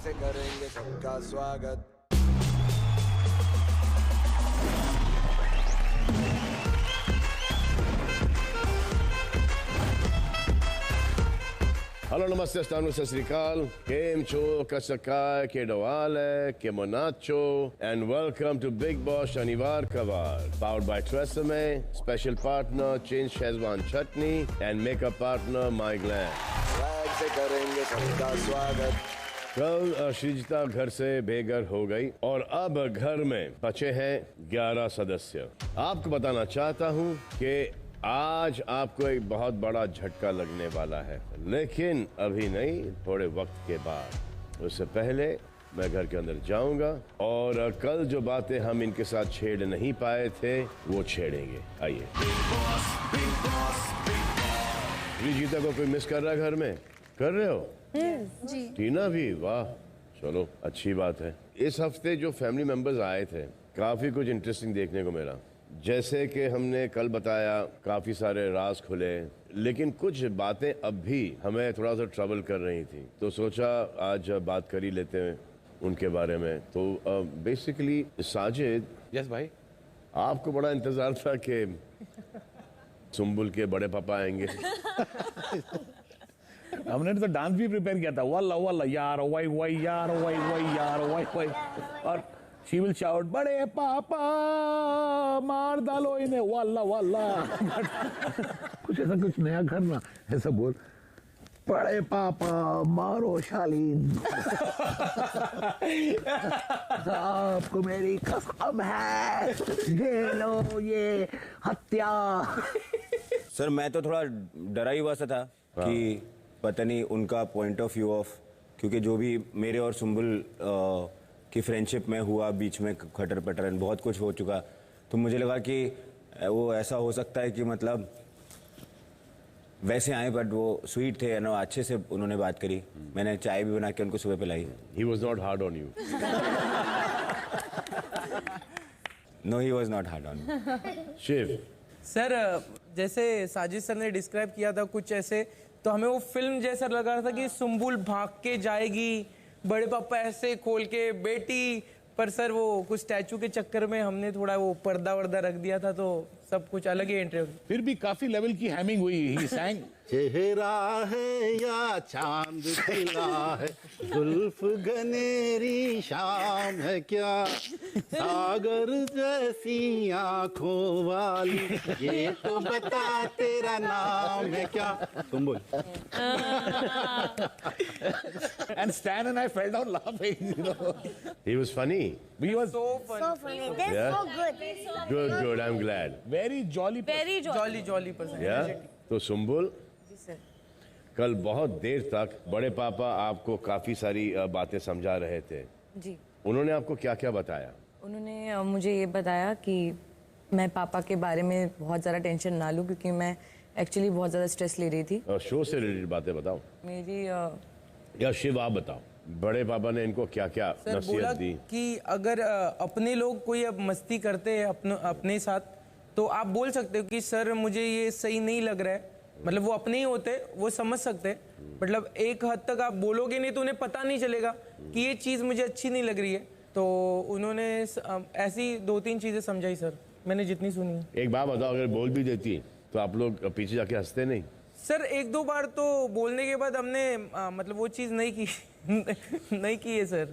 से करेंगे सबका स्वागत। हेलो नमस्ते अस्तानु सत श्री अकाल केम छो कसकाय केडो हाले केमो नाचो and welcome to Bigg Boss शनिवार कवार powered by TRESemme special partner Ching's Schezwan chutney and makeup partner My Glamm. Swag से करेंगे सबका स्वागत। कल श्रीजिता घर से बेघर हो गई और अब घर में बचे हैं 11 सदस्य। आपको बताना चाहता हूँ कि आज आपको एक बहुत बड़ा झटका लगने वाला है, लेकिन अभी नहीं, थोड़े वक्त के बाद। उससे पहले मैं घर के अंदर जाऊंगा और कल जो बातें हम इनके साथ छेड़ नहीं पाए थे वो छेड़ेंगे। आइए। श्रीजीता को कोई मिस कर रहा है घर में? कर रहे हो? जी। टीना भी? वाह, चलो अच्छी बात है। इस हफ्ते जो फैमिली मेंबर्स आए थे काफी कुछ इंटरेस्टिंग देखने को मिला। जैसे कि हमने कल बताया काफी सारे राज खुले, लेकिन कुछ बातें अब भी हमें थोड़ा सा ट्रबल कर रही थी, तो सोचा आज बात कर ही लेते हैं उनके बारे में। तो बेसिकली साजिद, यस भाई, आपको बड़ा इंतजार था कि सुम्बुल के बड़े पापा आएंगे। हमने तो डांस भी प्रिपेयर किया था, वल्ला वल्ला यार वाई वाई यार वाई वाई यार वाई वाई, और शी विल शाउट बड़े पापा मार डालो इन्हें वल्ला वल्ला। कुछ ऐसा कुछ नया करना, ऐसा बोल, बड़े पापा मारो शालीन। आपको मेरी कसम है, ये लो ये हत्या। सर मैं तो थोड़ा डरा ही हुआ सा था कि पता नहीं उनका पॉइंट ऑफ व्यू ऑफ, क्योंकि जो भी मेरे और सुम्बुल की फ्रेंडशिप में हुआ बीच में खटर पटर बहुत कुछ हो चुका, तो मुझे लगा कि वो ऐसा हो सकता है कि मतलब वैसे आए, बट वो स्वीट थे ना, अच्छे से उन्होंने बात करी। मैंने चाय भी बना के उनको सुबह पिलाई। He was not hard on you. No, he was not hard on me. Shiv sir, जैसे साजिद सर ने डिस्क्राइब किया था कुछ ऐसे, तो हमें वो फिल्म जैसा लग रहा था कि सुम्बुल भाग के जाएगी, बड़े पापा ऐसे खोल के बेटी, पर सर वो कुछ स्टैचू के चक्कर में हमने थोड़ा वो पर्दा वर्दा रख दिया था, तो सब कुछ अलग ही एंट्री होगी। फिर भी काफी लेवल की हैमिंग हुई। ही सैंग चेहरा है या चांद खिला है, जुल्फ घनेरी शाम है क्या, सागर जैसी आंखों वाली, ये तो बता तेरा नाम है क्या। तुम बोल। and Stan and I fell down laughing, you know. he was funny. We was So fun. So funny. They're Yeah. so good. Good, I'm glad. very jolly. Very jolly. Jolly person. Yeah? तो सुम्बुल, जी sir. कल बहुत देर तक बड़े पापा आपको काफी सारी बातें समझा रहे थे। जी, उन्होंने आपको क्या क्या बताया? उन्होंने मुझे ये बताया कि मैं पापा के बारे में बहुत ज़्यादा टेंशन ना लूँ, क्योंकि मैं एक्चुअली बहुत ज़्यादा स्ट्रेस ले रही थी। शो से रिलेटेड बातें बताओ। मेरी या शिव आप बताओ, बड़े पापा ने इनको क्या क्या सर बोला नसीहत दी? कि अगर अपने लोग कोई अब मस्ती करते हैं अपने साथ, तो आप बोल सकते हो कि सर मुझे ये सही नहीं लग रहा है, मतलब वो अपने ही होते, वो समझ सकते हैं, मतलब एक हद तक आप बोलोगे नहीं तो उन्हें पता नहीं चलेगा कि ये चीज़ मुझे अच्छी नहीं लग रही है। तो उन्होंने ऐसी 2-3 चीज़ें समझाई सर, मैंने जितनी सुनी है। एक बात बताओ, अगर बोल भी देती तो आप लोग पीछे जाके हंसते नहीं? सर 1-2 बार तो बोलने के बाद हमने मतलब वो चीज़ नहीं की नहीं की है सर।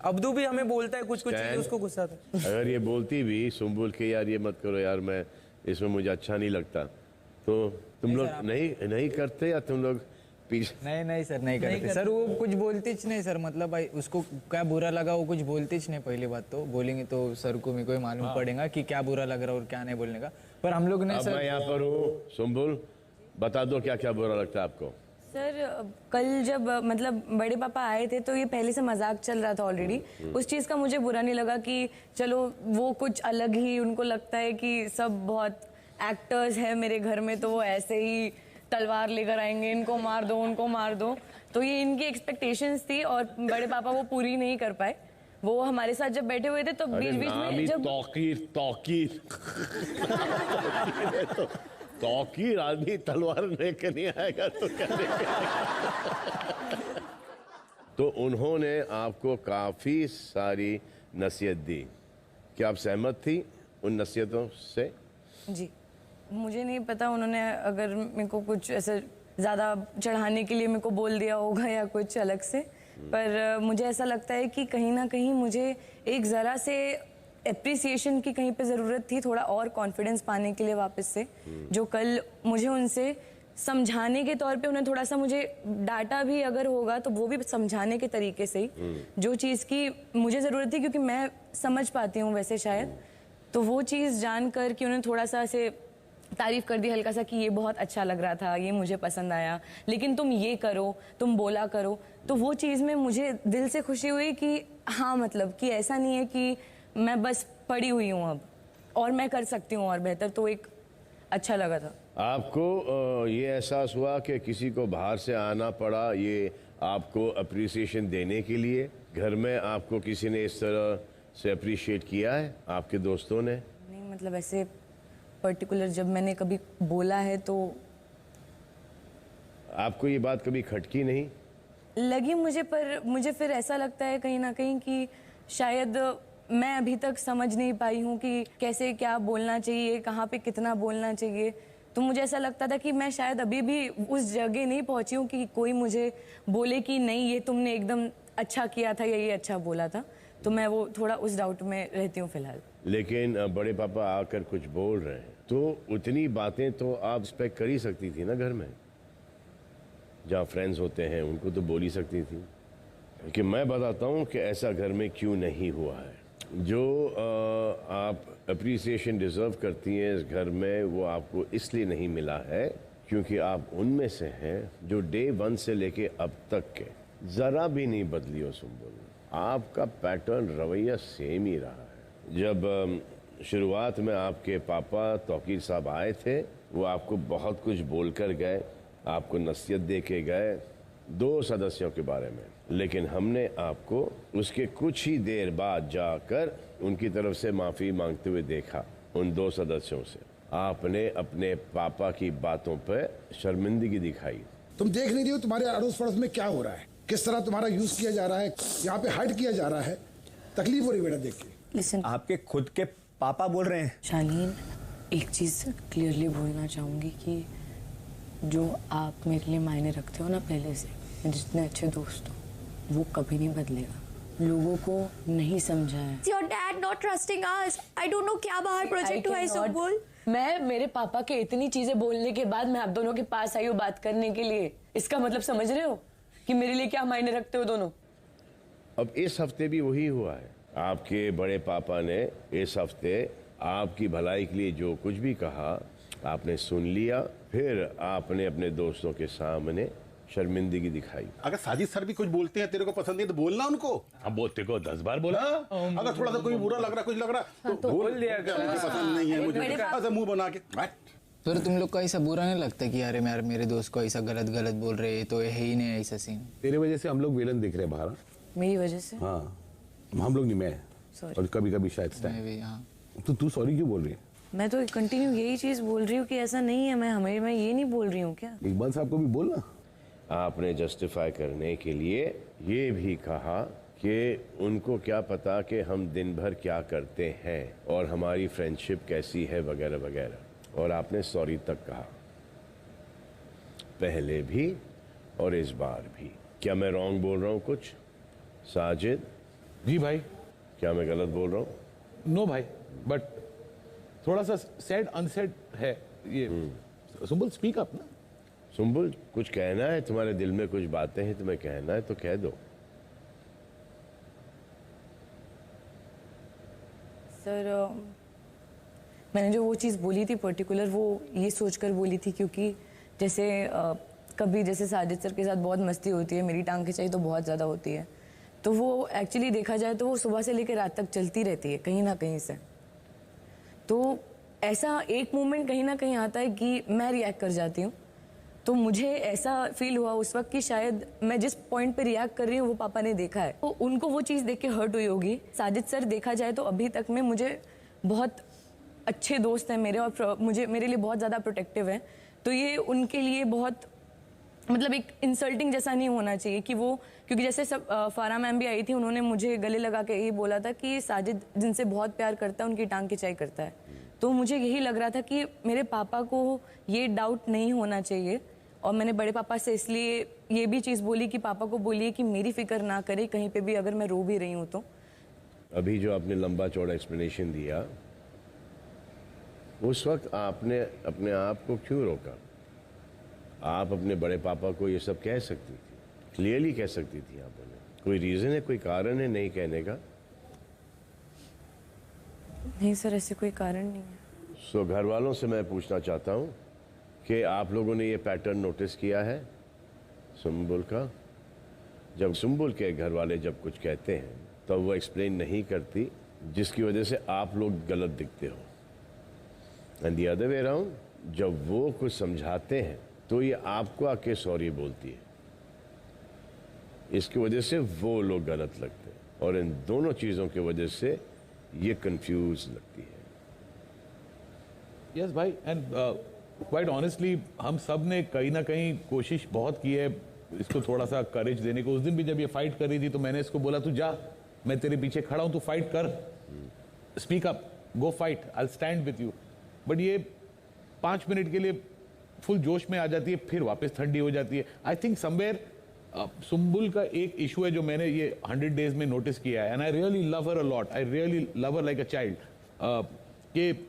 अब्दू भी हमें बोलता है कुछ चीज़, उसको गुस्सा था। अगर ये बोलती भी सुम्बुल के यार ये मत करो यार, मैं इसमें मुझे अच्छा नहीं लगता, तो तुम लोग नहीं करते या तुम लोग पीछे? नहीं सर, नहीं करते सर, वो कुछ बोलती नहीं सर, मतलब भाई उसको क्या बुरा लगा वो कुछ बोलती नहीं। पहली बात तो बोलेंगे तो सर को मेरे को मालूम पड़ेगा कि क्या बुरा लग रहा है और क्या नहीं बोलने का, पर हम लोग ने अब मैं यहाँ पर हूँ, सुम्बुल बता दो क्या क्या बुरा लगता है आपको? सर कल जब मतलब बड़े पापा आए थे तो ये पहले से मजाक चल रहा था ऑलरेडी, उस चीज़ का मुझे बुरा नहीं लगा कि चलो वो कुछ अलग ही, उनको लगता है कि सब बहुत एक्टर्स हैं मेरे घर में, तो वो ऐसे ही तलवार लेकर आएंगे, इनको मार दो उनको मार दो, तो ये इनकी एक्सपेक्टेशंस थी और बड़े पापा वो पूरी नहीं कर पाए। वो हमारे साथ जब बैठे हुए थे तो बीच बीच में जब तौकीर आदमी तलवार लेके नहीं आएगा तो क्या तो उन्होंने आपको काफ़ी सारी नसीहत दी। क्या आप सहमत थी उन नसीहतों से? जी, मुझे नहीं पता उन्होंने अगर मेरे को कुछ ऐसे ज़्यादा चढ़ाने के लिए मेरे को बोल दिया होगा या कुछ अलग से, पर मुझे ऐसा लगता है कि कहीं ना कहीं मुझे एक ज़रा से एप्रिसिएशन की कहीं पे ज़रूरत थी, थोड़ा और कॉन्फिडेंस पाने के लिए वापस से, जो कल मुझे उनसे समझाने के तौर पे उन्हें थोड़ा सा मुझे डांटा भी अगर होगा तो वो भी समझाने के तरीके से ही, जो चीज़ की मुझे ज़रूरत थी क्योंकि मैं समझ पाती हूँ वैसे शायद, तो वो चीज़ जानकर कि उन्होंने थोड़ा सा ऐसे तारीफ कर दी हल्का सा कि ये बहुत अच्छा लग रहा था, ये मुझे पसंद आया, लेकिन तुम ये करो, तुम बोला करो, तो वो चीज़ में मुझे दिल से खुशी हुई कि हाँ, मतलब कि ऐसा नहीं है कि मैं बस पड़ी हुई हूँ अब और मैं कर सकती हूँ और बेहतर, तो एक अच्छा लगा था। आपको ये एहसास हुआ कि किसी को बाहर से आना पड़ा ये आपको अप्रिसिएशन देने के लिए? घर में आपको किसी ने इस तरह से अप्रिशिएट किया है, आपके दोस्तों ने? नहीं, मतलब ऐसे पर्टिकुलर जब मैंने कभी बोला है तो आपको ये बात कभी खटकी नहीं लगी मुझे, पर मुझे फिर ऐसा लगता है कहीं ना कहीं कि शायद मैं अभी तक समझ नहीं पाई हूँ कि कैसे क्या बोलना चाहिए, कहाँ पे कितना बोलना चाहिए। तो मुझे ऐसा लगता था कि मैं शायद अभी भी उस जगह नहीं पहुँची हूँ कि कोई मुझे बोले कि नहीं ये तुमने एकदम अच्छा किया था या ये अच्छा बोला था, तो मैं वो थोड़ा उस डाउट में रहती हूँ फिलहाल। लेकिन बड़े पापा आकर कुछ बोल रहे हैं तो उतनी बातें तो आप एक्सपेक्ट कर ही सकती थी ना, घर में जहाँ फ्रेंड्स होते हैं उनको तो बोल ही सकती थी। कि मैं बताता हूँ कि ऐसा घर में क्यों नहीं हुआ है। जो आप अप्रिसिएशन डिज़र्व करती हैं इस घर में वो आपको इसलिए नहीं मिला है क्योंकि आप उनमें से हैं जो डे 1 से लेके अब तक के ज़रा भी नहीं बदली हो सुंबुल। आपका पैटर्न रवैया सेम ही रहा है। जब शुरुआत में आपके पापा तौकीर साहब आए थे वो आपको बहुत कुछ बोल कर गए, आपको नसीहत दे के गए 2 सदस्यों के बारे में, लेकिन हमने आपको उसके कुछ ही देर बाद जाकर उनकी तरफ से माफ़ी मांगते हुए देखा। उन 2 सदस्यों से आपने अपने पापा की बातों पर शर्मिंदगी दिखाई। तुम देख नहीं रही हो तुम्हारे अड़ोस पड़ोस में क्या हो रहा है, किस तरह तुम्हारा यूज किया जा रहा है, यहाँ पे हाइड किया जा रहा है। तकलीफ हो रही बेटा देख के। लिसन, आपके खुद के पापा बोल रहे हैं। शालीन, एक चीज़ क्लियरली बोलना चाहूँगी कि जो आप मेरे लिए मायने रखते हो ना पहले से, मेरे जितने अच्छे दोस्त हो, वो कभी नहीं बदलेगा। लोगों को नहीं समझा है। Your dad not trusting us. I don't know क्या बाहर प्रोजेक्ट हुआ है सुंबुल। मैं मेरे पापा के इतनी चीजें बोलने के बाद मैं आप दोनों के पास आई हूँ बात करने के लिए। इसका मतलब समझ रहे हो कि मेरे लिए क्या मायने रखते हो दोनों? अब इस हफ्ते भी वही हुआ है। आपके बड़े पापा ने इस हफ्ते आपकी भलाई के लिए जो कुछ भी कहा आपने सुन लिया, फिर आपने अपने दोस्तों के सामने शर्मिंदगी दिखाई। अगर साजिद सर भी कुछ बोलते हैं तेरे को पसंद नहीं तो बोलना उनको। हम बोलते को 10 बार बोला। अगर थोड़ा सा कोई बुरा लग रहा कुछ लग रहा तो बोल दिया कर, मुझे पसंद नहीं है, मुझे ऐसा मुंह बना के फिर तुम लोग को ऐसा बुरा नहीं लगता कि यार मेरे दोस्त को ऐसा गलत गलत बोल रहे हैं, तो है ही नहीं ऐसा सीन। तेरे वजह से हम लोग विलन दिख रहे हैं बाहर। मेरी वजह से? हाँ, हम लोग नहीं, मैं Sorry. और कभी कभी शायद मैं भी, हाँ। तो तू सॉरी क्यों बोल रही है? मैं तो कंटिन्यू यही चीज बोल रही हूँ कि ऐसा नहीं है। मैं ये नहीं बोल रही हूँ क्या? इकबाल साहब को भी बोलना। आपने जस्टिफाई करने के लिए ये भी कहा कि उनको क्या पता कि हम दिन भर क्या करते हैं और हमारी फ्रेंडशिप कैसी है वगैरह वगैरह, और आपने सॉरी तक कहा, पहले भी और इस बार भी। क्या मैं रॉन्ग बोल रहा हूँ कुछ साजिद? जी भाई। क्या मैं गलत बोल रहा हूँ? नो भाई, बट थोड़ा सा सैड अनसेड है ये। सुंबुल स्पीक अप ना। सुंबुल, कुछ कहना है? तुम्हारे दिल में कुछ बातें हैं तुम्हें कहना है तो कह दो। सर, मैंने जो वो चीज़ बोली थी पर्टिकुलर, वो ये सोचकर बोली थी क्योंकि जैसे कभी जैसे साजिद सर के साथ बहुत मस्ती होती है, मेरी टांग खिंचाई तो बहुत ज़्यादा होती है, तो वो एक्चुअली देखा जाए तो वो सुबह से लेकर रात तक चलती रहती है कहीं ना कहीं से। तो ऐसा एक मोमेंट कहीं ना कहीं आता है कि मैं रिएक्ट कर जाती हूँ। तो मुझे ऐसा फील हुआ उस वक्त कि शायद मैं जिस पॉइंट पे रिएक्ट कर रही हूँ वो पापा ने देखा है, तो उनको वो चीज़ देख के हर्ट हुई होगी। साजिद सर देखा जाए तो अभी तक में मुझे बहुत अच्छे दोस्त हैं मेरे, और मेरे लिए बहुत ज़्यादा प्रोटेक्टिव है, तो ये उनके लिए बहुत मतलब एक इंसल्टिंग जैसा नहीं होना चाहिए कि वो, क्योंकि जैसे सब फारा मैम भी आई थी, उन्होंने मुझे गले लगा के यही बोला था कि साजिद जिनसे बहुत प्यार करता है उनकी टांग खिंचाई करता है। तो मुझे यही लग रहा था कि मेरे पापा को ये डाउट नहीं होना चाहिए, और मैंने बड़े पापा से इसलिए ये भी चीज़ बोली कि पापा को बोलिए कि मेरी फिक्र ना करे कहीं पे भी अगर मैं रो भी रही हूँ तो। अभी जो आपने लंबा चौड़ा एक्सप्लेनेशन दिया, उस वक्त आपने अपने आप को क्यों रोका? आप अपने बड़े पापा को ये सब कह सकती थी, क्लियरली कह सकती थी। आपने कोई रीज़न है, कोई कारण है नहीं कहने का? नहीं सर, ऐसे कोई कारण नहीं है। सो घर वालों से मैं पूछना चाहता हूँ कि आप लोगों ने ये पैटर्न नोटिस किया है सुम्बुल का? जब सुम्बुल के घर वाले जब कुछ कहते हैं तो वो एक्सप्लेन नहीं करती, जिसकी वजह से आप लोग गलत दिखते हो। And the other way around, जब वो कुछ समझाते हैं तो ये आपको आके सॉरी बोलती है, इसकी वजह से वो लोग गलत लगते हैं, और इन दोनों चीज़ों की वजह से ये कंफ्यूज लगती है। यस भाई, एंड क्वाइट ऑनेस्टली हम सब ने कहीं ना कहीं कोशिश बहुत की है इसको थोड़ा सा करेज देने को। उस दिन भी जब ये फाइट कर रही थी तो मैंने इसको बोला, तू जा, मैं तेरे पीछे खड़ा हूं, तू फाइट कर, speak up, go fight, I will stand with you. But ये 5 मिनट के लिए फुल जोश में आ जाती है, फिर वापस ठंडी हो जाती है। आई थिंक समवेयर सुम्बुल का एक इशू है जो मैंने ये 100 डेज में नोटिस किया है, and I really love her a lot, I really love her like a child, कि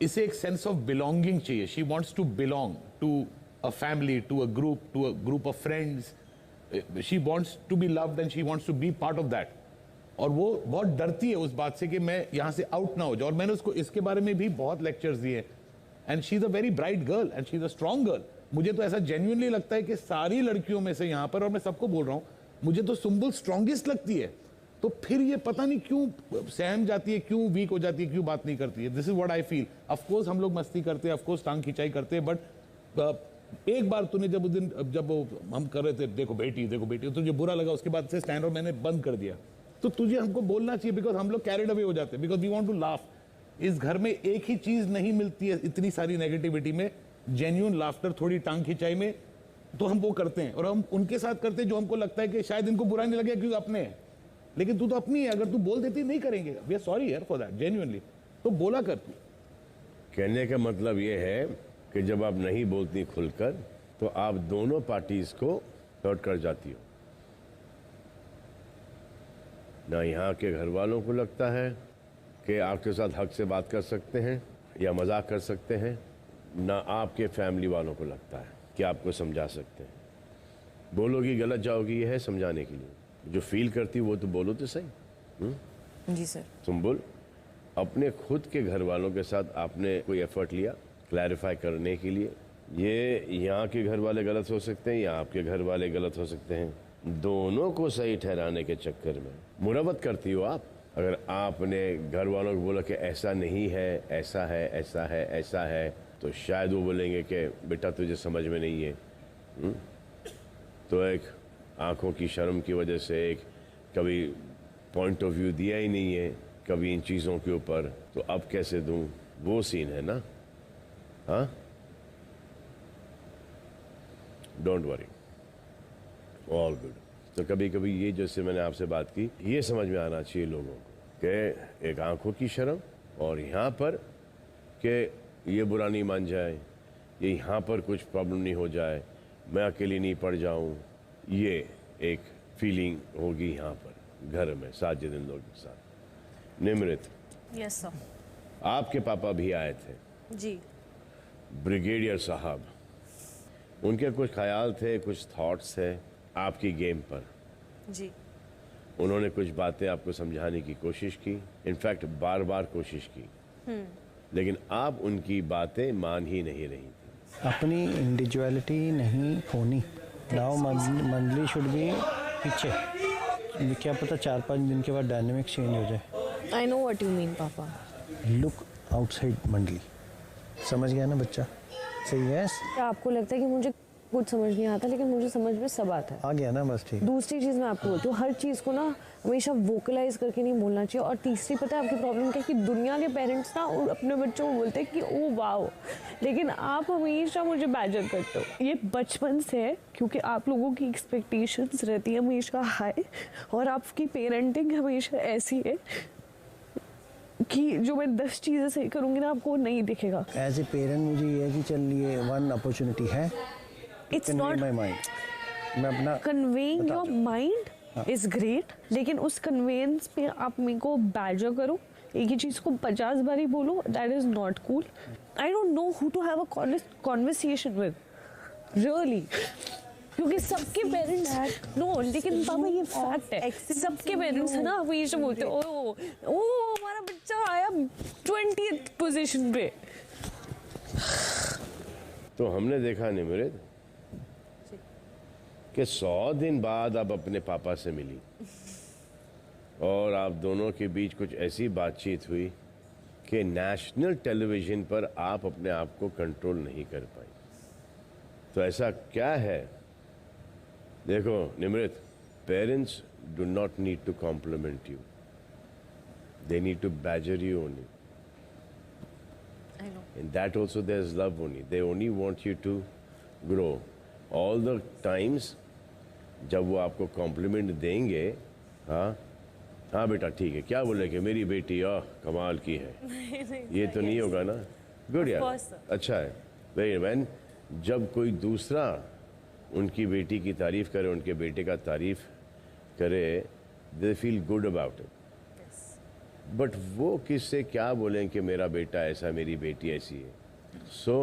इसे एक सेंस ऑफ बिलोंगिंग चाहिए। She wants to belong to a family, to a group of friends. She wants to be loved and she wants to be part of that. और वो बहुत डरती है उस बात से कि मैं यहाँ से आउट ना हो जाऊँ, और मैंने उसको इसके बारे में भी बहुत लेक्चर्स दिए। And she is a very bright girl and she is a strong girl. मुझे तो ऐसा जेन्युइनली लगता है कि सारी लड़कियों में से यहाँ पर, और मैं सबको बोल रहा हूँ, मुझे तो सुम्बुल स्ट्रॉन्गेस्ट लगती है। तो फिर ये पता नहीं क्यों सहम जाती है, क्यों वीक हो जाती है, क्यों बात नहीं करती है। This is what I feel. Of course हम लोग मस्ती करते हैं, ऑफ कोर्स टांग खिंचाई करते हैं, बट एक बार तूने जब उस दिन जब हम कर रहे थे देखो बेटी, तो तुझे बुरा लगा, उसके बाद से स्टैंड और मैंने बंद कर दिया। तो तुझे हमको बोलना चाहिए, बिकॉज हम लोग कैरिड अवे हो जाते हैं, because we want to laugh. इस घर में एक ही चीज नहीं मिलती है इतनी सारी नेगेटिविटी में, जेन्युइन लाफ्टर, थोड़ी टांग खिंचाई में, तो हम वो करते हैं, और हम उनके साथ करते हैं जो हमको लगता है कि शायद इनको बुरा नहीं लगे क्योंकि अपने हैं। लेकिन तू तो अपनी है, अगर तू बोल देती नहीं करेंगे, वी आर सॉरी यार फॉर दैट, जेन्युइनली। तो बोला कर तू। कहने का मतलब ये है कि जब आप नहीं बोलती खुलकर तो आप दोनों पार्टीज को हर्ट कर जाती हो। ना यहाँ के घर वालों को लगता है कि आपके साथ हक से बात कर सकते हैं या मजाक कर सकते हैं, ना आपके फैमिली वालों को लगता है कि आपको समझा सकते हैं। बोलोगी गलत जाओगी, ये है समझाने के लिए। जो फील करती वो तो बोलो तो सही। जी सर। सुम्बुल, अपने खुद के घर वालों के साथ आपने कोई एफर्ट लिया क्लैरिफाई करने के लिए? ये यहाँ के घर वाले गलत हो सकते हैं या आपके घर वाले गलत हो सकते हैं, दोनों को सही ठहराने के चक्कर में मुरवत करती हो आप। अगर आपने घर वालों को बोला कि ऐसा नहीं है, ऐसा है, ऐसा है, ऐसा है, तो शायद वो बोलेंगे कि बेटा तुझे समझ में नहीं है। तो एक आंखों की शर्म की वजह से एक कभी पॉइंट ऑफ व्यू दिया ही नहीं है कभी इन चीज़ों के ऊपर, तो अब कैसे दूं, वो सीन है ना। हाँ, डोंट वरी, ऑल गुड। तो कभी कभी ये जैसे मैंने आपसे बात की, ये समझ में आना चाहिए लोगों को कि एक आंखों की शर्म, और यहाँ पर कि ये बुरा नहीं मान जाए, ये यहाँ पर कुछ प्रॉब्लम नहीं हो जाए, मैं अकेली नहीं पड़ जाऊँ, ये एक फीलिंग होगी यहाँ पर घर में साजिद इन लोगों के साथ। Nimrit, yes sir. आपके पापा भी आए थे, जी। ब्रिगेडियर साहब, उनके कुछ ख्याल थे, कुछ थॉट्स थे आपकी गेम पर। जी। उन्होंने कुछ बातें आपको समझाने की कोशिश की, इनफैक्ट बार बार कोशिश की, लेकिन आप उनकी बातें मान ही नहीं रही थी। अपनी इंडिविजुअलिटी नहीं होनी। नाउ मंडली शुड बी पीछे, क्या पता 4-5 दिन के बाद डायनेमिक चेंज हो जाए। I know what you mean पापा। लुक आउटसाइड मंडली, समझ गया ना बच्चा? सही है। क्या आपको लगता है कि मुझे कुछ समझ नहीं आता, लेकिन मुझे समझ में सब आता है। आ गया ना, बस ठीक। दूसरी चीज़ मैं आपको बोलती हूँ, हर चीज़ को ना हमेशा वोकलाइज करके नहीं बोलना चाहिए। और तीसरी, पता है आपकी प्रॉब्लम क्या है, कि दुनिया के पेरेंट्स ना अपने बच्चों को बोलते हैं कि ओ वाओ, लेकिन आप हमेशा मुझे बैजर करते हो। ये बचपन से है, क्योंकि आप लोगों की एक्सपेक्टेशंस रहती है हमेशा हाई, और आपकी पेरेंटिंग हमेशा ऐसी है कि जो मैं 10 चीज़ें सही करूँगी ना, आपको नहीं दिखेगा। एज ए पेरेंट मुझे ये है कि चल ये वन अपॉर्चुनिटी है, इट्स नॉट माई माइंड, मैं अपना conveying your mind is great, लेकिन उस कन्वेंस पे आप मेरे को बैजर करो, एक ही चीज़ को 50 बारी बोलो, that is not cool. I don't know who to have a conversation with, really, क्योंकि सबके पेरेंट्स नो, लेकिन पापा ये फैक्ट है, सबके पेरेंट्स है ना हमेशा बोलते ओ ओ हमारा बच्चा आया 20th पोजीशन पे। तो हमने देखा निमृत कि 100 दिन बाद आप अपने पापा से मिली और आप दोनों के बीच कुछ ऐसी बातचीत हुई कि नेशनल टेलीविजन पर आप अपने आप को कंट्रोल नहीं कर पाई। तो ऐसा क्या है? देखो Nimrit, parents do not need to compliment you, they need to badger you only. In that also there is love only. They only want you to grow. All the times जब वो आपको कॉम्प्लीमेंट देंगे, हाँ बेटा ठीक है, क्या बोले कि मेरी बेटी कमाल की है, ये तो नहीं होगा ना। गुड यार, अच्छा है। वेरी वेन जब कोई दूसरा उनकी बेटी की तारीफ करे, उनके बेटे का तारीफ करे, they feel good about it. But वो किससे क्या बोलें कि मेरा बेटा ऐसा, मेरी बेटी ऐसी है। So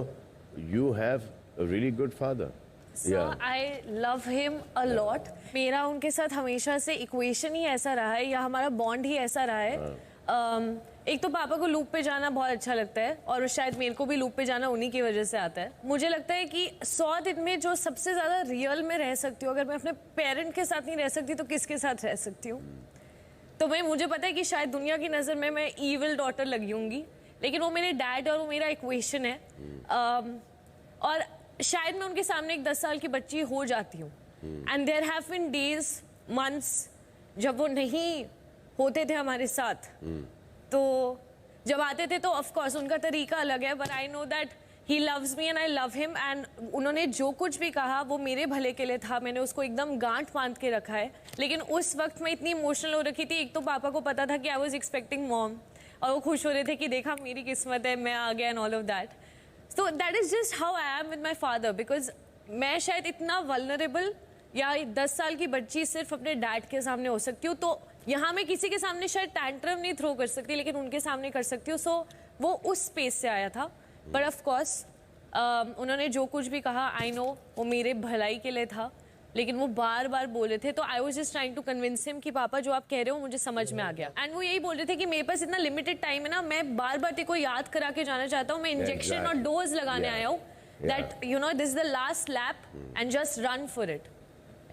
you have a really good father. I love him a lot. मेरा उनके साथ हमेशा से इक्वेशन ही ऐसा रहा है, या हमारा बॉन्ड ही ऐसा रहा है। एक तो पापा को लूप पे जाना बहुत अच्छा लगता है, और शायद मेरे को भी लूप पे जाना उन्हीं की वजह से आता है। मुझे लगता है कि 100 दिन में जो सबसे ज़्यादा रियल में रह सकती हूँ, अगर मैं अपने पेरेंट के साथ नहीं रह सकती तो किसके साथ रह सकती हूँ? तो मुझे पता है कि शायद दुनिया की नज़र में मैं ईविल डॉटर लगी होंगी, लेकिन वो मेरे डैड और वो मेरा इक्वेशन है। और शायद मैं उनके सामने एक 10 साल की बच्ची हो जाती हूँ। And there have been days, months जब वो नहीं होते थे हमारे साथ। तो जब आते थे तो ऑफ कोर्स उनका तरीका अलग है, but I know that he loves me and I love him. And उन्होंने जो कुछ भी कहा वो मेरे भले के लिए था, मैंने उसको एकदम गांठ बांध के रखा है। लेकिन उस वक्त मैं इतनी इमोशनल हो रखी थी, एक तो पापा को पता था कि आई वॉज एक्सपेक्टिंग मॉम, और वो खुश हो रहे थे कि देखा मेरी किस्मत है, मैं आ गया and all of that. So that is just how I am with my father, because मैं शायद इतना वल्नरेबल या 10 साल की बच्ची सिर्फ अपने डैड के सामने हो सकती हूँ। तो यहाँ मैं किसी के सामने शायद टैंट्रम नहीं थ्रो कर सकती, लेकिन उनके सामने कर सकती हूँ। सो वो उस स्पेस से आया था। बट ऑफ कोर्स उन्होंने जो कुछ भी कहा, आई नो वो मेरे भलाई के लिए था, लेकिन वो बार बार बोले थे। तो I was just trying to convince him कि पापा जो आप कह रहे हो मुझे समझ में आ गया। एंड वो यही बोल रहे थे कि मेरे पास इतना लिमिटेड टाइम है ना, मैं बार बार तेरे को याद करा के जाना चाहता हूँ, मैं इंजेक्शन और डोज लगाने आया हूँ, that you know this is the last lap and just run for it.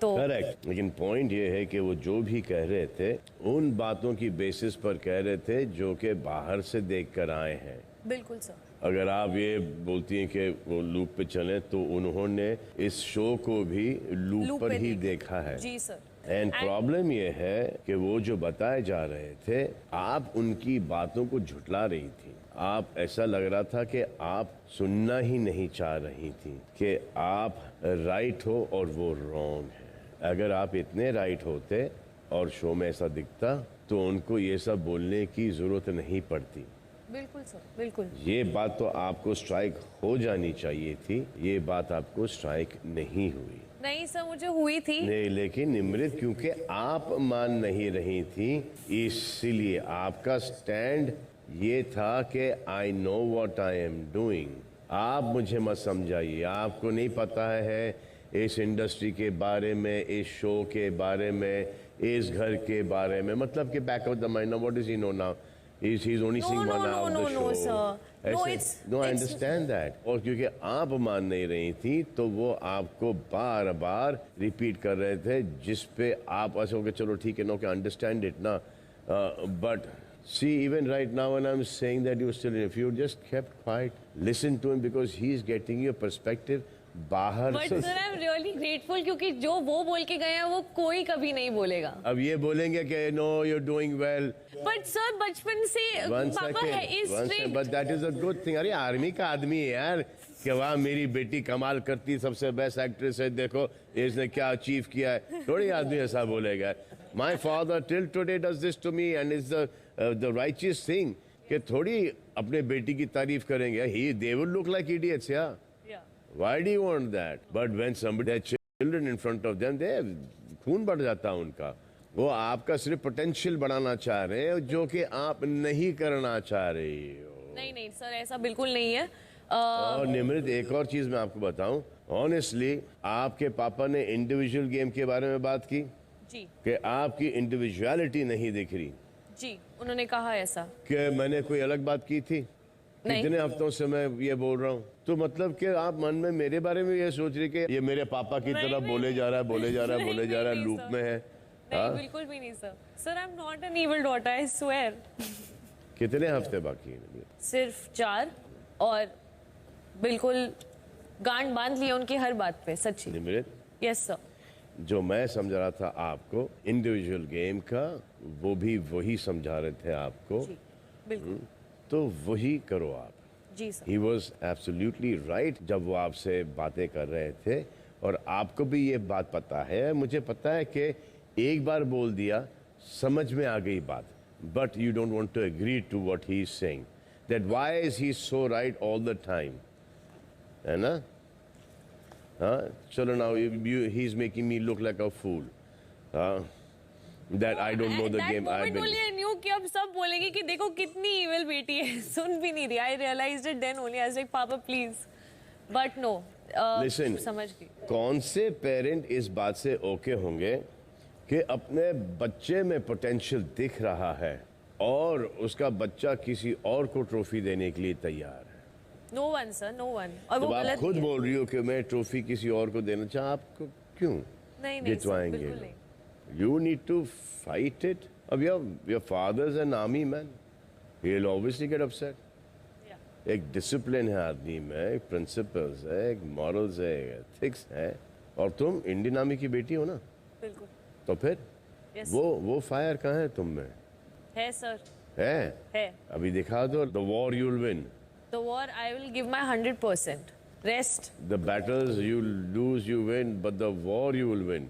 तो करेक्ट, लेकिन पॉइंट ये है कि वो जो भी कह रहे थे उन बातों की बेसिस पर कह रहे थे जो कि बाहर से देख कर आए हैं। बिल्कुल सर। अगर आप ये बोलती हैं कि वो लूप पे चलें, तो उन्होंने इस शो को भी लूप पर ही देखा है। जी सर। एंड प्रॉब्लम ये है कि वो जो बताए जा रहे थे, आप उनकी बातों को झुटला रही थी। आप ऐसा लग रहा था कि आप सुनना ही नहीं चाह रही थी कि आप राइट हो और वो रॉन्ग है। अगर आप इतने राइट होते और शो में ऐसा दिखता तो उनको ये सब बोलने की जरूरत नहीं पड़ती। बिल्कुल सर, बिल्कुल। ये बात तो आपको स्ट्राइक हो जानी चाहिए थी, ये बात आपको स्ट्राइक नहीं हुई। नहीं सर, मुझे हुई थी। नहीं, लेकिन निमृत क्योंकि आप मान नहीं रही थी, इसलिए आपका स्टैंड ये था कि I know what I am doing. आप मुझे मत समझाइए, आपको नहीं पता है इस इंडस्ट्री के बारे में, इस शो के बारे में, इस घर के बारे में। मतलब कि back of the mind, what does he know now? He's only seeing one hour of the show. No, sir. No, I understand that. और क्योंकि आप मान नहीं रही थी तो वो आपको बार बार रिपीट कर रहे थे, जिस पे आप ऐसे हो गए चलो ठीक है, नो के अंडरस्टैंड इट ना, but see even right now when I'm saying that you still, if you just kept quiet, listen to him because he is getting your perspective बाहर बट से sir I am really grateful क्योंकि जो वो बोल के गए हैं वो कोई कभी नहीं बोलेगा. अब ये बोलेंगे कि no you are doing well. But sir बचपन से पापा है is strict. But that is a good thing. अरे आर्मी का आदमी है यार कि वाह मेरी बेटी कमाल करती, सबसे बेस्ट एक्ट्रेस है, देखो इसने क्या अचीव किया है. थोड़ी आदमी ऐसा बोलेगा. My father till today does this to me and is the righteous thing कि थोड़ी अपने बेटी की तारीफ करेंगे. He they will look like idiots. या why do you want that? But when somebody has children in front of them, they खून बढ़ जाता है उनका. वो आपका सिर्फ पोटेंशियल बढ़ाना चाह रहे हैं जो कि आप नहीं करना चाह रही हो. नहीं नहीं सर ऐसा बिल्कुल नहीं है. और निमृत एक और चीज मैं आपको बताऊं, ऑनेस्टली आपके पापा ने इंडिविजुअल गेम के बारे में बात की जी कि आपकी इंडिविजुअलिटी नहीं दिख रही. जी उन्होंने कहा ऐसा. कि मैंने कोई अलग बात की थी? कितने हफ्तों से मैं ये बोल रहा हूँ. तो मतलब कि आप मन में मेरे बारे में ये सोच रही कि ये मेरे पापा की तरह बोले जा रहा है, बोले जा रहा है, बोले जा रहा है, लूप में है. नहीं बिल्कुल भी नहीं sir. Sir I am not an evil daughter I swear. कितने हफ्ते बाकी हैं? सिर्फ 4 और बिल्कुल गांड बांध लिया उनकी हर बात पे. सच्ची. Nimrit yes sir. जो मैं समझ रहा था आपको इंडिविजुअल गेम का, वो भी वही समझा रहे थे आपको. बिल्कुल. तो वही करो आप. जी sir. He was absolutely right जब वो आपसे बातें कर रहे थे. और आपको भी ये बात पता है, मुझे पता है कि एक बार बोल दिया समझ में आ गई बात. But you don't want to agree to what he is saying. That why is he so right all the time. है ना? हाँ चलो now he is making me look like a fool. That I don't know the game. I knew कि अब सब बोलेंगे कि देखो कितनी evil बेटी है. सुन भी नहीं रही. I realized it then only. I was like, Papa, please. But no. Listen. समझ गई. कौन से पेरेंट इस बात से ओके होंगे कि अपने बच्चे में पोटेंशियल दिख रहा है और उसका बच्चा किसी और को ट्रॉफी देने के लिए तैयार है? No one, sir. No one. और वो आप गलत खुद है. बोल रही हो कि मैं ट्रॉफी किसी और को देना चाह, आपको क्यों नहीं नहीं sir, बिल्कुल नहीं. You need to fight it. अब your father's an army man. He'll obviously get upset. एक डिसिप्लिन है आदमी में, एक प्रिंसिपल्स है, एक मॉरल्स है, एथिक्स है. और तुम इंडियन आर्मी की बेटी हो ना? बिल्कुल. तो फिर yes. वो फायर कहाँ है तुम में? है सर. है. अभी दिखा दो. The war you'll win. The war I will give my 100%. Rest. The battles you lose you win, but the war you will win.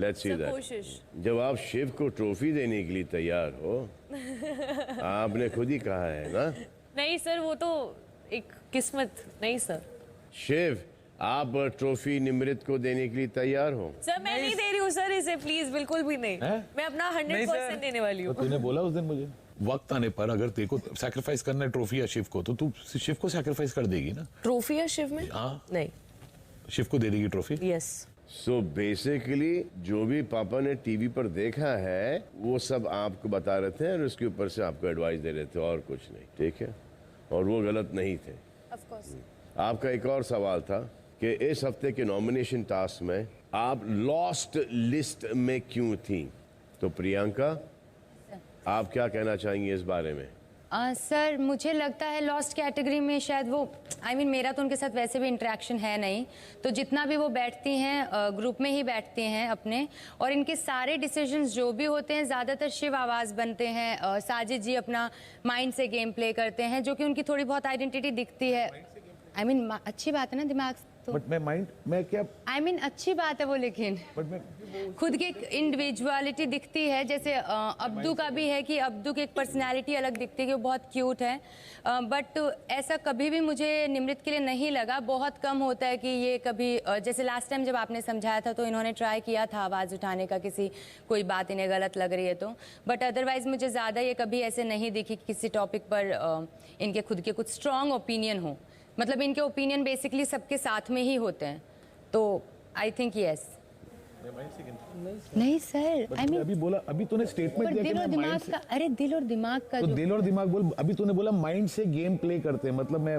Let's see that. कोशिश. जब आप शिव को ट्रॉफी देने के लिए तैयार हो, आपने खुद ही कहा है ना? नहीं सर वो तो एक किस्मत. नहीं सर. शिव आप ट्रॉफी निमृत को देने के लिए तैयार हो? सर मैं नहीं दे रही हूँ सर इसे. प्लीज बिल्कुल भी नहीं. मैं अपना 100% देने वाली हूँ. तूने बोला उस दिन मुझे वक्त आने पर अगर तेरे को सैक्रिफाइस करना है ट्रॉफी या शिव को, तो तू शिव को सैक्रिफाइस कर देगी ना? ट्रॉफी या शिव में? हाँ. नहीं. शिव को दे देगी ट्रॉफी? यस. सो बेसिकली जो भी पापा ने टीवी पर देखा है वो सब आपको बता रहे थे और उसके ऊपर से आपको एडवाइस दे रहे थे और कुछ नहीं. ठीक है. और वो गलत नहीं थे. Of course. आपका एक और सवाल था कि इस हफ्ते के नॉमिनेशन टास्क में आप लॉस्ट लिस्ट में क्यों थी? तो प्रियंका आप क्या कहना चाहेंगे इस बारे में? सर मुझे लगता है लॉस्ट कैटेगरी में शायद वो मेरा तो उनके साथ वैसे भी इंटरेक्शन है नहीं, तो जितना भी वो बैठती हैं ग्रुप में ही बैठती हैं अपने, और इनके सारे डिसीजंस जो भी होते हैं ज़्यादातर शिव आवाज़ बनते हैं. साजिद जी अपना माइंड से गेम प्ले करते हैं जो कि उनकी थोड़ी बहुत आइडेंटिटी दिखती है. अच्छी बात है ना दिमाग तो. बट मैं क्या अच्छी बात है वो, लेकिन खुद की इंडिविजुअलिटी दिखती है. जैसे अब्दू का भी है कि अब्दू की एक पर्सनालिटी अलग दिखती है कि वो बहुत क्यूट है. बट ऐसा कभी भी मुझे निमृत के लिए नहीं लगा. बहुत कम होता है कि ये कभी जैसे लास्ट टाइम जब आपने समझाया था तो इन्होंने ट्राई किया था आवाज़ उठाने का, किसी कोई बात इन्हें गलत लग रही है तो. बट अदरवाइज मुझे ज़्यादा ये कभी ऐसे नहीं दिखी कि किसी टॉपिक पर इनके खुद के कुछ स्ट्रॉन्ग ओपिनियन हो. मतलब इनके ओपिनियन बेसिकली सबके साथ में ही होते हैं. तो आई थिंक यस. नहीं सर अभी बोला, अभी तूने स्टेटमेंट दिया दिल और दिमाग का. अरे दिल और दिमाग का तो दिल और दिमाग बोल. अभी तूने बोला माइंड से गेम प्ले करते हैं, मतलब मैं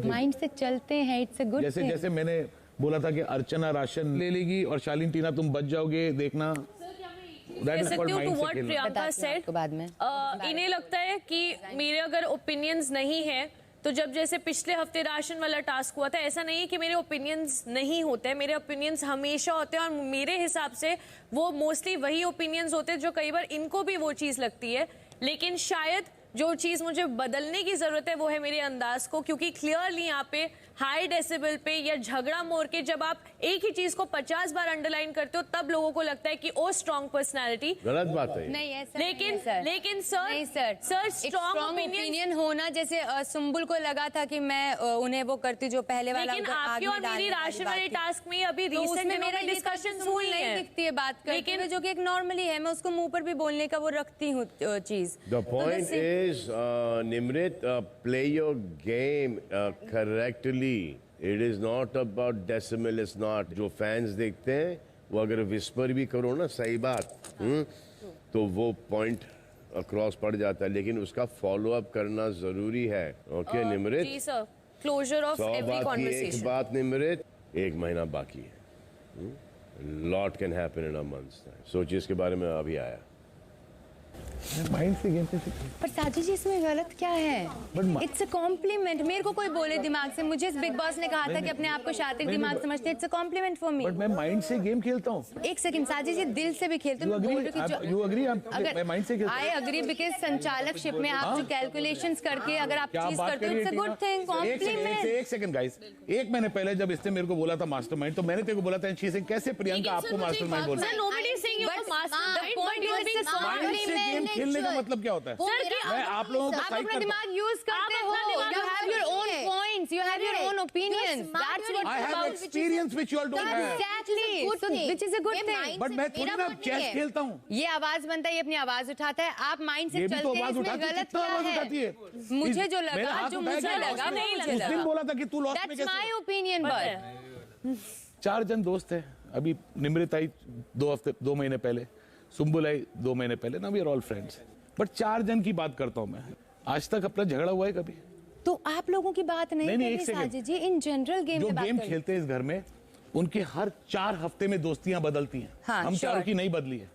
माइंड से चलते हैं. It's a good. जैसे मैंने बोला था कि अर्चना राशन ले लेगी और शालीन टीना तुम बच जाओगे, देखना. प्रियंका सेड बाद में इन्हें लगता है कि मेरे अगर ओपिनियंस नहीं है तो जब जैसे पिछले हफ्ते राशन वाला टास्क हुआ था, ऐसा नहीं है कि मेरे ओपिनियंस नहीं होते हैं, मेरे ओपिनियंस हमेशा होते हैं और मेरे हिसाब से वो मोस्टली वही ओपिनियंस होते हैं जो कई बार इनको भी वो चीज़ लगती है। लेकिन शायद जो चीज़ मुझे बदलने की ज़रूरत है वो है मेरे अंदाज को, क्योंकि क्लियरली यहाँ पे हाई डेसिबल पे या झगड़ा मोड़ के जब आप एक ही चीज़ को 50 बार अंडरलाइन करते हो तब लोगों को लगता है कि ओ स्ट्रॉन्ग पर्सनालिटी। गलत बात है। नहीं ऐसा लेकिन सर स्ट्रॉन्ग ओपिनियन होना, जैसे सुम्बुल को लगा था कि मैं उन्हें वो करती जो पहले वाला। लेकिन आपकी और मेरी राशन वाले टास्क में अभी तो रिसेंट उसमें में मेरा डिस्कशन हुई नहीं दिखती है बात करते हुए, जो कि एक नॉर्मली है, मैं उसको मुंह पर भी बोलने का वो रखती हूँ चीज। The point is, Nimrit, play your game correctly. It is not about decimal. It's not. जो fans देखते हैं वो अगर whisper भी करो ना सही बात, तो वो point across पड़ जाता है, लेकिन उसका follow up करना जरूरी है। Okay, निमृत? जी sir, closure of every conversation। एक बात निमृत, 1 महीना बाकी है। Lot can happen in a month's time. सोचिए इसके बारे में अभी आया। माइंड से गेम पर साजिश जी इसमें गलत क्या है? It's a compliment. मेरे को कोई बोले दिमाग से, मुझे बिग बॉस ने कहा था कि अपने आप को शातिर दिमाग समझते हैं, it's a compliment for me. But मैं माइंड से गेम खेलता हूँ। एक सेकंड, साजिश जी दिल से भी खेलते हैं। You agree? मैं माइंड से खेलता हूँ। आई एग्री, बिकॉज़ संचालकशिप में आप जो कैलकुलेशंस करके अगर आप चीज करते हो, it's a good thing. Compliment. एक सेकंड गाइस, एक महीने पहले जब इसने मेरे को बोला था मास्टरमाइंड, तो मैंने तेरे को बोला था शी सिंह कैसे प्रियंका आपको मास्टरमाइंड बोल रही है? Nobody is saying you are mastermind, but you are being a mind से गेम खेलने का मतलब क्या होता है? मैं आप लोगों को आप अपना दिमाग यूज करते हो, you have your own points, you have your own opinions, that's what I have experience which you all don't have. Exactly, so which is a good thing. But मैं थोड़ी ना चेस खेलता हूँ। ये आवाज बनता है, ये अपनी आवाज उठाता है, आप माइंड से ये भी चलते तो हैं, आवाज इसमें उठाती है, गलत कितना क्या आवाज उठाती है? है? मुझे जो मेरा लगा, हाथ जो उठाया मुझे गया, लगा, नहीं उस दिन लगा। बोला था कि तू लॉस्ट में That's कैसे? my opinion, but 4 जन दोस्त है। अभी निमृत आई 2 महीने पहले, सुम्बुल आई 2 महीने पहले ना, we are all friends. But 4 जन की बात करता हूँ मैं, आज तक अपना झगड़ा हुआ है कभी? तो आप लोगों की बात नहीं नहीं, कर रही साजिद जी, इन जनरल गेम जो की बात गेम कर रही। खेलते हैं इस घर में, उनके हर 4 हफ्ते में दोस्तियां बदलती हैं। हाँ, हम चारों की नहीं बदली है।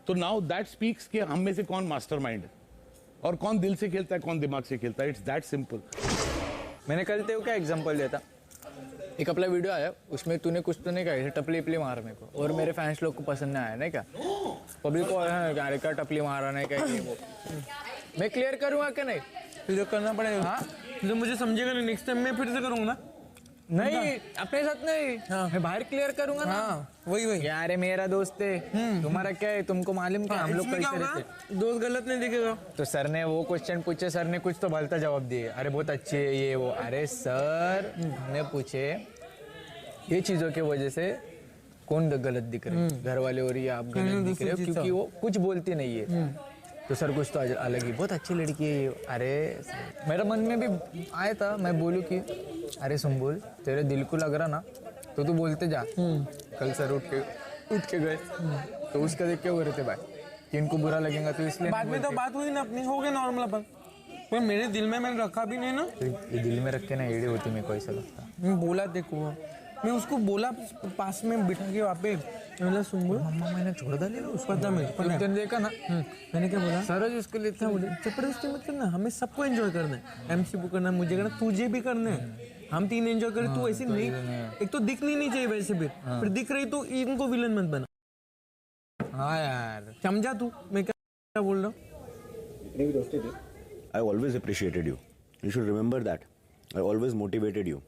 तो नाउ दैट स्पीक्स कि हम में से कौन मास्टरमाइंड है और कौन दिल से खेलता है, कौन दिमाग से खेलता है। It's that simple. मैंने कल तेरे को क्या एग्जांपल दिया था, एक अपना वीडियो आया, उसमें तूने कुछ तो नहीं कहा, टपली उपली मार मेरे को, और मेरे फैंस लोग को पसंद नहीं आया, नहीं क्या? पब्लिक को अरे क्या टपली मारा नहीं क्या, ये वो। मैं क्लियर करूँगा कि नहीं? फिर करना पड़ेगा। हाँ, तो मुझे समझेगा नहीं, नेक्स्ट टाइम मैं फिर से करूँगा ना। नहीं, अपने साथ नहीं। हाँ। मैं बाहर क्लियर करूंगा ना। हाँ, वही यार मेरा दोस्त है, तुम्हारा क्या है, तुमको मालूम क्या? हम लोग कैसे रहते? दोस्त गलत नहीं दिखेगा। तो सर ने वो क्वेश्चन पूछे, सर ने कुछ तो भलता जवाब दिए, अरे बहुत अच्छे है ये वो। अरे सर हमने पूछे ये चीजों की वजह से कौन गलत दिख रहे हैं, घर वाले और ये आप गलत दिख रहे हो, क्योंकि वो कुछ बोलती नहीं है। तो सर कुछ तो अलग ही, बहुत अच्छी लड़की है ये। अरे मेरा मन में भी आया था, मैं बोलूँ कि अरे सुम्बुल तेरे दिल को लग रहा ना, तो तू बोलते जा। कल सर उठ के गए, तो उसका देख के हो रहे थे भाई कि इनको बुरा लगेगा, तो इसलिए बाद में तो बात हुई ना अपनी, हो गया नॉर्मल अपन। पर मेरे दिल में मैंने रखा भी नहीं ना। ये दिल में रख के ना एड़ी होती, मेरे को ऐसा लगता। मैं बोला, देखो मैं उसको बोला पास में बिठा के वहाँ पे, सुम्बुल मम्मा मैंने छोड़ डाली उसको, मैंने देखा ना, मैंने क्या बोला, सर उसको लेता बोले जबरदस्ती मत करना, हमें सबको एंजॉय करना है, एमसी को करना, मुझे करना, तुझे भी करना है, हम 3 एंजॉय करें। तू ऐसे नहीं, एक तो दिखनी नहीं चाहिए वैसे भी, फिर दिख रही तो इनको विलन मत बना। हाँ यार, समझा तू मैं क्या बोल रहा हूँ? I always appreciated you. You should remember that. I always motivated you.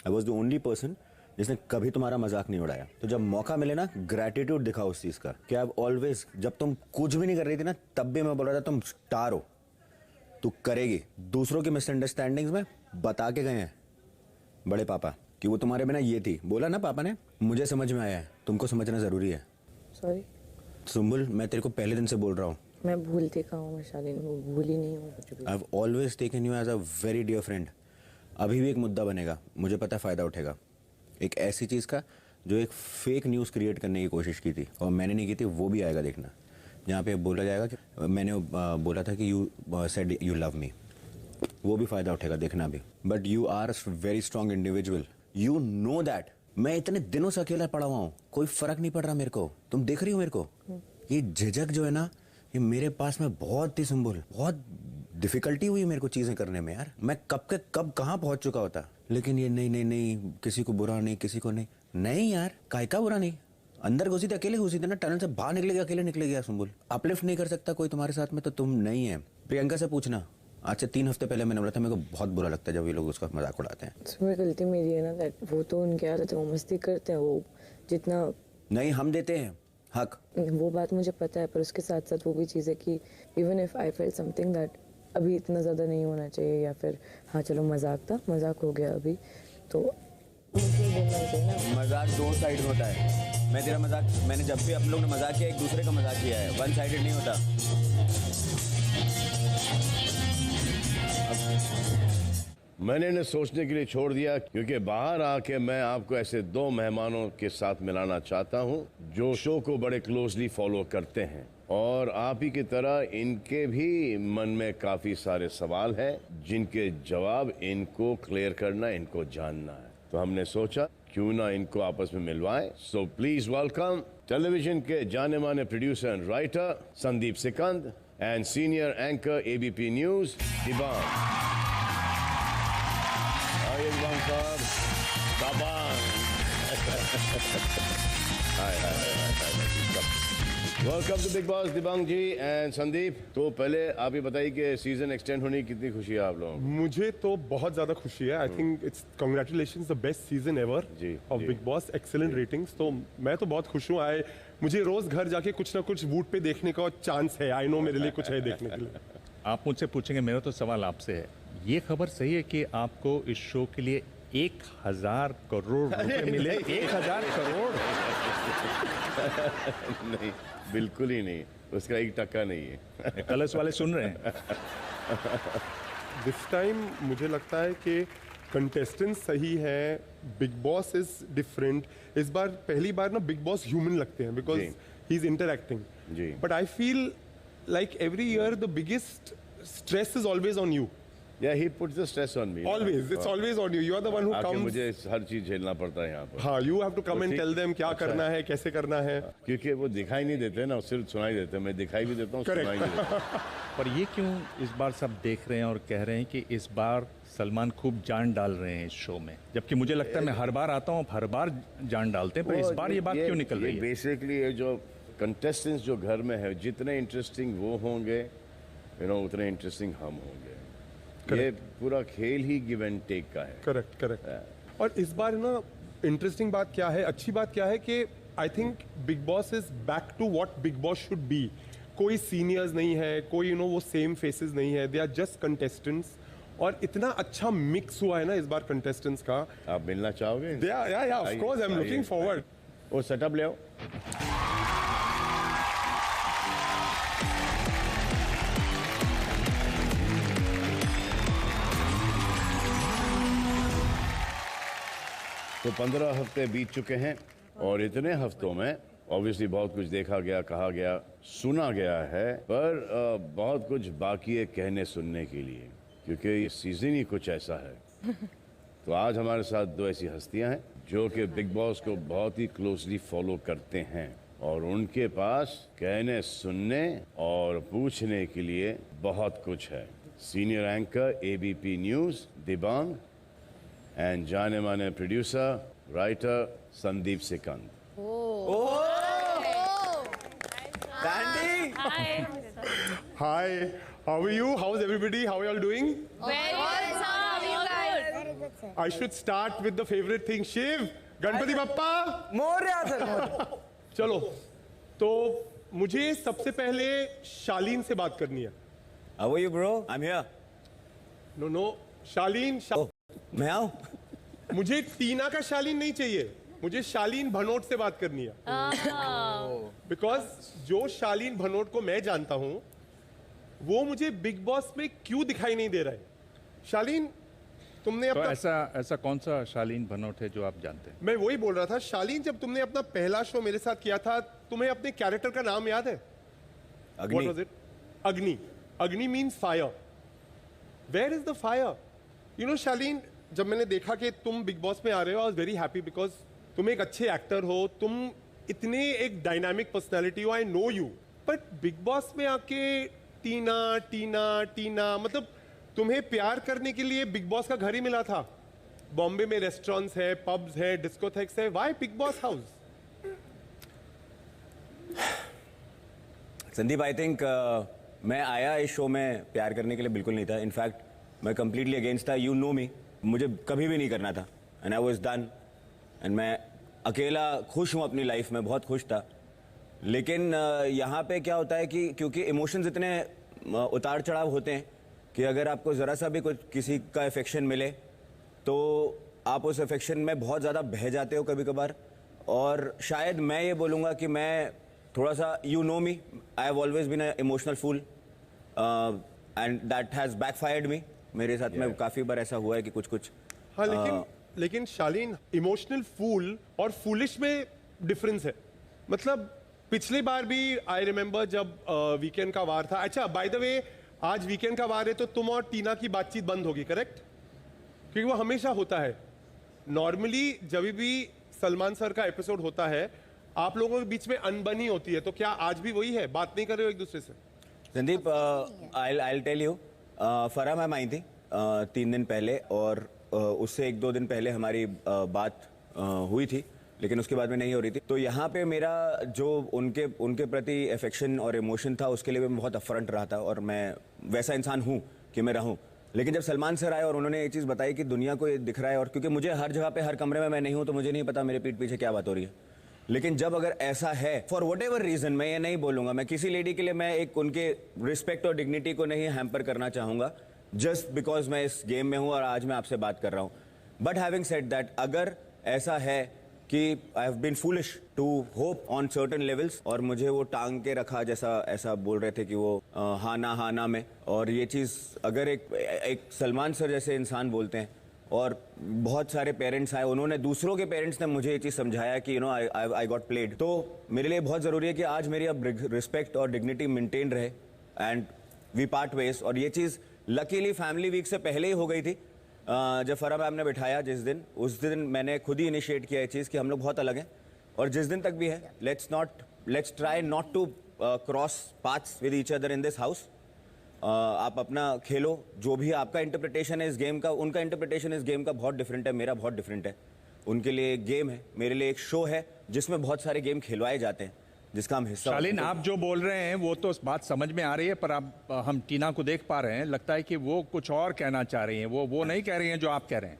I was the only person जिसने कभी तुम्हारा मजाक नहीं उड़ाया। तो जब मौका मिले ना, ग्रैटिट्यूड दिखाओ उस चीज़ का कि I've always, जब तुम कुछ भी नहीं कर रही थी ना, तब भी मैं बोल रहा था तुम स्टार हो, तू करेगी। दूसरों की मिसअंडरस्टैंडिंग्स में बता के गए हैं बड़े पापा कि वो तुम्हारे बिना ये थी, बोला ना पापा ने। मुझे समझ में आया है, तुमको समझना ज़रूरी है। सॉरी सुम्बुल, मैं तेरे को पहले दिन से बोल रहा हूँ, मैं भूलती कहाँ हूँ शालीन, वो भूल ही नहीं हूँ कुछ भी। I've always taken you as a very dear friend. अभी भी एक मुद्दा बनेगा, मुझे पता है फ़ायदा उठेगा एक ऐसी चीज़ का जो एक फेक न्यूज़ क्रिएट करने की कोशिश की थी और मैंने नहीं की थी, वो भी आएगा देखना, जहाँ पे बोला जाएगा कि मैंने बोला था कि you said you love me, वो भी फ़ायदा उठेगा देखना भी। But you are very strong individual, you know that. मैं इतने दिनों से अकेला पड़ा हुआ हूँ, कोई फ़र्क नहीं पड़ रहा मेरे को, तुम देख रही हो मेरे को। ये झिझक जो है ना, ये मेरे पास में बहुत थी सुम्बुल, बहुत डिफिकल्टी हुई मेरे को चीजें करने में यार। मैं कब के कब कहाँ पहुंच चुका होता, लेकिन ये नहीं नहीं नहीं, किसी को बुरा नहीं, किसी को नहीं, नहीं यार, काय का बुरा नहीं। अंदर घुसी थी, अकेले घुसी थी ना, टनल से बाहर निकले गया, अकेले निकले गया। सुम्बुल, अपलिफ्ट नहीं कर सकता कोई तुम्हारे साथ में तो तुम नहीं है। प्रियंका से पूछना, आज से 3 हफ्ते पहले मैंने बोला था मेरे को बहुत बुरा लगता है जब ये लोग उसका मजाक उड़ाते हैं। उसमें गलती मेरी है ना, दैट वो तो उनकी आदत है, वो मस्ती करते हैं, वो जितना नहीं हम देते हैं हक, वो बात मुझे पता है, पर उसके साथ साथ वो भी चीज़ है कि even if I fail something that अभी इतना ज़्यादा नहीं होना चाहिए, या फिर हाँ चलो मजाक था, मजाक हो गया अभी, तो मजाक 2 साइड होता है। मैं तेरा मजाक, मैंने जब भी हम लोग ने मजाक किया, एक दूसरे का मजाक किया है, 1 साइडेड नहीं होता। मैंने इन्हें सोचने के लिए छोड़ दिया, क्योंकि बाहर आके मैं आपको ऐसे 2 मेहमानों के साथ मिलाना चाहता हूं जो शो को बड़े क्लोजली फॉलो करते हैं, और आप ही की तरह इनके भी मन में काफी सारे सवाल हैं जिनके जवाब इनको क्लियर करना, इनको जानना है। तो हमने सोचा क्यों ना इनको आपस में मिलवाएं। सो प्लीज वेलकम टेलीविजन के जाने माने producer and writer Sandeep Sikand and senior anchor ABP news Dibang. Welcome to Bigg Boss Dibang ji and Sandeep. तो पहले आप ये बताइए कि सीजन एक्सटेंड होने की कितनी खुशी है आप लोगों को? मुझे तो बहुत ज्यादा खुशी है। I think it's congratulations, the best season ever of big boss, excellent ratings. तो मैं तो बहुत खुश हूँ। मुझे रोज घर जाके कुछ ना कुछ वूट पे देखने का चांस है। आई नो मेरे लिए कुछ है देखने के लिए। आप मुझसे पूछेंगे, मेरा तो सवाल आपसे है, ये खबर सही है कि आपको इस शो के लिए 1000 करोड़ रुपए मिले? 1000 करोड़? नहीं, बिल्कुल ही नहीं, उसका 1% नहीं है। कलश वाले सुन रहे हैं। दिस टाइम मुझे लगता है कि कंटेस्टेंट सही है, बिग बॉस इज डिफरेंट। इस बार पहली बार ना बिग बॉस ह्यूमन लगते हैं, because he is interacting. But I feel like every year the biggest stress is always on you. Yeah, he puts the stress on me. Always, it's always on you. You are the one who comes. मुझे हर चीज झेलना पड़ता है यहाँ पर। हाँ, you have to come and tell them क्या करना है, कैसे करना है। क्योंकि वो दिखाई नहीं देते ना, सिर्फ सुनाई देते हैं। मैं दिखाई भी देता हूँ, सुनाई नहीं देता। पर ये क्यों इस बार सब देख रहे हैं और कह रहे हैं कि इस बार सलमान खूब जान डाल रहे हैं इस शो में, जबकि मुझे लगता है मैं हर बार आता हूँ, हर बार जान डालते हैं, पर इस बार ये बात क्यों निकल रही है? बेसिकली ये जो कंटेस्टेंट्स जो घर में है, जितने इंटरेस्टिंग वो होंगे, उतने इंटरेस्टिंग हम होंगे। ये पूरा खेल ही गिव एंड टेक का है। Correct correct. और इस बार ना इंटरेस्टिंग बात क्या है, अच्छी बात क्या है कि I think Bigg Boss is back to what Bigg Boss should be. कोई सीनियर्स नहीं है, कोई वो सेम फेसेस नहीं है, दे आर जस्ट कंटेस्टेंट्स। और इतना अच्छा मिक्स हुआ है ना इस बार कंटेस्टेंट्स का। आप मिलना चाहोगे? या of course, I am looking forward. वो सेटअप ले आओ। तो 15 हफ्ते बीत चुके हैं और इतने हफ्तों में ऑब्वियसली बहुत कुछ देखा गया, कहा गया, सुना गया है, पर बहुत कुछ बाकी है कहने सुनने के लिए, क्योंकि ये सीजन ही कुछ ऐसा है। तो आज हमारे साथ 2 ऐसी हस्तियां हैं जो कि बिग बॉस को बहुत ही क्लोजली फॉलो करते हैं, और उनके पास कहने सुनने और पूछने के लिए बहुत कुछ है। Senior anchor ABP news Dibang and जाने माने producer writer Sandeep Sikand. Hi, how are you? How's everybody? How are you all doing? I should start with the favorite thing. Shiv, Ganpati Bappa Morya sir. चलो, तो मुझे सबसे पहले शालीन से बात करनी है। How are you, bro? I'm here. No, शालीन। मैं आऊं? मुझे टीना का शालीन नहीं चाहिए, मुझे शालीन भनोट से बात करनी है। बिकॉज जो शालीन भनोट को मैं जानता हूं, वो मुझे बिग बॉस में क्यों दिखाई नहीं दे रहा है। शालीन, तुमने तो ऐसा कौन सा शालीन भनोट है जो आप जानते हैं? मैं वही बोल रहा था, शालीन, जब तुमने अपना पहला शो मेरे साथ किया था, तुम्हें अपने कैरेक्टर का नाम याद है? अग्नि। What was it? Agni. Agni means fire. Where is the fire? Shaleen, जब मैंने देखा कि तुम बिग बॉस में आ रहे हो, I was very happy, because तुम एक अच्छे एक्टर हो, तुम इतने एक डायनामिक पर्सनालिटी हो, I know you. But big boss में आके टीना टीना टीना, मतलब तुम्हें प्यार करने के लिए बिग बॉस का घर ही मिला था? बॉम्बे में रेस्टोरेंट्स है, पब्स है, डिस्कोथेक्स है, why big boss house? Sandeep, I think मैं आया इस शो में प्यार करने के लिए बिल्कुल नहीं था. इनफैक्ट मैं कंप्लीटली अगेंस्ट था. यू नो मी, मुझे कभी भी नहीं करना था. And I was done. And मैं अकेला खुश हूँ अपनी लाइफ में, बहुत खुश था. लेकिन यहाँ पे क्या होता है कि क्योंकि इमोशंस इतने उतार चढ़ाव होते हैं कि अगर आपको ज़रा सा भी कुछ किसी का अफेक्शन मिले तो आप उस अफेक्शन में बहुत ज़्यादा बह जाते हो कभी कभार. और शायद मैं ये बोलूँगा कि मैं थोड़ा सा, you know me, I have always been a emotional fool and that has backfired me. मेरे साथ में काफ़ी बार ऐसा हुआ है कि कुछ हाँ, लेकिन शालीन, इमोशनल फूल और फूलिश में डिफरेंस है. मतलब पिछली बार भी आई रिमेम्बर जब वीकेंड का वार था. अच्छा, बाय द वे, आज वीकेंड का वार है तो तुम और टीना की बातचीत बंद होगी, करेक्ट? क्योंकि वो हमेशा होता है. नॉर्मली जब भी सलमान सर का एपिसोड होता है आप लोगों के बीच में अनबनी होती है, तो क्या आज भी वही है? बात नहीं कर रहे हो एक दूसरे से? Sandeep, I tell you, Farah ma'am आई थी 3 दिन पहले और उससे 1-2 दिन पहले हमारी बात हुई थी, लेकिन उसके बाद में नहीं हो रही थी. तो यहाँ पे मेरा जो उनके प्रति अफेक्शन और इमोशन था उसके लिए मैं बहुत अपफ्रंट रहा था और मैं वैसा इंसान हूँ कि मैं रहूँ. लेकिन जब सलमान सर आए और उन्होंने एक चीज़ बताई कि दुनिया को ये दिख रहा है, और क्योंकि मुझे हर जगह पे हर कमरे में मैं नहीं हूँ तो मुझे नहीं पता मेरे पीठ पीछे क्या बात हो रही है. लेकिन जब अगर ऐसा है, फॉर वट एवर रीजन, मैं ये नहीं बोलूँगा, मैं किसी लेडी के लिए मैं एक उनके रिस्पेक्ट और डिग्निटी को नहीं हैम्पर करना चाहूँगा जस्ट बिकॉज मैं इस गेम में हूँ और आज मैं आपसे बात कर रहा हूँ. बट हैविंग सेड दैट, अगर ऐसा है कि I have been foolish to hope on certain levels और मुझे वो टांग के रखा, जैसा ऐसा बोल रहे थे कि वो हाँ ना में, और ये चीज़ अगर एक सलमान सर जैसे इंसान बोलते हैं और बहुत सारे पेरेंट्स आए, उन्होंने, दूसरों के पेरेंट्स ने मुझे ये चीज़ समझाया कि आई गॉट प्लेड, तो मेरे लिए बहुत ज़रूरी है कि आज मेरी अब रिस्पेक्ट और डिग्निटी मेंटेन रहे एंड वी पार्ट वेज. और ये चीज़ लकीली फैमिली वीक से पहले ही हो गई थी. जब फराह मैम ने बिठाया जिस दिन, उस दिन मैंने खुद ही इनिशिएट किया ये चीज़ कि हम लोग बहुत अलग हैं और जिस दिन तक भी है, let's try not to cross paths with each other in this house. आप अपना खेलो, जो भी आपका इंटरप्रिटेशन है इस गेम का, उनका इंटरप्रिटेशन इस गेम का बहुत डिफरेंट है, मेरा बहुत डिफरेंट है. उनके लिए एक गेम है, मेरे लिए एक शो है जिसमें बहुत सारे गेम खिलवाए जाते हैं जिसका हम हिस्सा. शालीन, आप जो बोल रहे हैं वो तो बात समझ में आ रही है, पर आप, हम टीना को देख पा रहे हैं, लगता है कि वो कुछ और कहना चाह रही हैं. वो नहीं कह रही हैं जो आप कह रहे हैं.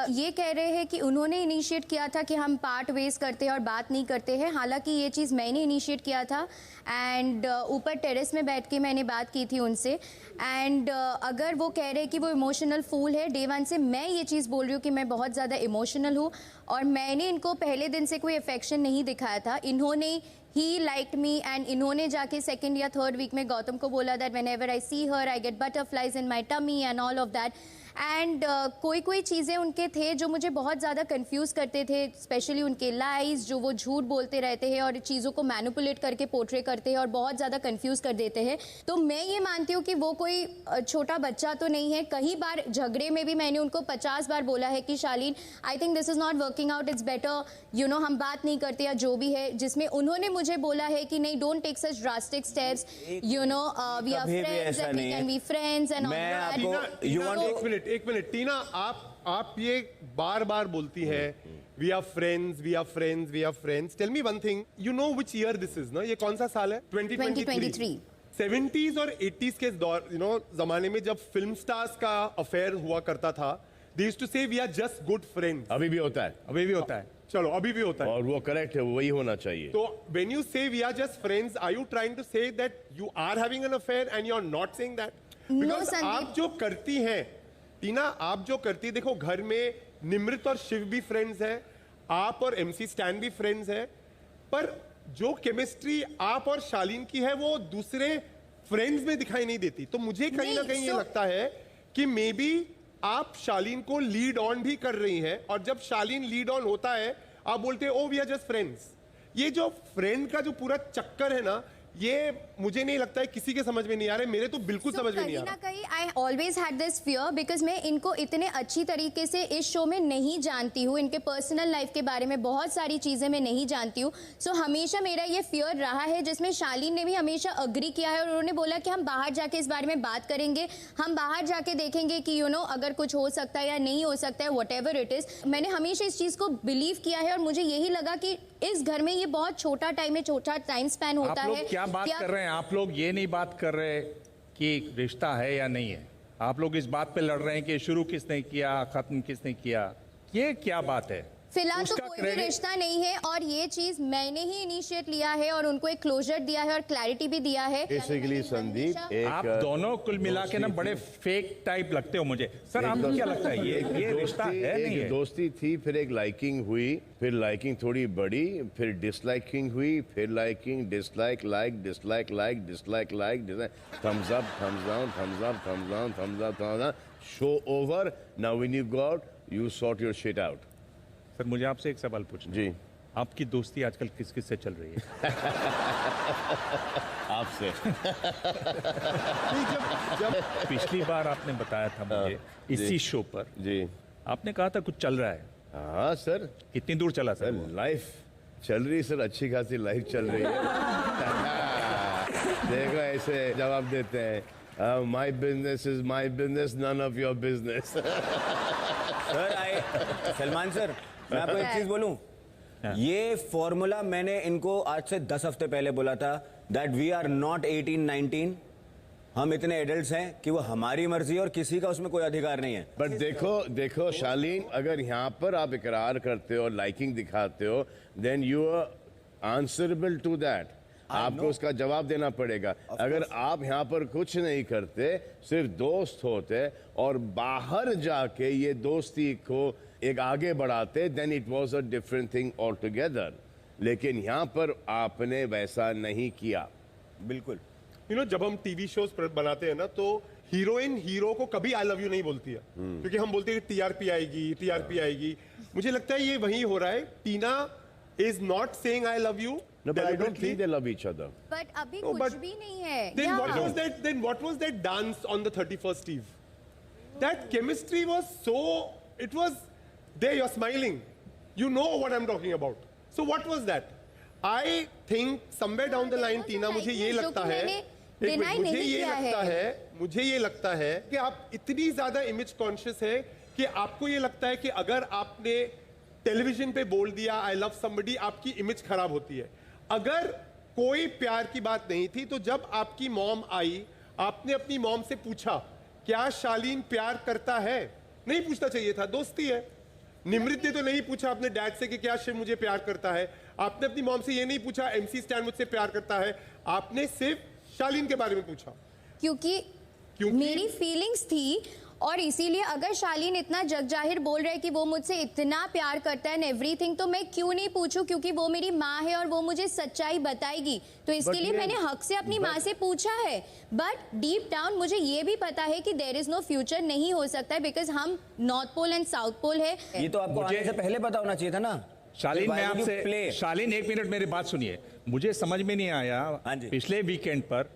ये कह रहे हैं कि उन्होंने इनिशिएट किया था कि हम पार्ट वेज करते हैं और बात नहीं करते हैं. हालांकि ये चीज़ मैंने इनिशिएट किया था एंड ऊपर टेरेस में बैठ के मैंने बात की थी उनसे. एंड अगर वो कह रहे हैं कि वो इमोशनल फूल है, डे 1 से मैं ये चीज़ बोल रही हूँ कि मैं बहुत ज़्यादा इमोशनल हूँ और मैंने इनको पहले दिन से कोई अफेक्शन नहीं दिखाया था. इन्होंने ही लाइक्ड मी एंड इन्होंने जाके 2nd या 3rd वीक में गौतम को बोला that whenever I see her I get butterflies in my tummy and all of that. And कोई चीज़ें उनके थे जो मुझे बहुत ज़्यादा कंफ्यूज करते थे, स्पेशली उनके लाइज, जो वो झूठ बोलते रहते हैं और चीज़ों को मैनिपुलेट करके पोर्ट्रे करते हैं और बहुत ज़्यादा कंफ्यूज कर देते हैं. तो मैं ये मानती हूँ कि वो कोई छोटा बच्चा तो नहीं है. कई बार झगड़े में भी मैंने उनको 50 बार बोला है कि Shaleen, I think this is not working out, it's better, you know, हम बात नहीं करते या जो भी है, जिसमें उन्होंने मुझे बोला है कि नहीं, don't take such drastic steps, you know, we are friends and we can be friends and all that. एक मिनट टीना, आप ये बार बार बोलती है we are friends, we are friends, we are friends. Tell me one thing, you know which year this is ना? ये कौन सा साल है? 2023. 70s और 80s के दौर, यू नो, जमाने में जब फिल्म स्टार्स का अफेयर हुआ करता था, they used to say we are just good friends. अभी भी होता है, अभी भी होता है. चलो, अभी भी होता है और वो करेक्ट है, वही होना चाहिए. तो when you say we are just friends, are you trying to say that you are having an affair and you are not saying that? Because आप जो करती हैं टीना, आप जो करती, देखो घर में निमृत और शिव भी फ्रेंड्स हैं, आप और MC स्टैन भी फ्रेंड्स हैं, पर जो केमिस्ट्री आप और शालीन की है वो दूसरे फ्रेंड्स में दिखाई नहीं देती. तो मुझे कहीं ना कहीं ये लगता है कि मे बी आप शालीन को लीड ऑन भी कर रही हैं और जब शालीन लीड ऑन होता है आप बोलते हैं oh we are just friends. ये जो फ्रेंड का जो पूरा चक्कर है ना, ये मुझे नहीं लगता है किसी के समझ में नहीं आ रहा है, मेरे तो बिल्कुल समझ में नहीं आ रहा। कहीं I always had this fear because मैं इनको इतने अच्छी तरीके से इस शो में नहीं जानती हूँ, इनके पर्सनल लाइफ के बारे में बहुत सारी चीजें मैं नहीं जानती हूँ। सो हमेशा मेरा ये फियर रहा है, जिसमें शालीन ने भी हमेशा अग्री किया है और उन्होंने बोला कि हम बाहर जाके इस बारे में बात करेंगे, हम बाहर जाके देखेंगे कि अगर कुछ हो सकता है या नहीं हो सकता है, वट एवर इट इज। मैंने हमेशा इस चीज को बिलीव किया है और मुझे यही लगा कि इस घर में ये बहुत छोटा टाइम है, छोटा टाइम स्पैन होता है। क्या बात कर रहे हैं आप लोग? ये नहीं बात कर रहे कि रिश्ता है या नहीं है, आप लोग इस बात पे लड़ रहे हैं कि शुरू किसने किया, खत्म किसने किया। ये क्या बात है? फिलहाल तो कोई भी रिश्ता नहीं है और ये चीज मैंने ही इनिशिएट लिया है और उनको एक क्लोजर दिया है और क्लैरिटी भी दिया है। बेसिकली संदीप, आप दोनों कुल मिला के ना बड़े फेक टाइप लगते हो मुझे। सर आपको क्या लगता है ये रिश्ता है नहीं है? दोस्ती थी, फिर एक लाइकिंग हुई, फिर लाइकिंग थोड़ी बढ़ी, फिर डिसलाइकिंग हुई, फिर liking, dislike, like, dislike, like, dislike, like, dislike, thumbs up, thumbs down, thumbs up, thumbs down, thumbs up, thumbs down, show over. Now when you go out you sort your shit out. Sir मुझे आपसे एक सवाल पूछना जी, आपकी दोस्ती आजकल किस किस से चल रही है? आपसे। जब पिछली बार आपने बताया था मुझे इसी शो पर जी, आपने कहा था कुछ चल रहा है। हाँ सर। कितनी दूर चला सर? लाइफ चल रही सर, अच्छी खासी लाइफ चल रही है। देखो ऐसे जवाब देते हैं, my business is my business, none of your business. Sir Salman sir, मैं आपको एक चीज बोलूं, ये फॉर्मूला मैंने इनको आज से 10 हफ्ते पहले बोला था, दैट वी आर नॉट 18-19, हम इतने एडल्ट्स हैं कि वो हमारी मर्जी और किसी का उसमें कोई अधिकार नहीं है। बट देखो शालीन, अगर यहाँ पर आप इकरार करते हो, लाइकिंग दिखाते हो, then you are answerable to that. आपको उसका जवाब देना पड़ेगा। अगर आप यहाँ पर कुछ नहीं करते, सिर्फ दोस्त होते और बाहर जाके ये दोस्ती को एक आगे बढ़ाते, then it was a different thing altogether. लेकिन यहाँ पर आपने वैसा नहीं किया। बिल्कुल। जब हम टीवी शोज बनाते हैं ना, तो हीरोइन हीरो को कभी आई लव यू नहीं बोलती है, क्योंकि हम बोलते हैं कि टीआरपी आएगी, टीआरपी आएगी। मुझे लगता है ये वही हो रहा है। Tina is not saying I love you. No, but I don't think they love each other. But अभी कुछ भी नहीं है। Then what was that dance on the 31st Eve? That chemistry was so, it was there, you're smiling. You know what I'm talking about. So what was that? I think somewhere down the line, टीना, मुझे ये लगता है, मुझे ये लगता है कि आप इतनी ज्यादा इमेज कॉन्शियस है कि आपको ये लगता है कि अगर आपने टेलीविजन पे बोल दिया आई लव समबडी, आपकी इमेज खराब होती है। अगर कोई प्यार की बात नहीं थी, तो जब आपकी मॉम आई, आपने अपनी मॉम से पूछा क्या शालीन प्यार करता है? नहीं पूछना चाहिए था, दोस्ती है। निमृत ने तो नहीं पूछा अपने डैड से कि क्या शिव मुझे प्यार करता है। आपने अपनी मॉम से ये नहीं पूछा MC स्टैन मुझसे प्यार करता है। आपने सिर्फ शालीन के बारे में पूछा, क्योंकि मेरी फीलिंग्स थी। और इसीलिए अगर शालीन इतना जग जाहिर बोल रहे हैं कि वो मुझसे इतना प्यार करता है एंड एवरीथिंग, तो मैं क्यों नहीं पूछूं? क्योंकि वो मेरी माँ है और वो मुझे सच्चाई बताएगी। तो इसके लिए मैंने हक से अपनी माँ से पूछा है। बट डीप डाउन मुझे ये भी पता है कि देयर इज नो फ्यूचर, नहीं हो सकता है, बिकॉज हम north pole and south pole है। ये तो आपको आने से पहले पता होना चाहिए था ना। शालीन, मैं आपसे, शालीन एक मिनट मेरी बात सुनिए। मुझे समझ में नहीं आया, पिछले वीकेंड पर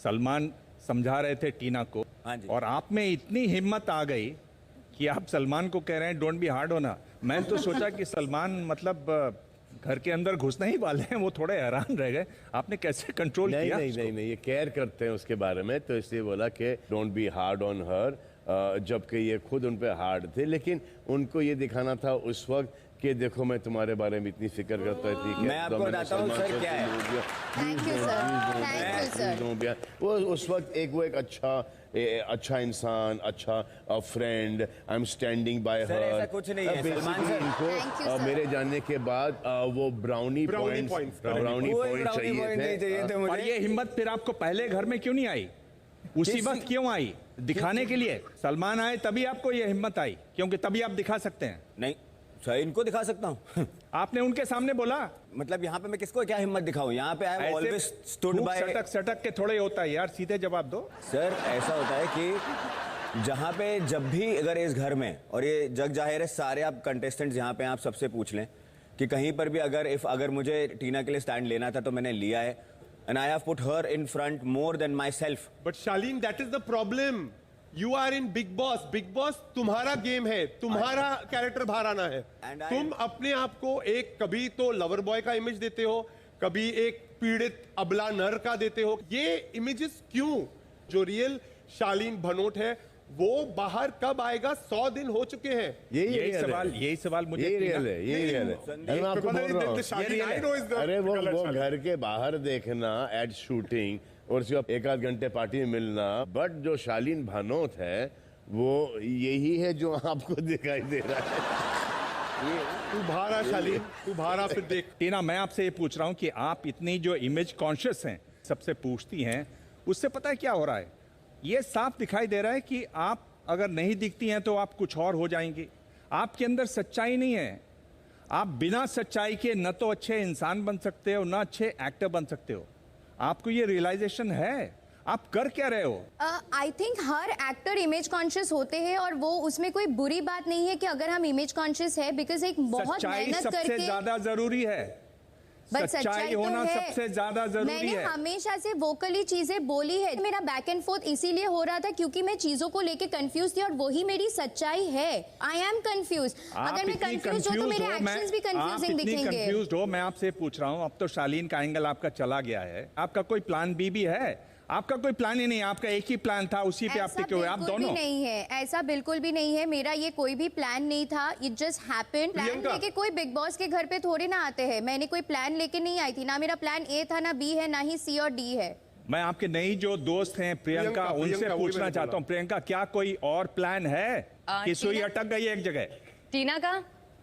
सलमान समझा रहे थे टीना को, और आप में इतनी हिम्मत आ गई कि आप सलमान को कह रहे हैं डोंट बी हार्ड होना। मैं तो सोचा कि सलमान मतलब घर के अंदर घुसने ही वाले हैं, वो थोड़े हैरान रह गए। आपने कैसे कंट्रोल किया? नहीं, ये केयर करते हैं उसके बारे में, तो इसलिए बोला कि don't be hard on her, जबकि ये खुद उन पे हार्ड थे। लेकिन उनको ये दिखाना था उस वक्त कि देखो मैं तुम्हारे बारे में इतनी फिक्र करता थी। मैं आपको बताता हूं सर क्या है। Thank you sir. वो उस वक्त एक अच्छा इंसान, अच्छा friend, I am standing bye हर। ऐसा कुछ नहीं है सलमान सर। इनको मेरे जानने के बाद वो ब्राउनी पॉइंट्स चाहिए थे। और ये हिम्मत फिर आपको पहले घर में क्यों नहीं आई? उसी वक्त क्यों आई? दिखाने के लिए। सलमान आए तभी आपको ये हिम्मत आई, क्योंकि तभी आप दिखा सकते हैं। नहीं सर, इनको दिखा सकता हूँ। आपने उनके सामने बोला। मतलब यहाँ पे मैं किसको क्या हिम्मत दिखाऊं? यहाँ पे आई ऑलवेज स्टूड बाय। सटक के थोड़े होता है यार, सीधे जवाब दो। सर ऐसा होता है कि जहाँ पे जब भी अगर इस घर में, और ये जग जाहिर है, सारे आप कंटेस्टेंट्स यहाँ पे आप सबसे पूछ लें कि कहीं पर भी अगर मुझे टीना के लिए स्टैंड लेना था तो मैंने लिया है। and I have put her in front more than myself. But Shaleen, that is the problem. You are in Big Boss. Big Boss तुम्हारा गेम है, तुम्हारा कैरेक्टर बाहर आना है. तुम अपने आप को एक कभी तो लवर बॉय का इमेज देते हो, कभी एक पीड़ित अबला नर का देते हो. ये इमेजेस क्यों? जो रियल शालीन भनोट है वो बाहर कब आएगा? 100 दिन हो चुके हैं. यही सवाल मुझे रियल है. मैं आपको बोल रहा हूँ. अरे वो घर के बाहर देखना एड शूटिंग और सिर्फ एक आध घंटे पार्टी में मिलना, बट जो शालीन भानोत है वो यही है जो आपको दिखाई दे रहा है. तू भारा शालीन, तू भारा फिर देख. टीना, मैं आपसे ये पूछ रहा हूँ कि आप इतनी जो इमेज कॉन्शियस हैं, सबसे पूछती हैं, उससे पता है क्या हो रहा है? ये साफ दिखाई दे रहा है कि आप अगर नहीं दिखती हैं तो आप कुछ और हो जाएंगी. आपके अंदर सच्चाई नहीं है. आप बिना सच्चाई के न तो अच्छे इंसान बन सकते हो, न अच्छे एक्टर बन सकते हो. आपको ये रियलाइजेशन है? आप कर क्या रहे हो? I think her actor image conscious होते हैं और वो उसमें कोई बुरी बात नहीं है कि अगर हम इमेज कॉन्शियस है, बिकॉज एक बहुत मेहनत करके सबसे ज्यादा जरूरी है. सच्चाई होना सबसे ज्यादा जरूरी है. मैंने हमेशा से वोकली चीजें बोली है. मेरा बैक एंड फोर्थ इसीलिए हो रहा था क्योंकि मैं चीजों को लेके कंफ्यूज थी और वही मेरी सच्चाई है. I am confuse. अगर मैं कंफ्यूज हूं तो मेरे एक्शंस भी कंफ्यूजिंग दिखेंगे. कंफ्यूज हो, मैं आपसे पूछ रहा हूं. अब तो शालीन का एंगल आपका चला गया है. आपका कोई प्लान बी भी है? आपका कोई प्लान ही नहीं. आपका एक ही प्लान था, उसी पे आप टिके हुए. आप दोनों नहीं है. ऐसा बिल्कुल भी नहीं है. मेरा ये कोई भी प्लान नहीं था. It just happened. प्लान लेके कोई बिग बॉस के घर पे थोड़ी ना आते हैं. मैंने कोई प्लान लेके नहीं आई थी. ना मेरा प्लान ए था, ना बी है, ना ही सी और डी है. मैं आपके नई जो दोस्त हैं प्रियंका, उनसे पूछना चाहता हूँ. प्रियंका, क्या कोई और प्लान है कि सुई अटक गई है एक जगह? टीना का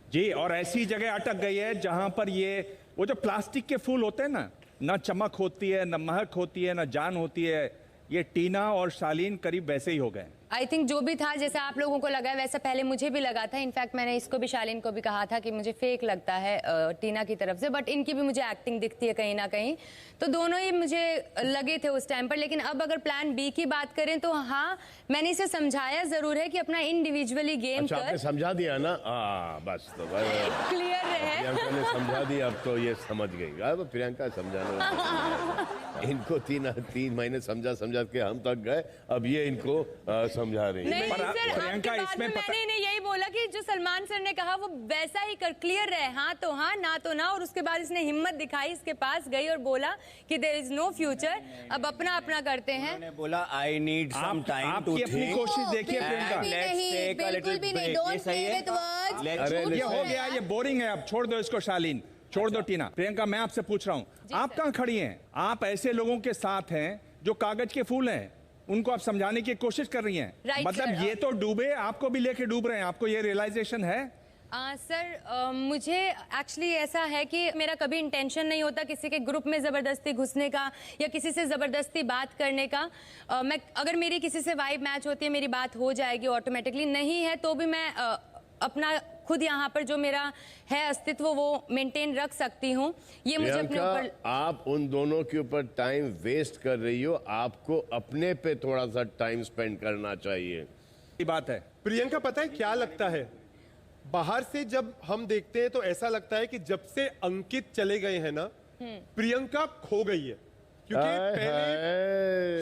जी, और ऐसी जगह अटक गई है जहां पर ये वो जो प्लास्टिक के फूल होते हैं ना चमक होती है, न महक होती है, न जान होती है. ये टीना और शालीन करीब वैसे ही हो गए. आई थिंक जो भी था, जैसा आप लोगों को लगा है वैसा पहले मुझे भी लगा था. इनफैक्ट मैंने इसको भी, शालीन को भी कहा था कि मुझे फेक लगता है टीना की तरफ से, बट इनकी भी मुझे एक्टिंग दिखती है कहीं ना कहीं. तो दोनों ही मुझे लगे थे उस टाइम पर. लेकिन अब अगर प्लान बी की बात करें तो हाँ, मैंने इसे समझाया जरूर है कि अपना इंडिविजुअली गेम अच्छा, आपने समझा दिया ना? बस तो क्लियर रहे. प्रियंका ने समझा दिया, अब तो ये समझ गई. तो प्रियंका समझाने इनको 3 महीने समझा के हम तक गए. अब ये इनको समझा रही है. प्रियंका, इसमें मैंने यही बोला कि जो सलमान सर ने कहा वो वैसा ही कर, क्लियर रहे. हाँ तो हाँ, ना तो ना. और उसके बाद इसने हिम्मत दिखाई, इसके पास गई और बोला कि देयर इज नो फ्यूचर. अब अपना अपना करते हैं. मैंने बोला I need some time to think. अपनी कोशिश देखिए प्रियंका. बिल्कुल भी नहीं. Don't play with words. ये हो गया, ये बोरिंग है. अब छोड़ दो इसको शालीन, छोड़ दो टीना. प्रियंका, मैं आपसे पूछ रहा हूँ, आप कहाँ खड़ी हैं? आप ऐसे लोगों के साथ हैं जो कागज के फूल हैं, उनको आप समझाने की कोशिश कर रही हैं. मतलब ये तो डूबे, आपको भी लेके डूब रहे हैं. आपको ये रियलाइजेशन है? सर मुझे एक्चुअली ऐसा है कि मेरा कभी इंटेंशन नहीं होता किसी के ग्रुप में ज़बरदस्ती घुसने का या किसी से ज़बरदस्ती बात करने का. मैं अगर मेरी किसी से वाइब मैच होती है, मेरी बात हो जाएगी ऑटोमेटिकली. नहीं है तो भी मैं अपना खुद यहाँ पर जो मेरा है अस्तित्व वो मेंटेन रख सकती हूँ. ये मुझे अपने ऊपर. आप उन दोनों के ऊपर टाइम वेस्ट कर रही हो. आपको अपने पे थोड़ा सा टाइम स्पेंड करना चाहिए. ये बात है. प्रियंका, पता है क्या लगता है, बाहर से जब हम देखते हैं तो ऐसा लगता है कि जब से अंकित चले गए हैं ना, प्रियंका खो गई है. क्योंकि पहले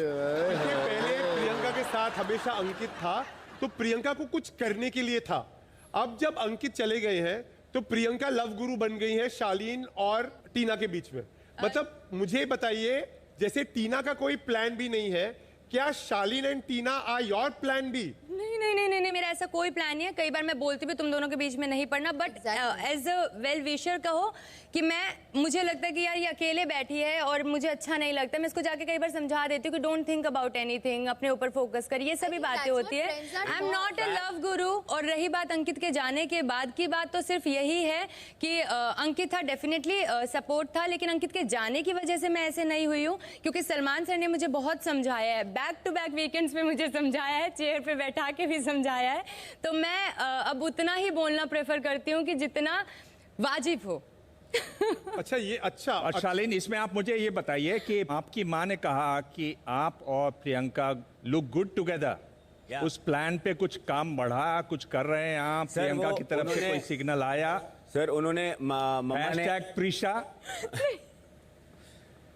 प्रियंका के साथ हमेशा अंकित था, तो प्रियंका को कुछ करने के लिए था. अब जब अंकित चले गए हैं तो प्रियंका लव गुरु बन गई है शालीन और टीना के बीच में. मतलब मुझे बताइए, जैसे टीना का कोई प्लान भी नहीं है, क्या Shaleen and Tina are your plan B? नहीं नहीं नहीं नहीं, मेरा ऐसा कोई प्लान नहीं है. कई बार मैं बोलती भी तुम दोनों के बीच में नहीं पड़ना, but as a well wisher कहो कि मुझे लगता है कि यार ये अकेले बैठी है और मुझे अच्छा नहीं लगता. मैं इसको जाके कई बार समझा देती हूँ कि डोंट थिंक अबाउट एनीथिंग, अपने ऊपर फोकस कर. ये सभी बातें होती है. I am not a love गुरु. और रही बात अंकित के जाने के बाद की बात, तो सिर्फ यही है कि अंकित था, डेफिनेटली सपोर्ट था, लेकिन अंकित के जाने की वजह से मैं ऐसे नहीं हुई हूँ. क्योंकि सलमान सर ने मुझे बहुत समझाया है, बैक टू बैक वीकेंड्स में मुझे समझाया है, चेयर पे बैठा के भी समझाया है. तो मैं अब उतना ही बोलना प्रेफर करती हूँ कि जितना वाजिब हो. अच्छा, ये अच्छा. और शालीन, इसमें आप मुझे ये बताइए कि आपकी माँ ने कहा कि आप और प्रियंका लुक गुड टुगेदर. उस प्लान पे कुछ काम बढ़ा, कुछ कर रहे हैं आप? प्रियंका की तरफ से कोई सिग्नल आया? सर, उन्होंने मम्मा ने प्रीशा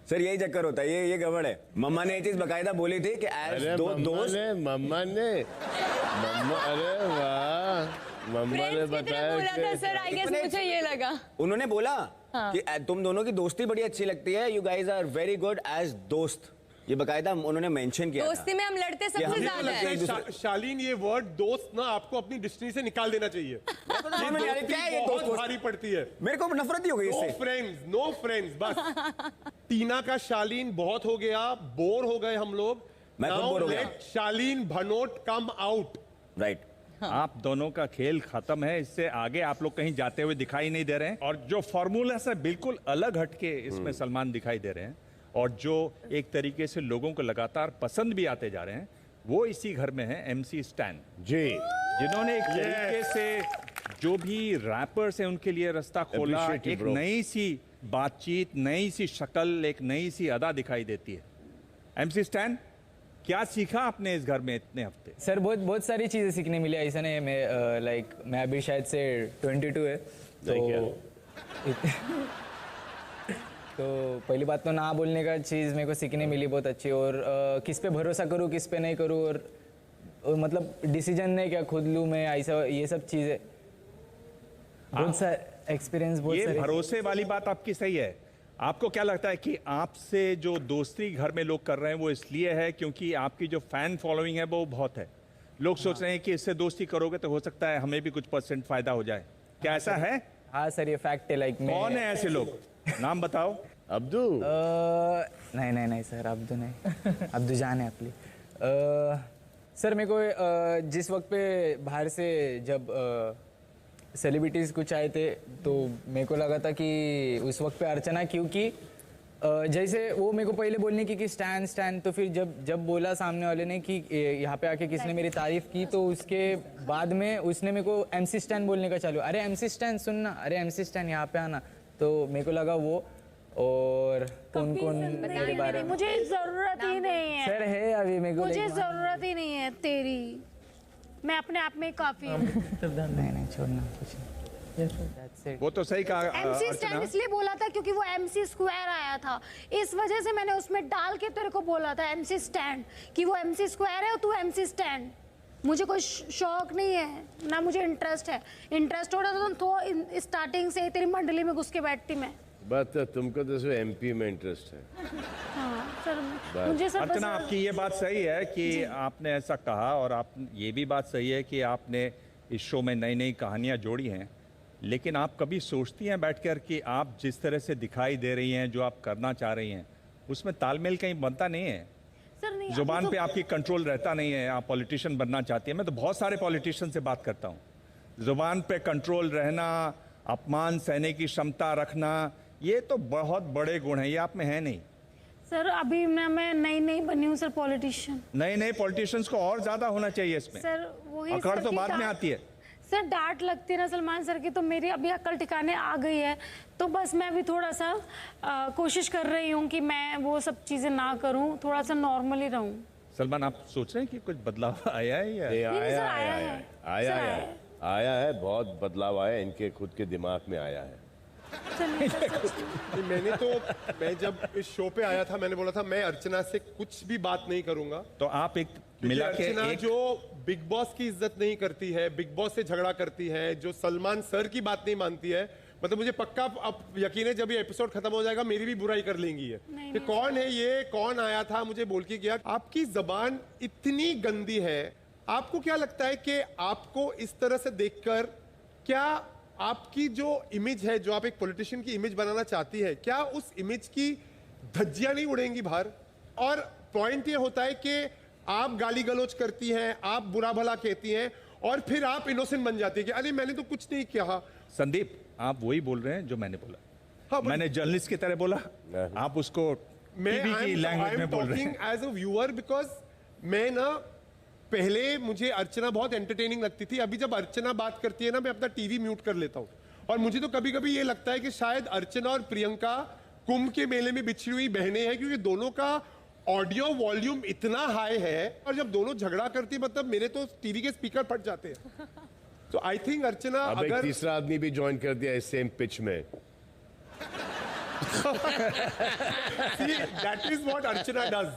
सर यही चक्कर होता है, ये गड़बड़ है। मम्मा ने ये चीज बकायदा बोली थी कि एज दो दोस्त। मम्मा ने अरे वाह, मम्मा ने बताया बोला था सर, आई गेस मुझे ये लगा। उन्होंने बोला कि तुम दोनों की दोस्ती बड़ी अच्छी लगती है, you guys are very good as दोस्त। ये बकायदा उन्होंने मेंशन किया दोस्ती में हम लड़ते सबसे ज्यादा है। शालीन, ये वर्ड दोस्त ना आपको अपनी डिक्शनरी से निकाल देना चाहिए। क्या है ये दोस्त? भारी पड़ती है, मेरे को नफरत ही हो गई इससे। नो फ्रेंड्स बस। टीना का शालीन बहुत हो गया, बोर हो गए हम लोग। मैं खुद बोर हो गया। शालीन भनोट कम आउट। राइट। आप दोनों का खेल खत्म है, इससे आगे आप लोग कहीं जाते हुए दिखाई नहीं दे रहे हैं। और जो फॉर्मूला से बिल्कुल अलग हटके इसमें सलमान दिखाई दे रहे हैं और जो एक तरीके से लोगों को लगातार पसंद भी आते जा रहे हैं, वो इसी घर में है MC स्टैन जी, जिन्होंने एक तरीके से जो भी रैपर्स हैं उनके लिए रास्ता खोला। एक नई सी बातचीत, नई सी शक्ल, एक नई सी अदा दिखाई देती है। MC स्टैन, क्या सीखा आपने इस घर में इतने हफ्ते? सर बहुत सारी चीज़ें सीखने मिली। ऐसा नहीं है, मैं अभी शायद से 22 है तो पहली बात तो ना बोलने का चीज़ मेरे को सीखने मिली बहुत अच्छी। और किस पे भरोसा करूँ, किस पे नहीं करूँ, और मतलब डिसीजन नहीं क्या खुद लूँ मैं, ऐसा ये सब चीज़ें बहुत सारे एक्सपीरियंस। बहुत ये भरोसे वाली बात आपकी सही है। आपको क्या लगता है कि आपसे जो दोस्ती घर में लोग कर रहे हैं वो इसलिए है क्योंकि आपकी जो फैन फॉलोइंग है वो बहुत है? लोग सोच रहे हैं कि इससे दोस्ती करोगे तो हो सकता है हमें भी कुछ % फायदा हो जाए, क्या ऐसा है? हाँ सर, ये फैक्ट है। लाइक कौन है ऐसे लोग? नाम बताओ। अब्दू? नहीं सर, अब्दू नहीं। अब्दू जान है अपनी। सर मेरे को जिस वक्त पे बाहर से जब सेलिब्रिटीज़ कुछ आए थे तो मेरे को लगा था कि उस वक्त पे अर्चना, क्योंकि जैसे वो मेरे को पहले बोलने की कि स्टैंड, तो फिर जब बोला सामने वाले ने कि यहाँ पे आके किसने मेरी तारीफ की, तो उसके बाद में उसने मेरे को MC स्टैन बोलने का चालू। अरे MC स्टैन सुनना, अरे MC स्टैन यहाँ पे आना। तो मेरे को लगा वो। और कौन मेरे बारे में मुझे जरूरत ही नहीं है सर, है अभी मेरे को मुझे जरूरत ही नहीं है तेरी, मैं अपने आप में काफी हूँ। नहीं छोड़ना कुछ। वो तो सही कहा। MC स्टैंड इसलिए बोला था क्योंकि वो MC स्क्वायर आया था, इस वजह से मैंने उसमें डाल के तेरे को बोला था MC स्टैंड, कि वो MC स्क्वायर है और तू MC स्टैंड। मुझे कोई शौक नहीं है, ना मुझे इंटरेस्ट है। इंटरेस्ट हो रहा तो स्टार्टिंग से तेरी मंडली में घुस के बैठती मैं। बात तुमको तो MP में इंटरेस्ट है। हाँ सर, मुझे सर अर्चना, आपकी ये बात सही है कि आपने ऐसा कहा, और आप ये भी बात सही है कि आपने इस शो में नई नई कहानियां जोड़ी हैं। लेकिन आप कभी सोचती हैं बैठकर कि आप जिस तरह से दिखाई दे रही हैं, जो आप करना चाह रही हैं, उसमें तालमेल कहीं बनता नहीं है? सर नहीं, जुबान तो... पे आपकी कंट्रोल रहता नहीं है। आप पॉलिटिशियन बनना चाहती हैं। मैं तो बहुत सारे पॉलिटिशियन से बात करता हूँ। जुबान पे कंट्रोल रहना, अपमान सहने की क्षमता रखना, ये तो बहुत बड़े गुण हैं, ये आप में है नहीं। सर अभी मैं नई बनी हूँ सर पॉलिटिशियन। नए पॉलिटिशियंस को और ज्यादा होना चाहिए इसमें। सर वही अकड़ तो बाद में आती है। सर डांट लगती है ना सलमान सर की, तो मेरी अभी अकल ठिकाने आ गई है। तो बस मैं भी थोड़ा सा कोशिश कर रही हूँ कि मैं वो सब चीजें ना करूँ, थोड़ा सा नॉर्मली रहूँ। सलमान, आप सोच रहे हैं कि कुछ बदलाव आया है या? आया है, बहुत बदलाव आया है। इनके खुद के दिमाग में आया है। मैं जब इस शो पे आया था, मैंने बोला था मैं अर्चना से कुछ भी बात नहीं करूंगा। तो आप एक मिला के अर्चना जो बिग बॉस की इज्जत नहीं करती है, बिग बॉस से झगड़ा करती है, जो सलमान सर की बात नहीं मानती है, मतलब मुझे पक्का अब यकीन है जब ये एपिसोड खत्म हो जाएगा मेरी भी बुराई कर लेंगी है कि कौन है ये, कौन आया था मुझे बोल के गया। आपकी जबान इतनी गंदी है, आपको क्या लगता है कि आपको इस तरह से देखकर क्या आपकी जो इमेज है, जो आप एक पॉलिटिशियन की इमेज बनाना चाहती है, क्या उस इमेज की धज्जियां नहीं उड़ेंगी बाहर? और पॉइंट ये होता है कि आप गाली गलौज करती हैं, आप बुरा भला कहती हैं और फिर आप इनोसेंट बन जाती है कि अरे मैंने तो कुछ नहीं किया। संदीप, आप वही बोल रहे हैं जो मैंने बोला। हाँ, मैंने जर्नलिस्ट की तरह बोला, आप उसको टीवी की लैंग्वेज में बोल रहे हैं। एज अ व्यूअर, बिकॉज मैं ना पहले मुझे अर्चना बहुत एंटरटेनिंग लगती थी। अभी जब अर्चना बात करती है ना, मैं अपना टीवी म्यूट कर लेता हूँ। और मुझे तो कभी कभी ये लगता है कि शायद अर्चना और प्रियंका कुंभ के मेले में बिछड़ी हुई बहनें हैं, क्योंकि दोनों का ऑडियो वॉल्यूम इतना हाई है और जब दोनों झगड़ा करती, मतलब मेरे तो टीवी के स्पीकर फट जाते हैं। तो आई थिंक अर्चना अब एक तीसरा आदमी भी ज्वाइन कर दिया इस सेम पिच में। See, that is what Archana does.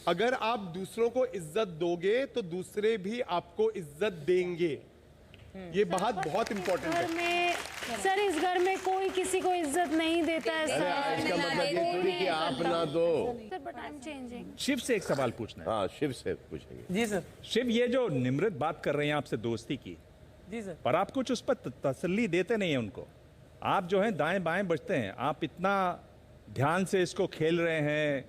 अगर आप दूसरों को इज्जत दोगे तो दूसरे भी आपको इज्जत देंगे। ये बात बहुत इंपॉर्टेंट है। सर इस घर में कोई किसी को इज्जत नहीं देता है सर। इसका मतलब ये थोड़ी कि आप ना दो। Sir but I am changing. Shiv से एक सवाल पूछना है। हाँ शिव से पूछेंगे। जी सर। शिव, ये जो निमृत बात कर रहे हैं आपसे दोस्ती की, जी सर, पर आप कुछ उस पर तसल्ली देते नहीं है उनको। आप जो है दाएं बाएं बचते हैं, आप इतना ध्यान से इसको खेल रहे हैं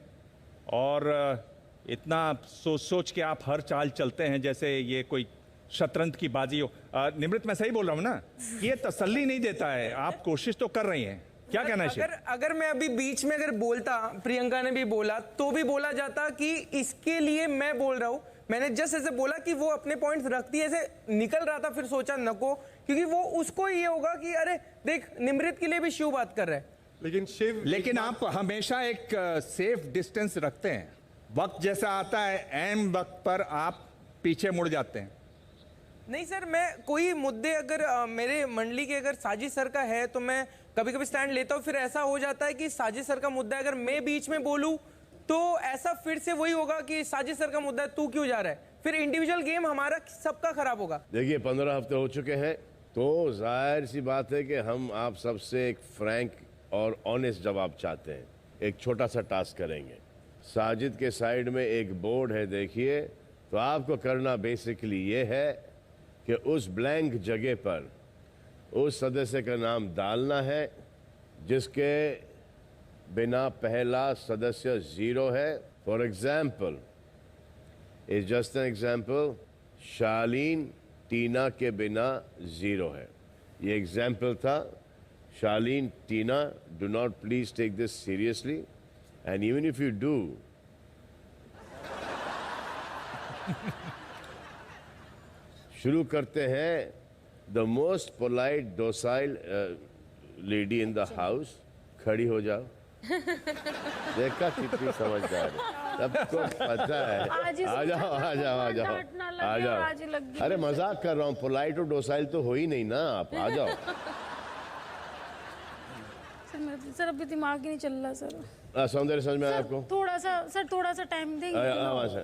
और इतना सोच सोच के आप हर चाल चलते हैं जैसे ये कोई शतरंज की बाजी हो। निमृत, मैं सही बोल रहा हूँ ना? ये तसल्ली नहीं देता है। आप कोशिश तो कर रही हैं, क्या कहना है शिव? अगर मैं अभी बीच में अगर बोलता, प्रियंका ने भी बोला तो भी बोला जाता कि इसके लिए मैं बोल रहा हूँ। मैंने जस्ट ऐसे बोला कि वो अपने पॉइंट्स रखती है, ऐसे निकल रहा था, फिर सोचा नको, क्योंकि वो उसको ये होगा कि अरे देख निमृत के लिए भी शिव बात कर रहा है। लेकिन आप हमेशा एक सेफ डिस्टेंस रखते हैं। वक्त जैसा आता है, एन वक्त पर आप पीछे मुड़ जाते हैं। नहीं सर, मैं कोई मुद्दे अगर मेरे मंडली के अगर साजिद सर का है तो मैं कभी कभी स्टैंड लेता हूँ। फिर ऐसा हो जाता है कि साजिद सर का मुद्दा अगर मैं बीच में बोलूँ तो ऐसा फिर से वही होगा कि साजिद सर का मुद्दा है, तू क्यों जा रहा है? फिर इंडिविजुअल गेम हमारा सबका खराब होगा। देखिए 15 हफ्ते हो चुके हैं, तो जाहिर सी बात है कि हम आप सबसे एक फ्रैंक और ऑनेस्ट जवाब चाहते हैं। एक छोटा सा टास्क करेंगे। साजिद के साइड में एक बोर्ड है, देखिए। तो आपको करना बेसिकली ये है कि उस ब्लैंक जगह पर उस सदस्य का नाम डालना है जिसके बिना पहला सदस्य 0 है। For example, is just an example, Shaleen Tina के बिना 0 है। ये एग्जाम्पल था। Shaleen, Tina, do not please take this seriously, and even if you do, शुरू करते हैं। The most polite docile lady in the house, खड़ी हो जाओ। देखा कितनी समझदार है, सबको पता है। आ जाओ आ जाओ आ जाओ आ जाओ। अरे मजाक कर रहा हूँ, पोलाइट और डोसाइल तो हो ही नहीं ना, आप आ जाओ। सर अभी दिमाग ही नहीं चल रहा सर। सौंदर्य समझ में आया आपको? थोड़ा सा टाइम देंगे।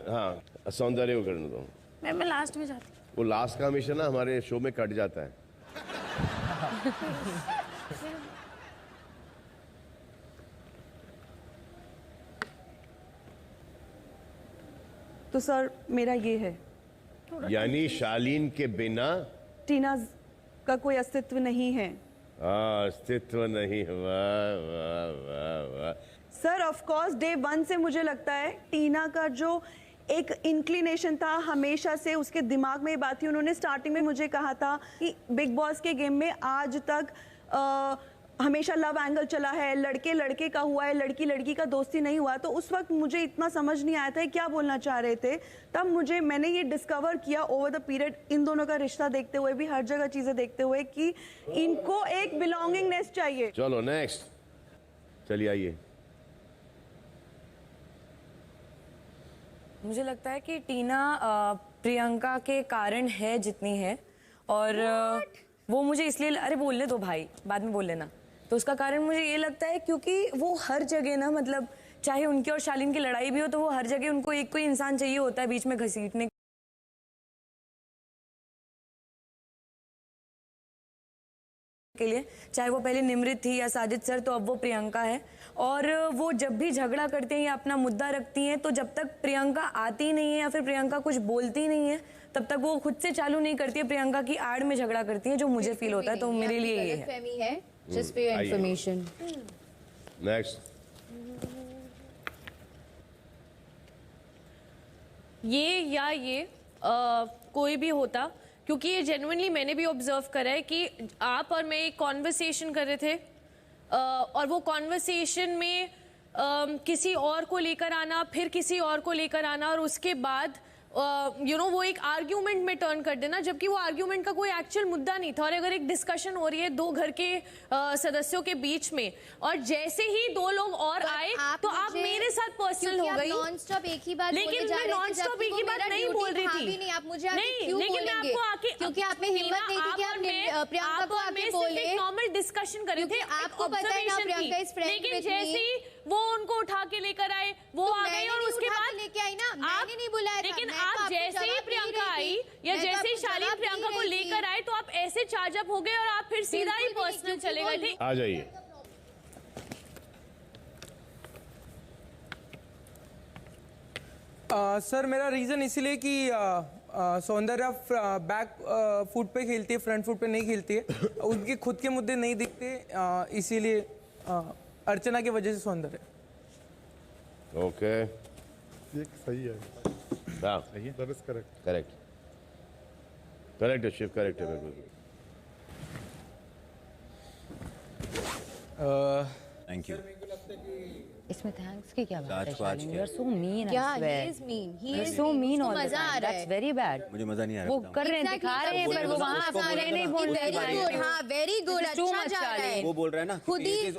हाँ सौंदर्य को करने दो। मैं लास्ट में जाती हूँ। वो लास्ट का हमेशा ना हमारे शो में कट जाता है। तो सर मेरा ये है, यानी शालीन के बिना टीना का कोई अस्तित्व नहीं है। अस्तित्व नहीं। वाह वाह वाह वाह। सर ऑफ कोर्स डे 1 से मुझे लगता है टीना का जो एक इंक्लिनेशन था, हमेशा से उसके दिमाग में ये बात थी। उन्होंने स्टार्टिंग में मुझे कहा था कि बिग बॉस के गेम में आज तक हमेशा लव एंगल चला है, लड़के लड़के का हुआ है, लड़की लड़की का दोस्ती नहीं हुआ। तो उस वक्त मुझे इतना समझ नहीं आया था क्या बोलना चाह रहे थे। तब मैंने ये डिस्कवर किया ओवर द पीरियड, इन दोनों का रिश्ता देखते हुए भी, हर जगह चीजें देखते हुए, कि इनको एक बिलोंगिंगनेस चाहिए। चलो नेक्स्ट, चलिए आइए। मुझे लगता है कि टीना प्रियंका के कारण है जितनी है, और वो मुझे इसलिए, अरे बोलने दो भाई, बाद में बोल लेना। तो उसका कारण मुझे ये लगता है क्योंकि वो हर जगह ना, मतलब चाहे उनकी और शालीन की लड़ाई भी हो तो वो हर जगह उनको एक कोई इंसान चाहिए होता है बीच में घसीटने के लिए। चाहे वो पहले निमृत थी या साजिद सर, तो अब वो प्रियंका है। और वो जब भी झगड़ा करते हैं या अपना मुद्दा रखती हैं, तो जब तक प्रियंका आती नहीं है या फिर प्रियंका कुछ बोलती नहीं है, तब तक वो खुद से चालू नहीं करती है, प्रियंका की आड़ में झगड़ा करती है, जो मुझे फील होता है। तो मेरे लिए ये है। Just for your information. Next. ये कोई भी होता, क्योंकि ये जेन्युइनली मैंने भी ऑब्जर्व करा है कि आप और मैं एक कॉन्वर्सेशन कर रहे थे, और वो कॉन्वर्सेशन में किसी और को लेकर आना, फिर किसी और को लेकर आना, और उसके बाद वो एक आर्ग्यूमेंट में टर्न कर देना, जबकि वो आर्ग्यूमेंट का कोई एक्चुअल मुद्दा नहीं था। और अगर एक डिस्कशन हो रही है 2 घर के सदस्यों के बीच में, और जैसे ही 2 लोग और आए तो आप मेरे साथ पर्सनल हो गई। नॉन स्टॉप एक ही बात, लेकिन मैं नॉन स्टॉप एक ही बात नहीं बोल रही थी। नहीं, आप मुझे नहीं, क्यों लेकिन मैं बोलेंगे? आपको आके, क्योंकि आप में हिम्मत नहीं थी कि आप प्रियंका को आके बोले, नॉर्मल डिस्कशन कर रहे थे, आपको पता है ना प्रियंका इस फ्रेंड लेकिन जैसे ही वो उनको उठा के लेकर आए, वो आ गई और उसके बाद लेके आई ना, मैंने नहीं बुलाया था, लेकिन मैं तो आप आपको जैसे ही जवाब प्रियंका दे रही आई थी, या मैं तो जैसे ही आपको शालीन जवाब प्रियंका दे को रही लेकर थी। आए तो आप ऐसे चार्ज अप हो गए और आप फिर सीधा ही बिल्कुल भी नहीं, पर्सनल क्योंकि चले गए थे। आ जाइए। सर मेरा रीज़न इसीलिए कि सौंदर्या बैक फुट पे खेलती है, फ्रंट फुट पे नहीं खेलती है, उनके खुद के मुद्दे नहीं दिखते, इसीलिए अर्चना की वजह से सौंदर्या। ओके, सही है। हाँ That is correct. Correct correct है शिव, करेक्ट है बिल्कुल। Thank you. इसमें थैंक्स की क्या बात है आज को आज शालीन? क्या? You are so mean. Yeah, he is mean. He is so mean. mean उसको all the मजा आ time. रहा है। That's very bad. मुझे मजा नहीं आ रहा। वो बताऊं। कर रहे हैं, दिखा रहे हैं, पर वो वहाँ आपने नहीं बोल रहे वेरी गुड, हाँ वेरी गुड, अच्छा जा रहा है। वो बोल रहा है ना, खुद ही ये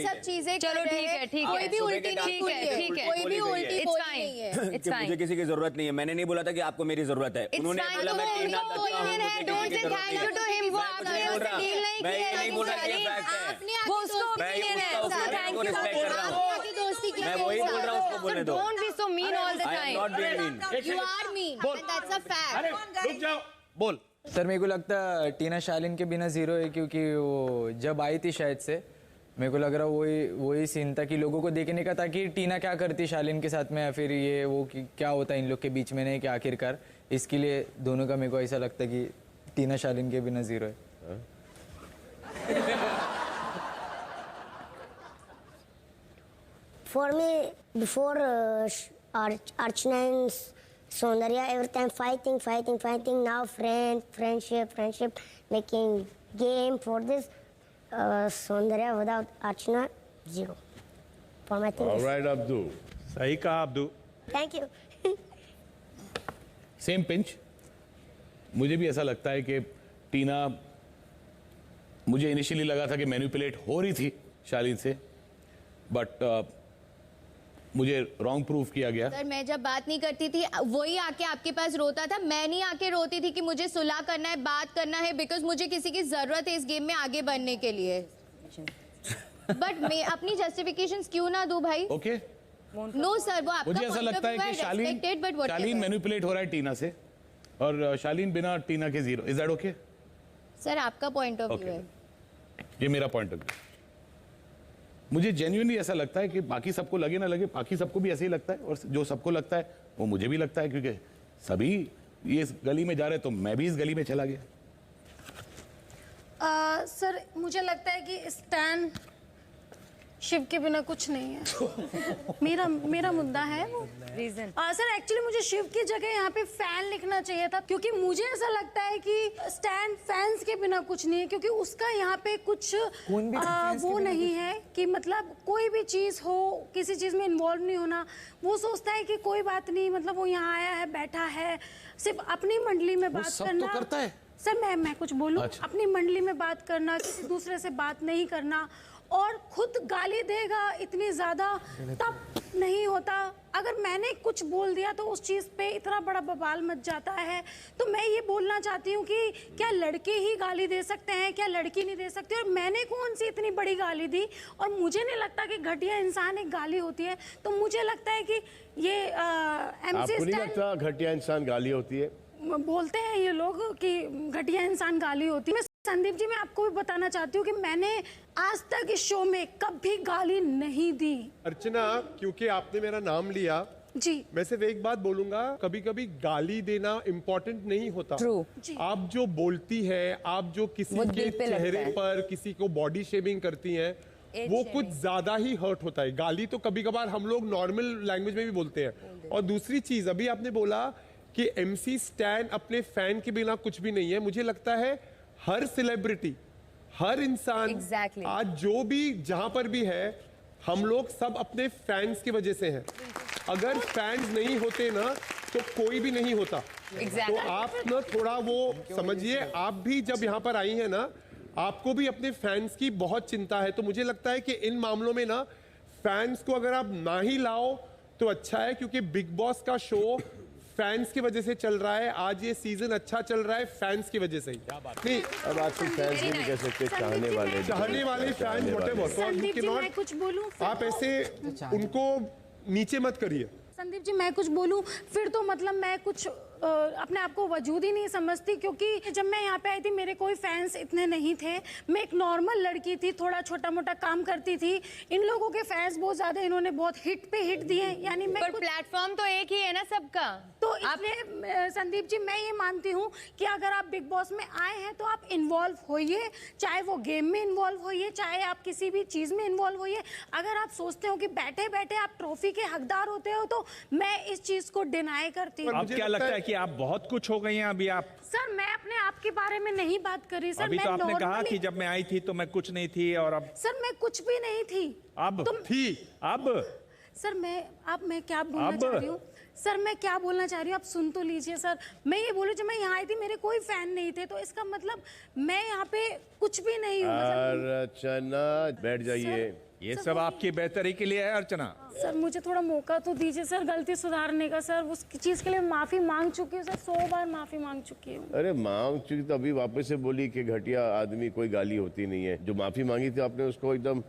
सब चीजें चलो कर रहे ठीक है, हैं। ठीक है, कोई भी उल्टी नहीं बोली है, ठीक है, कोई भी उल्टी It's बोली fine. नहीं है। It's कि fine. मुझे किसी की जरूरत नहीं है। मैंने नहीं बोला था कि आपको मेरी जरूरत है। उन्होंने बोला मैं टीना दत्ता हूं, मुझे किसी की जरूरत नहीं है। वो आपने उससे डील नहीं मैं किया ये नहीं बोल रहा कि ये फैक्ट है। आपने वो उसका ओपिनियन है, उसका थैंक यू रिस्पेक्ट कर रहा हूं। आपकी दोस्ती की मैं वही बोल रहा हूं, उसको बोलने दो। Don't be so mean all the I am time. not being mean. You are mean. And that's a fact. रुक जाओ, बोल। सर मेरे को लगता है टीना शालीन के बिना जीरो है, क्योंकि वो जब आई थी शायद से मेरे को लग रहा वही सीन था कि लोगों को देखने का था कि टीना क्या करती शालीन के साथ में, या फिर ये वो कि क्या होता इन लोग के बीच में, नहीं कि आखिरकार इसके लिए दोनों का मेरे को ऐसा लगता है कि टीना शालीन के बिना जीरो है। For me, before Archana and Saundarya, every time fighting. Now friendship, making game for this. Saundarya without Archana, zero. For my thing. All right, Abdu. सही कहा Abdu. Thank you. Same pinch. मुझे भी ऐसा लगता है कि टीना, मुझे इनिशियली लगा था कि मैनिपुलेट हो रही थी शालीन से, बट मुझे रॉन्ग प्रूफ किया गया। सर मैं जब बात नहीं करती थी वही आके आपके पास रोता था, मैं नहीं आके रोती थी कि मुझे सुलह करना है, बात करना है, बिकॉज मुझे किसी की जरूरत है इस गेम में आगे बढ़ने के लिए। बट मैं अपनी जस्टिफिकेशंस क्यों ना दूं भाई? ओके, नो सर, वो आपका मुझे ऐसा लगता है कि शालीन मैनिपुलेट हो रहा है टीना से, और शालीन बिना टीना के zero. Is that okay? Sir आपका पॉइंट ऑफ व्यू है, ये मेरा पॉइंट ऑफ व्यू। मुझे जेन्युइनली ऐसा लगता है कि बाकी सबको लगे ना लगे, बाकी सबको भी ऐसे ही लगता है, और जो सबको लगता है वो मुझे भी लगता है, क्योंकि सभी ये इस गली में जा रहे, तो मैं भी इस गली में चला गया। सर मुझे लगता है कि स्टैन शिव के बिना कुछ नहीं है। मेरा मुद्दा है वो रीजन। सर एक्चुअली मुझे शिव की जगह यहाँ पे फैन लिखना चाहिए था, क्योंकि मुझे ऐसा लगता है कि स्टैन फैंस के बिना कुछ नहीं है, क्योंकि उसका यहाँ पे कुछ वो नहीं है कि मतलब कोई भी चीज हो, किसी चीज में इन्वॉल्व नहीं होना। वो सोचता है कि कोई बात नहीं, मतलब वो यहाँ आया है, बैठा है, सिर्फ अपनी मंडली में बात करना। तो करता है सर मैं कुछ बोलूं? अच्छा। अपनी मंडली में बात करना, किसी दूसरे से बात नहीं करना, और खुद गाली देगा इतनी ज्यादा, तब नहीं होता। अगर मैंने कुछ बोल दिया तो उस चीज पे इतना बड़ा बवाल मच जाता है। तो मैं ये बोलना चाहती हूँ कि क्या लड़के ही गाली दे सकते हैं, क्या लड़की नहीं दे सकती? और मैंने कौन सी इतनी बड़ी गाली दी? और मुझे नहीं लगता कि घटिया इंसान एक गाली होती है। तो मुझे लगता है कि ये आपको नहीं लगता घटिया इंसान गाली होती है? बोलते हैं ये लोग कि घटिया इंसान गाली होती है। संदीप जी, मैं आपको भी बताना चाहती हूँ कि मैंने आज तक इस शो में कभी गाली नहीं दी। अर्चना, क्योंकि आपने मेरा नाम लिया जी, मैं सिर्फ एक बात बोलूंगा, कभी कभी गाली देना इम्पोर्टेंट नहीं होता। आप जो बोलती है, आप जो किसी के चेहरे पर किसी को बॉडी शेमिंग करती हैं, वो कुछ ज्यादा ही हर्ट होता है। गाली तो कभी कभार हम लोग नॉर्मल लैंग्वेज में भी बोलते हैं। और दूसरी चीज, अभी आपने बोला कि MC स्टैन अपने फैन के बिना कुछ भी नहीं है। मुझे लगता है हर सेलिब्रिटी, हर इंसान आज जो भी जहां पर भी है, हम लोग सब अपने फैंस की वजह से हैं। अगर फैंस नहीं होते ना तो कोई भी नहीं होता। तो आप ना थोड़ा वो समझिए, आप भी जब यहाँ पर आई हैं ना, आपको भी अपने फैंस की बहुत चिंता है। तो मुझे लगता है कि इन मामलों में ना फैंस को अगर आप ना ही लाओ तो अच्छा है, क्योंकि बिग बॉस का शो फैंस की वजह से चल रहा है, आज ये सीजन अच्छा चल रहा है फैंस की वजह से ही। नहीं अब आजकल फैंस भी नहीं कह सकते, चाहने वाले फैंस व्हाटएवर, तो यू कैन नॉट, मैं कुछ बोलूं आप ऐसे उनको नीचे मत करिए। संदीप जी मैं कुछ बोलूं फिर तो मतलब मैं कुछ अपने आप को वजूद ही नहीं समझती, क्योंकि जब मैं यहाँ पे आई थी मेरे कोई फैंस इतने नहीं थे, मैं एक नॉर्मल लड़की थी, थोड़ा छोटा मोटा काम करती थी। इन लोगों के फैंस बहुत ज्यादा, इन्होंने बहुत हिट पे हिट दिए, यानी मैं प्लेटफॉर्म तो एक ही है ना सबका। तो इसलिए संदीप जी मैं ये मानती हूँ कि अगर आप बिग बॉस में आए हैं तो आप इन्वॉल्व होइए, चाहे वो गेम में इन्वॉल्व होइए, चाहे आप किसी भी चीज में इन्वॉल्व होइए। अगर आप सोचते हो कि बैठे बैठे आप ट्रॉफी के हकदार होते हो तो मैं इस चीज को डिनाई करती हूँ। अब क्या लगता है कि आप बहुत कुछ हो गई हैं अभी आप? सर मैं अपने आप के बारे में नहीं बात कर रही सर। अभी मैं तो आपने कहा normally- कि जब मैं आई थी तो मैं कुछ नहीं थी, और अब सर मैं कुछ भी नहीं थी। अब थी अब सर मैं क्या बोलना चाह रही हूँ सर, मैं क्या बोलना चाह रही हूँ आप सुन तो लीजिए सर। मैं ये बोलूँ जब मैं यहाँ आई थी मेरे कोई फैन नहीं थे, तो इसका मतलब मैं यहाँ पे कुछ भी नहीं हूँ। अर्चना बैठ जाइए। ये सब आपकी बेहतरी के लिए है अर्चना। सर मुझे थोड़ा मौका तो दीजिए सर गलती सुधारने का। सर उस चीज के लिए माफी मांग चुकी हूँ सर, 100 बार माफी मांग चुकी हूँ। अरे मांग चुकी तो अभी वापस से बोली कि घटिया आदमी कोई गाली होती नहीं है। जो माफी मांगी थी आपने उसको एकदम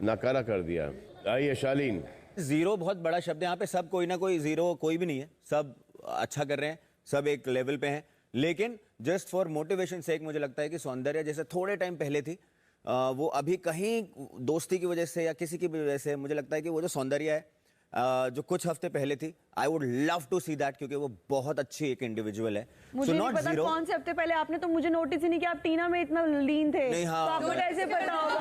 नकारा कर दिया। आइए शालीन। जीरो बहुत बड़ा शब्द है यहाँ पे, सब कोई ना कोई, जीरो कोई भी नहीं है, सब अच्छा कर रहे हैं, सब एक लेवल पे हैं। लेकिन जस्ट फॉर मोटिवेशन सेक मुझे लगता है कि सौंदर्य जैसे थोड़े टाइम पहले थी, वो अभी कहीं दोस्ती की वजह से या किसी की वजह से मुझे लगता है कि वो जो सौंदर्य है जो कुछ हफ्ते पहले थी, I would love to see that, क्योंकि वो बहुत अच्छी एक इंडिविजुअल है। मुझे नहीं पता कौन से हफ्ते पहले, आपने तो मुझे नोटिस ही नहीं किया, आप टीना में इतना लीन थे। नहीं, हाँ, तो आपको कैसे पता होगा?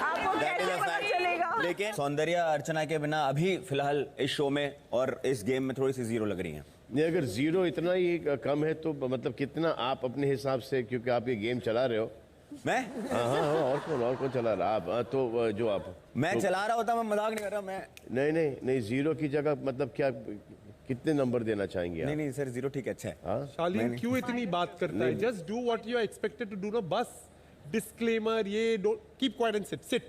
आपको कैसे पता चलेगा? लेकिन सौंदर्य अर्चना के बिना अभी फिलहाल इस शो में और इस गेम में थोड़ी सी जीरो लग रही है। नहीं, अगर जीरो इतना ही कम है तो मतलब कितना आप अपने हिसाब से, क्योंकि आप ये गेम चला रहे हो। मैं हाँ और कौन चला रहा आप? तो जो आप मैं चला रहा होता, मैं मजाक नहीं कर रहा। मैं नहीं जीरो की जगह मतलब क्या कितने नंबर देना चाहेंगे? नहीं सर, जीरो ठीक है, अच्छा है। शालीन क्यों इतनी बात करता है? Just do what you are expected to do ना, बस डिस्क्लेमर, ये don't keep quiet and sit.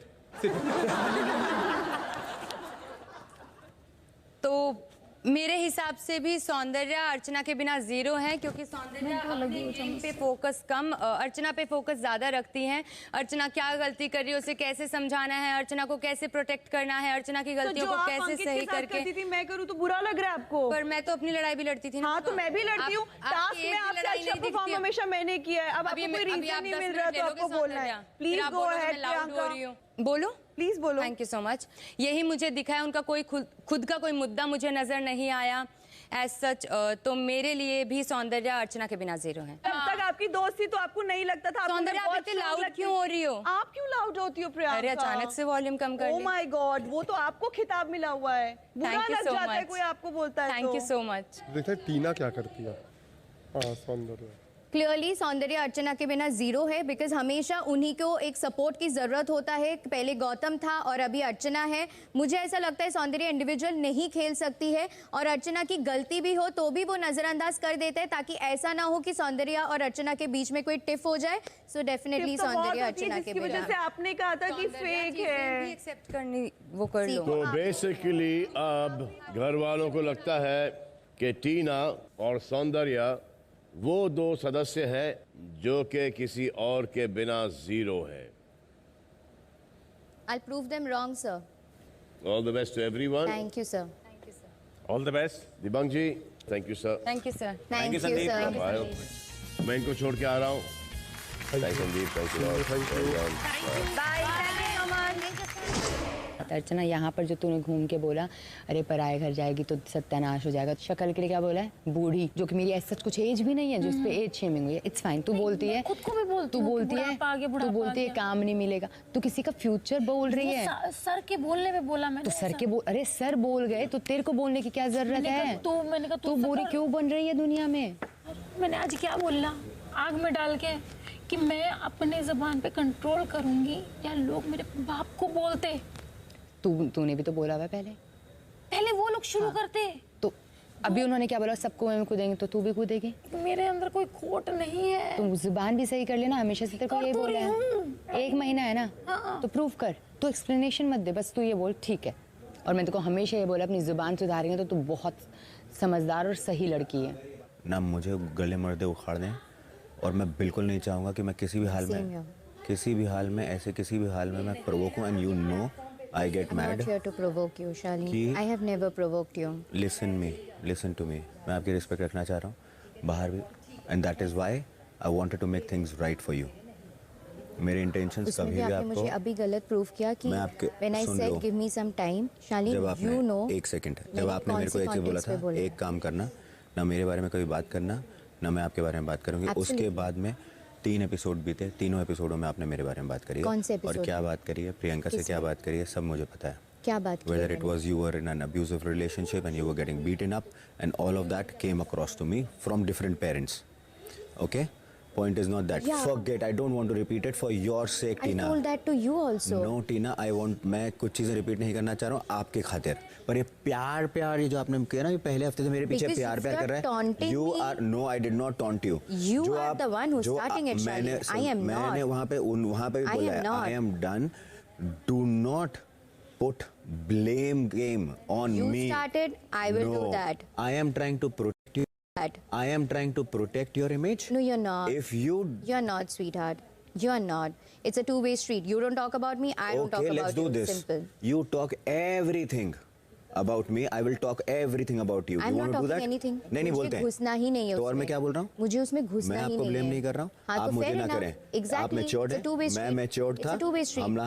तो मेरे हिसाब से भी सौंदर्य अर्चना के बिना जीरो है, क्योंकि सौंदर्य अपने गेम पे फोकस कम, अर्चना पे फोकस ज्यादा रखती हैं। अर्चना क्या गलती कर रही है, उसे कैसे समझाना है, अर्चना को कैसे प्रोटेक्ट करना है, अर्चना की गलतियों को कैसे सही करके। मैं करूँ तो बुरा लग रहा है आपको? पर मैं तो अपनी लड़ाई भी लड़ती थी ना। हाँ तो मैं भी लड़ती हूँ, टास्क में आपसे अच्छा परफॉर्म हमेशा मैंने किया है। अब आपको कोई रीजन नहीं मिल रहा तो आपको बोलना है। प्लीज गो अहेड प्रियंका, बोलो, प्लीज बोलो। Thank you so much. यही मुझे दिखा है, उनका कोई खुद का कोई मुद्दा मुझे नजर नहीं आया एज सच। तो मेरे लिए भी सौंदर्य अर्चना के बिना जीरो है। जब तक आपकी दोस्त थी तो आपको नहीं लगता था? सौंदर्य आप इतने लाउड क्यों हो रही हो? आप क्यों लाउड होती हो प्रियंका? अरे अचानक से वॉल्यूम कम कर ली। ओह माय गॉड, वो तो आपको खिताब मिला हुआ है, बुरा लग जाता है कोई आपको बोलता है। Thank you so much. देखते टीना क्या करती है। हाँ सौंदर्य क्लियरली सौंदर्य अर्चना के बिना जीरो है, बिकॉज हमेशा उन्हीं को एक सपोर्ट की जरूरत होता है। पहले गौतम था और अभी अर्चना है। मुझे ऐसा लगता है सौंदर्य इंडिविजुअल नहीं खेल सकती है, और अर्चना की गलती भी हो तो भी वो नजरअंदाज कर देते हैं, ताकि ऐसा ना हो कि सौंदर्य और अर्चना के बीच में कोई टिफ हो जाए। सो डेफिनेटली सौंदर्य अर्चना के बिना। वजह से आपने कहा था कि फेक है, एक्सेप्ट करनी वो कर लो। तो बेसिकली अब घर वालों को लगता है कि टीना और सौंदर्य वो दो सदस्य हैं जो कि किसी और के बिना जीरो है। I'll prove them wrong, sir. All the best to everyone. Thank you, sir. All the best. Dibang ji, thank you sir. Thank you, sir. Thank you, sir. मैं इनको छोड़ के आ रहा हूँ। Thank you, Sandeep. Thank you. Bye Archana, यहाँ पर जो तूने घूम के बोला अरे पराए घर जाएगी तो सत्यानाश हो जाएगा, शक्ल के लिए क्या बोला है? बूढ़ी, जो कि मेरी ऐसा कुछ एज भी नहीं है जो इस पे एज शेमिंग हुई है। It's fine. तू बोलती है, खुद को भी बोलती तू बोलती है काम नहीं मिलेगा। तू किसी का फ्यूचर बोल रही है। सर के बोलने में बोला मैंने। तो सर के अरे सर बोल गए तो तेरे को बोलने की क्या जरूरत है? तू बुरी क्यों बन रही है दुनिया में? मैंने आज क्या बोलना आग में डाल के कि मैं अपने जबान पे कंट्रोल करूंगी, या लोग मेरे बाप को बोलते। तूने भी तो बोला हुआ पहले वो लोग शुरू करते। तो अभी उन्होंने क्या बोला? सबको में कूदेंगे तो तू भी कूदेगी। मेरे अंदर कोई खोट नहीं है। तुम जुबान भी सही कर लेना, हमेशा से तेरे को ये बोला है। 1 महीना है ना, तो प्रूव कर। तो एक्सप्लेनेशन मत दे, बस तू ये बोल ठीक है। और मैं तेरे को हमेशा ये बोला अपनी जुबान सुधारेंगे तो तू बहुत समझदार और सही लड़की है। ना मुझे गले मर्दे उखाड़ दें, और मैं बिल्कुल नहीं चाहूँगा कि मैं किसी भी हाल में ऐसे किसी भी हाल में मैं प्रोवोक हूँ, and you know I get mad. I'm not here to provoke you, Shalini. I have never provoked you. Listen to me. मैं आपकी रिस्पेक्ट रखना चाह रहा हूँ बाहर भी, and that is why I wanted to make things right for you. मेरे intentions कभी भी आपको मुझे अभी गलत प्रूफ किया कि when I said give me some time, Shalini, you know। एक सेकंड, जब आपने मेरे को एक चीज़ बोला था, एक काम करना, ना मेरे बारे में कभी बात करना, ना मैं आपके बारे में बात करूँगी। उसके बाद में 3 एपिसोड बीते, तीनों एपिसोडों में आपने मेरे बारे में बात करी है। कौन से एपिसोड? और क्या बात करी है, प्रियंका से क्या बात करी है, सब मुझे पता है। क्या बात? Whether it was you were in an abusive relationship and you were getting beaten up, and all of that came across to me from different parents. Okay? Point is not that. Yeah. Forget. I don't want to repeat it for your sake, Tina. I told that to you also. No, Tina. मैं कुछ चीजें repeat नहीं करना चाह रहा हूँ आपके खातिर, पर ये प्यार ये जो आपने किया ना, ये पहले हफ्ते से मेरे पीछे प्यार कर रहे हैं। You are no, I did not taunt you. You are the one who's starting it, Shalini. I am not. मैंने वहाँ पे भी बोला है, I am done. Do not put blame game on me. You started. I will do that. I am trying to protect you. I am trying to protect your image. No, you're not. You're not, sweetheart. You're not. It's a two-way street. You don't talk about me. I don't talk about you. Okay, let's do this. Simple. You talk everything about me. I will talk everything about you. I'm you not want to do that? talking anything. नहीं बोलते हैं। घुसना ही नहीं है तो और मैं क्या बोल रहा हूँ? मुझे उसमें घुसना ही नहीं है। मैं आपको ब्लेम नहीं कर रहा हूँ। हाँ, आप तो मुझे fair ना enough. करें। Exactly. आप मैच्योर्ड हैं, मैं मैच्योर्ड था।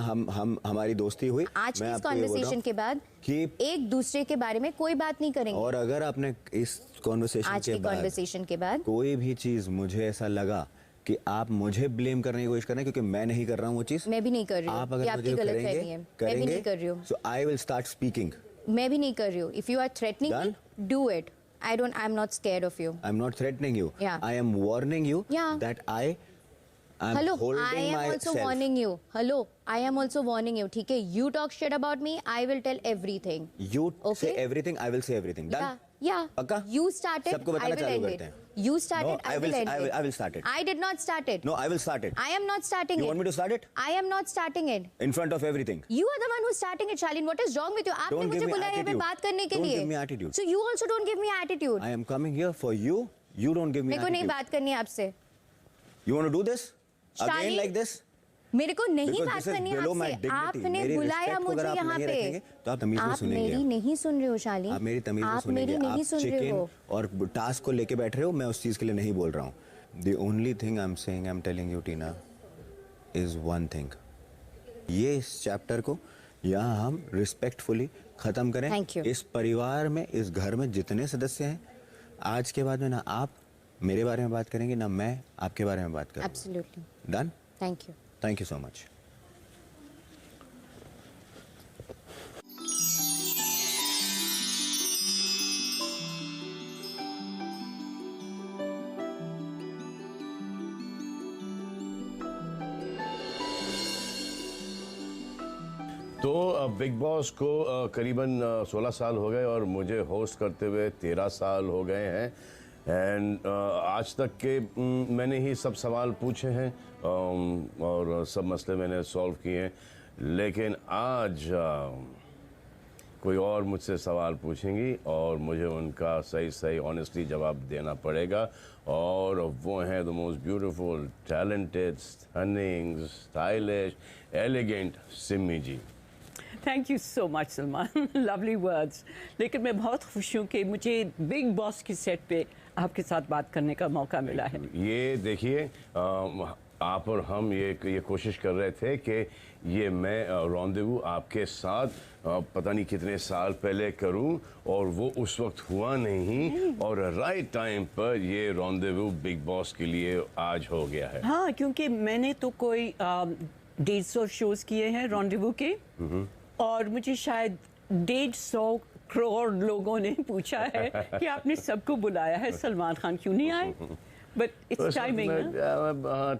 हम हमारी दोस्ती हुई। आज की इस कॉन्वर्सेशन के बाद एक दूसरे के बारे में कोई बात नहीं करेंगे। और अगर आपने इस कॉन्वर्सेशन के बाद कोई भी चीज मुझे ऐसा लगा कि आप मुझे ब्लेम करने की कोशिश कर रहे हैं, क्योंकि मैं नहीं कर रहा हूँ वो चीज, मैं भी नहीं कर रही हूँ। आप अगर मुझे करेंगे, so I will start speaking. मैं भी नहीं कर रही हूँ। If you are threatening me, do it. I'm not scared of you. I'm not threatening you. Yeah. I am warning you that I am holding myself. I am also warning you. Hello, I am also warning you. ठीक है? You talk shit about me, I will tell everything. You say everything, I will say everything. Done? Yeah. पक्का? You started, सबको I बताना will चालू end करते it. हैं। You started, No, I will end it. I will start it. I did not start it. No, I will start it. I am not starting it. You want me to start it? I am not starting it. In front of everything. You are the one who's starting it, Shalini. What is wrong with you? आपने Don't give मुझे me बुलाया है attitude. बात करने के लिए। Don't give me attitude. So you also don't give me attitude. I am coming here for you. You don't give me मेरे को नहीं attitude. बात करनी है आपसे। You want to do this? Again Shalini, like this? मेरे को नहीं Because बात this is करनी है below my आपसे। dignity. आपने मेरी बुलाया respect को मुझे अगर आप यहाँ नहीं पे। रखेंगे, तो आप तमीज से सुनेंगे। आप मेरी नहीं सुन रहे हो शालिनी। आप मेरी तमीज से आप सुनेंगे। मेरी नहीं सुन रहे हो। और टास्क को लेके बैठ रहे हो, मैं उस चीज के लिए नहीं बोल रहा हूँ। The only thing I'm saying, I'm telling you, Tina, is one thing. ये इस चैप्टर को यहाँ हम रिस्पेक्टफुली खत्म करें। Thank you. इस परिवार में, इस घर में जितने सदस्य हैं, आज के बाद में ना आप मेरे बारे में बात करेंगे, ना मैं आपके बारे में बात करूँगा। Absolutely. Done? Thank you. Thank you so much. तो बिग बॉस को करीबन 16 साल हो गए और मुझे होस्ट करते हुए 13 साल हो गए हैं। एंड आज तक के मैंने ही सब सवाल पूछे हैं और सब मसले मैंने सॉल्व किए हैं, लेकिन आज कोई और मुझसे सवाल पूछेंगी और मुझे उनका सही ऑनेस्टली जवाब देना पड़ेगा। और वो हैं the most beautiful, talented, stunning, stylish, elegant Simi ji. Thank you so much Salman, lovely words. लेकिन मैं बहुत खुश हूँ कि मुझे बिग बॉस की सेट पे आपके साथ बात करने का मौका मिला है। ये देखिए, आप और हम ये कोशिश कर रहे थे कि ये मैं रॉन्डेवू आपके साथ पता नहीं कितने साल पहले करूं, और वो उस वक्त हुआ नहीं, और राइट टाइम पर ये रॉन्डेवू बिग बॉस के लिए आज हो गया है। हाँ, क्योंकि मैंने तो कोई 150 शोज किए हैं रॉन्डेवू के, और मुझे शायद 150 करोड़ लोगों ने पूछा है कि आपने सबको बुलाया है, सलमान खान क्यों नहीं आए? But it's timing.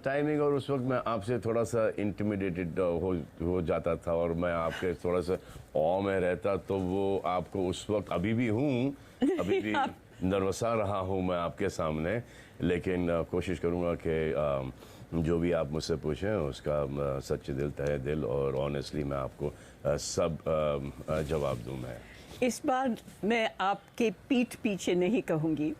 टाइमिंग, और उस वक्त मैं आपसे थोड़ा सा इंटिमिडेटेड हो जाता था, और मैं आपके थोड़ा सा ऑ में रहता, तो वो आपको उस वक्त अभी भी हूँ, अभी भी नर्वसा रहा हूँ मैं आपके सामने, लेकिन कोशिश करूँगा कि जो भी आप मुझसे पूछें उसका सच्चे दिल, तहे दिल और ऑनेस्टली मैं आपको सब जवाब दूँ। मैं इस बार मैं आपके पीठ पीछे नहीं कहूँगी,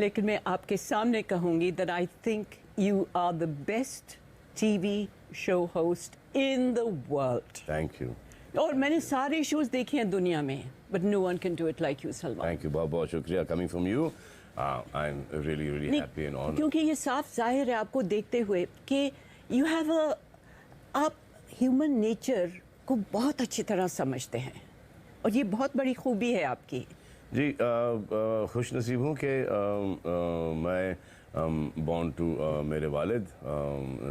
लेकिन मैं आपके सामने कहूँगी that I think you are the best TV show host in the world. Thank you. और मैंने सारे शोज देखे हैं दुनिया में, but no one can do it like you, Salman. Thank you, बहुत बहुत शुक्रिया coming from you. I'm really नहीं, happy and honored. क्योंकि ये साफ जाहिर है आपको देखते हुए कि आप ह्यूमन नेचर को बहुत अच्छी तरह समझते हैं और ये बहुत बड़ी खूबी है आपकी. जी खुश नसीब हूँ कि मैं बॉर्न टू मेरे वालिद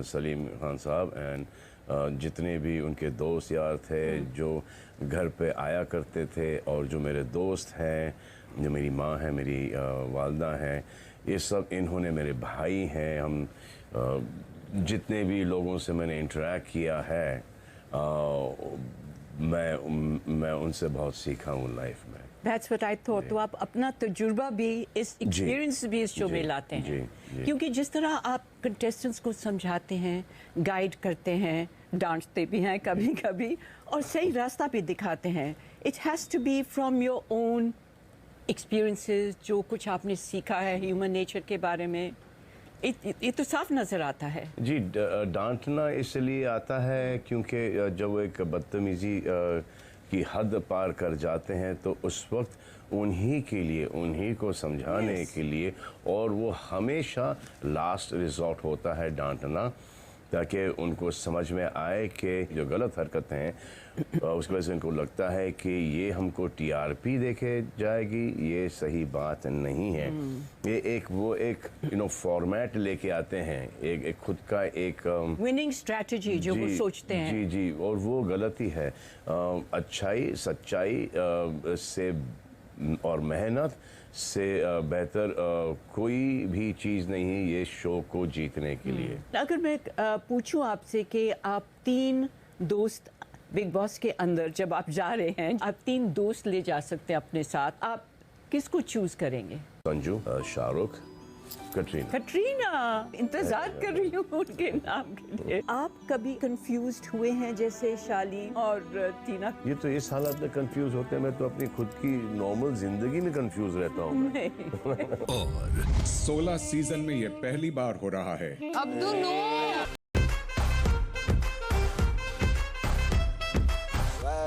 सलीम खान साहब एंड जितने भी उनके दोस्त यार थे जो घर पे आया करते थे और जो मेरे दोस्त हैं, जो मेरी माँ है, मेरी वालदा हैं, ये सब इन्होंने मेरे भाई हैं. हम जितने भी लोगों से मैंने इंटरेक्ट किया है मैं उनसे बहुत सीखा हूँ लाइफ में. That's what I thought. तो आप अपना तजुर्बा भी इस एक्सपीरियंस भी इस शो में लाते हैं. क्योंकि जिस तरह आप कंटेस्टेंट्स को समझाते हैं, गाइड करते हैं, डांटते भी हैं कभी कभी और सही रास्ता भी दिखाते हैं. It has to be from your own experiences, जो कुछ आपने सीखा है ह्यूमन नेचर के बारे में. ये तो साफ नजर आता है. जी डांटना इसलिए आता है क्योंकि जब वो एक बदतमीजी की हद पार कर जाते हैं तो उस वक्त उन्हीं के लिए, उन्हीं को समझाने के लिए, और वो हमेशा लास्ट रिजॉर्ट होता है डांटना, ताकि उनको समझ में आए कि जो गलत हरकतें हैं उसकी वजह से उनको लगता है कि ये हमको टीआरपी देखे जाएगी, ये सही बात नहीं है. ये एक फॉर्मेट लेके आते हैं, एक खुद का एक विनिंग स्ट्रेटजी जो वो सोचते हैं. जी और वो गलती है. अच्छाई, सच्चाई से और मेहनत से बेहतर कोई भी चीज़ नहीं है ये शो को जीतने के लिए. अगर मैं पूछूं आपसे कि आप 3 दोस्त बिग बॉस के अंदर जब आप जा रहे हैं, आप 3 दोस्त ले जा सकते हैं अपने साथ, आप किसको चूज करेंगे? संजू, शाहरुख, कटरीना. इंतजार कर रही हूँ उनके नाम के लिए. आप कभी कंफ्यूज्ड हुए हैं जैसे शालीन और टीना? ये तो इस हालत में कंफ्यूज होते हैं, मैं तो अपनी खुद की नॉर्मल जिंदगी में कंफ्यूज रहता हूँ. और 16 सीजन में ये पहली बार हो रहा है. अब्दू नो.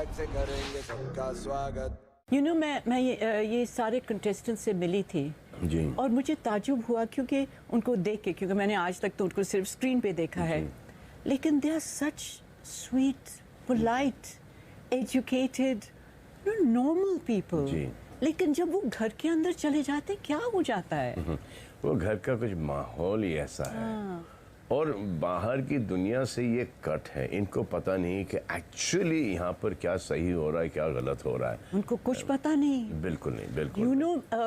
से करेंगे सबका स्वागत. मैं ये सारे कंटेस्टेंट्स से मिली थी जी. और मुझे ताजुब हुआ क्योंकि उनको देख के, क्योंकि मैंने आज तक तो उनको सिर्फ स्क्रीन पे देखा है, लेकिन they are such sweet, polite, educated, normal people. लेकिन जब वो घर के अंदर चले जाते क्या हो जाता है? वो घर का कुछ माहौल ही ऐसा है और बाहर की दुनिया से ये कट है. इनको पता नहीं कि एक्चुअली यहाँ पर क्या सही हो रहा है, क्या गलत हो रहा है. उनको कुछ पता नहीं. बिल्कुल नहीं, बिल्कुल.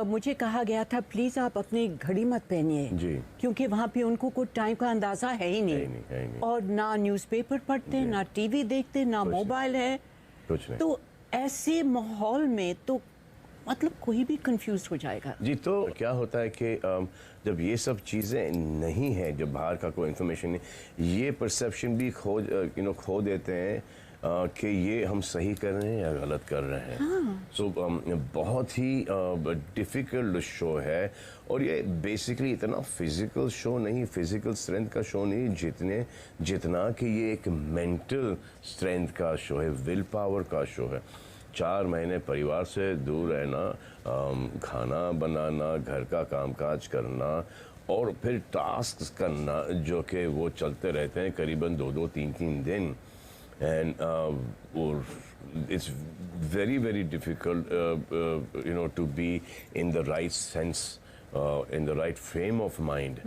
मुझे कहा गया था प्लीज आप अपनी घड़ी मत पहनिए जी, क्योंकि वहाँ पे उनको कोई टाइम का अंदाजा है ही नहीं. और ना न्यूज़पेपर पढ़ते, ना टीवी देखते, ना मोबाइल है, कुछ नहीं. तो ऐसे माहौल में तो मतलब कोई भी कंफ्यूज हो जाएगा. जी तो क्या होता है कि जब ये सब चीज़ें नहीं हैं, जब बाहर का कोई इन्फॉर्मेशन नहीं, ये परसेप्शन भी खो देते हैं कि ये हम सही कर रहे हैं या गलत कर रहे हैं. सो बहुत ही डिफ़िकल्ट शो है और ये बेसिकली इतना फिज़िकल शो नहीं, फिज़िकल स्ट्रेंथ का शो नहीं जितना कि ये एक मेंटल स्ट्रेंथ का शो है, विल पावर का शो है. 4 महीने परिवार से दूर रहना, खाना बनाना, घर का कामकाज करना और फिर टास्क करना जो कि वो चलते रहते हैं करीबन 2-2, 3-3 दिन. And it's very difficult to be in the right sense, in the right frame of mind,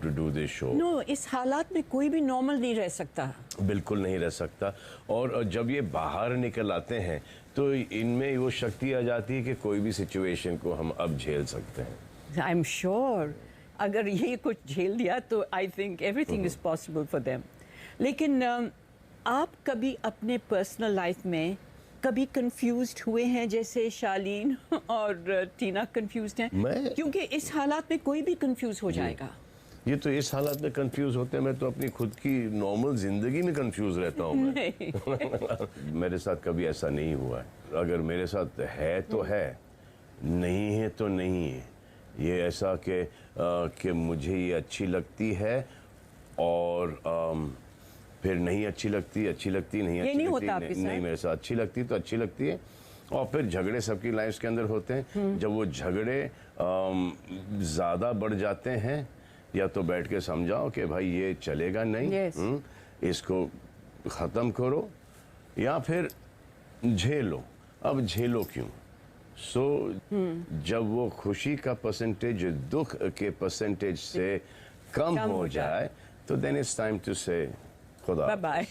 to do this show. No, इस हालात में कोई भी नॉर्मल नहीं रह सकता. बिल्कुल नहीं रह सकता. और जब ये बाहर निकल आते हैं तो इनमें वो शक्ति आ जाती है कि कोई भी सिचुएशन को हम अब झेल सकते हैं. आई एम श्योर अगर ये कुछ झेल लिया तो I think everything is possible for them. लेकिन आप कभी अपने पर्सनल लाइफ में कभी कंफ्यूज्ड हुए हैं जैसे शालीन और टीना कंफ्यूज्ड हैं? क्योंकि इस हालात में कोई भी कंफ्यूज हो जाएगा. ये तो इस हालत में कंफ्यूज होते हैं, मैं तो अपनी खुद की नॉर्मल जिंदगी में कंफ्यूज रहता हूँ मैं। मेरे साथ कभी ऐसा नहीं हुआ है। अगर मेरे साथ है तो है, नहीं है तो नहीं है। ये ऐसा कि मुझे ये अच्छी लगती है और फिर नहीं अच्छी लगती, अच्छी लगती नहीं अच्छी लगती, नहीं मेरे साथ अच्छी लगती तो अच्छी लगती है। और फिर झगड़े सबकी लाइफ के अंदर होते हैं। जब वो झगड़े ज़्यादा बढ़ जाते हैं, या तो बैठ के समझाओ कि भाई ये चलेगा नहीं, इसको ख़त्म करो, या फिर झेलो। अब झेलो क्यों? जब वो खुशी का परसेंटेज दुख के परसेंटेज से कम हो जाए तो देन इट्स टाइम टू से खुदा बाय बाय,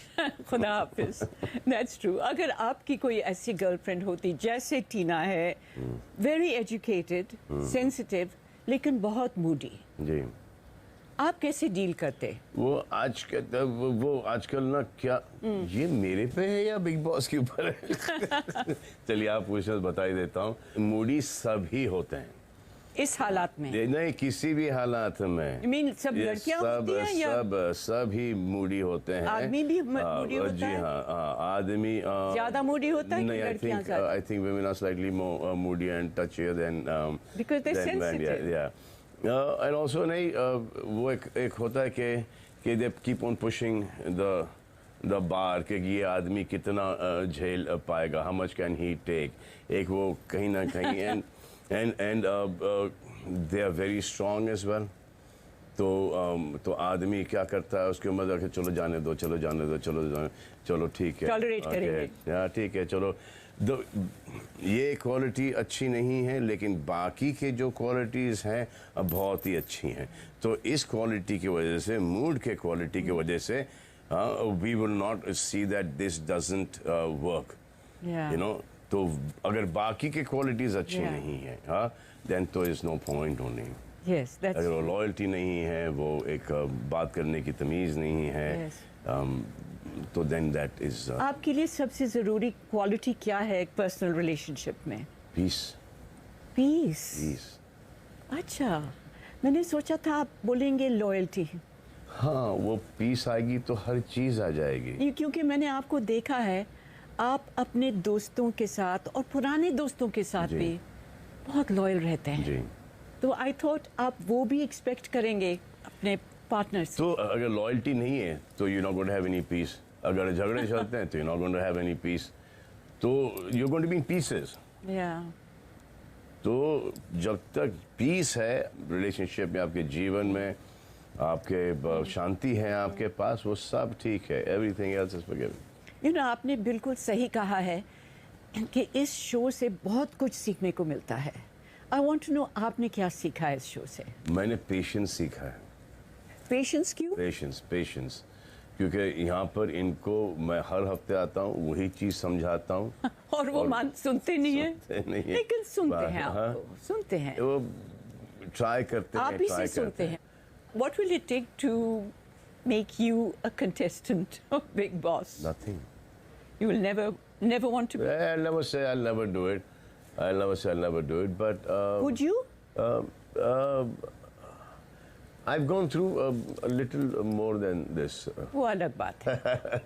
खुदा हाफिज। That's true. अगर आपकी कोई ऐसी गर्लफ्रेंड होती जैसे टीना है, वेरी एजुकेटेड, सेंसिटिव, लेकिन बहुत मूडी, जी, आप कैसे डील करते? वो आजकल ना क्या ये मेरे पे है या बिग बॉस के ऊपर है? चलिए आप पूछो, बता ही देता हूँ। मूडी सभी होते हैं इस हालात में, नहीं किसी भी हालात में। सब लड़कियां होती हैं या सभी मूडी होते हैं? आदमी भी मूडी होता जी है? हाँ, आदमी ज्यादा मूडी होता है? नहीं, I think women are slightly more moody and touchier than because they're sensitive. And also नहीं वो एक होता है कि they keep on pushing the bar कि ये आदमी कितना झेल पाएगा, how much can he take, एक वो कहीं ना कहीं and they are very strong as well. तो आदमी क्या करता है, उसके मजा के चलो जाने दो, चलो ठीक है, टॉलरेट करेंगे, हाँ ठीक है, चलो। ये क्वालिटी अच्छी नहीं है, लेकिन बाकी के जो क्वालिटीज़ हैं बहुत ही अच्छी हैं। तो इस क्वालिटी की वजह से, मूड के क्वालिटी की वजह से, we will not see that this doesn't work, you know. तो अगर बाकी के क्वालिटीज़ अच्छी नहीं है, हाँ, देन तो इज़ नो पॉइंट होनी। अगर वो लॉयल्टी नहीं है, वो एक बात करने की तमीज़ नहीं है, तो देन दैट इज। आपके लिए सबसे जरूरी क्वालिटी क्या है एक पर्सनल रिलेशनशिप में? पीस। पीस। अच्छा, मैंने सोचा था आप बोलेंगे लॉयल्टी। हाँ, वो पीस आएगी तो हर चीज आ जाएगी। क्योंकि मैंने आपको देखा है, आप अपने दोस्तों के साथ और पुराने दोस्तों के साथ भी बहुत लॉयल रहते हैं जी। तो आई थॉट आप वो भी एक्सपेक्ट करेंगे अपने पार्टनर से। तो अगर लॉयल्टी नहीं है तो you not going to have any peace. अगर झगड़े चलते हैं तो you not going to have any peace. तो you going to be in pieces. तो जब तक पीस है रिलेशनशिप में, आपके जीवन में, आपके शांति है आपके पास, वो सब ठीक है। Everything else is forgiven. You know, आपने बिल्कुल सही कहा है कि इस शो से बहुत कुछ सीखने को मिलता है। आई वांट टू नो आपने क्या सीखा है इस शो से? मैंने पेशेंस सीखा है। पेशेंस क्यों? पेशेंस क्योंकि यहाँ पर इनको मैं हर हफ्ते आता हूँ, वही चीज समझाता हूँ और वो सुनते नहीं है, लेकिन सुनते हैं हाँ, आपको, सुनते हैं, वो ट्राई करते हैं, आप इसे सुनते हैं। What will it take to make you a contestant of Big Boss? Nothing. You will never want to be? I'll never say I'll never do it. I'll never say I'll never do it, but would you? I've gone through a little more than this. वो अलग बात है,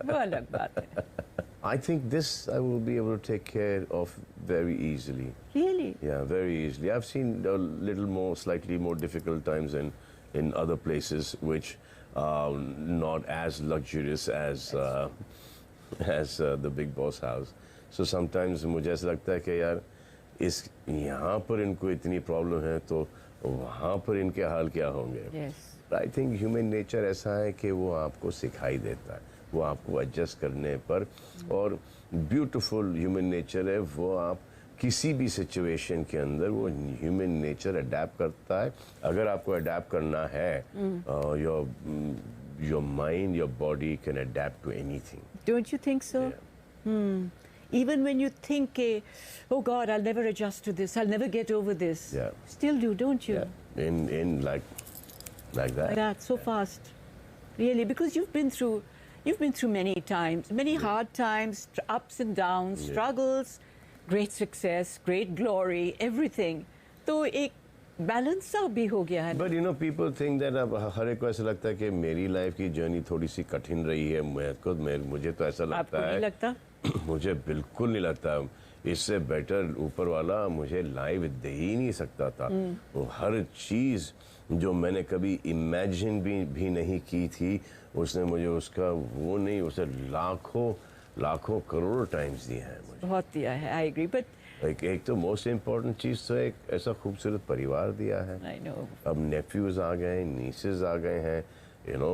वो अलग बात है। I think this I will be able to take care of very easily. Really? Yeah, very easily. I've seen a little more, slightly more difficult times in other places which are not as luxurious as the Big Boss house. So sometimes मुझे ऐसा लगता है कि यार यहाँ पर इनको इतनी प्रॉब्लम है तो वहाँ पर इनके हाल क्या होंगे। आई थिंक ह्यूमन नेचर ऐसा है कि वो आपको सिखाई देता है, वो आपको एडजस्ट करने पर, और ब्यूटीफुल ह्यूमन नेचर है वो। आप किसी भी सिचुएशन के अंदर वो ह्यूमन नेचर अडेप्ट करता है। अगर आपको अडेप्ट करना है, your mind, your body can adapt to anything. Don't you think so? Yeah. Even when you think, oh God, I'll never adjust to this, I'll never get over this. Yeah. Still do, don't you? Yeah. In like that. Like that, so fast. Really, because you've been through many times, many hard times, ups and downs, struggles, great success, great glory, everything. तो एक balance सा भी हो गया है। But you know people think that अब हर एक को ऐसा लगता है कि मेरी लाइफ की जर्नी थोड़ी सी कठिन रही है। मुझे तो ऐसा लगता आपको है। नहीं लगता? मुझे बिल्कुल नहीं लगता। इससे बेटर ऊपर वाला मुझे लाइव दे ही नहीं सकता था। वो हर चीज़ जो मैंने कभी इमेजिन भी नहीं की थी, उसने मुझे उसका वो नहीं, उसे लाखों करोड़ों टाइम्स दिए हैं मुझे। बहुत दिया है, आई एग्री। बट एक तो मोस्ट इम्पोर्टेंट चीज़ तो एक ऐसा खूबसूरत परिवार दिया है। I know. अब नेफ्यूज आ गए, नीसेस आ गए हैं, यू नो,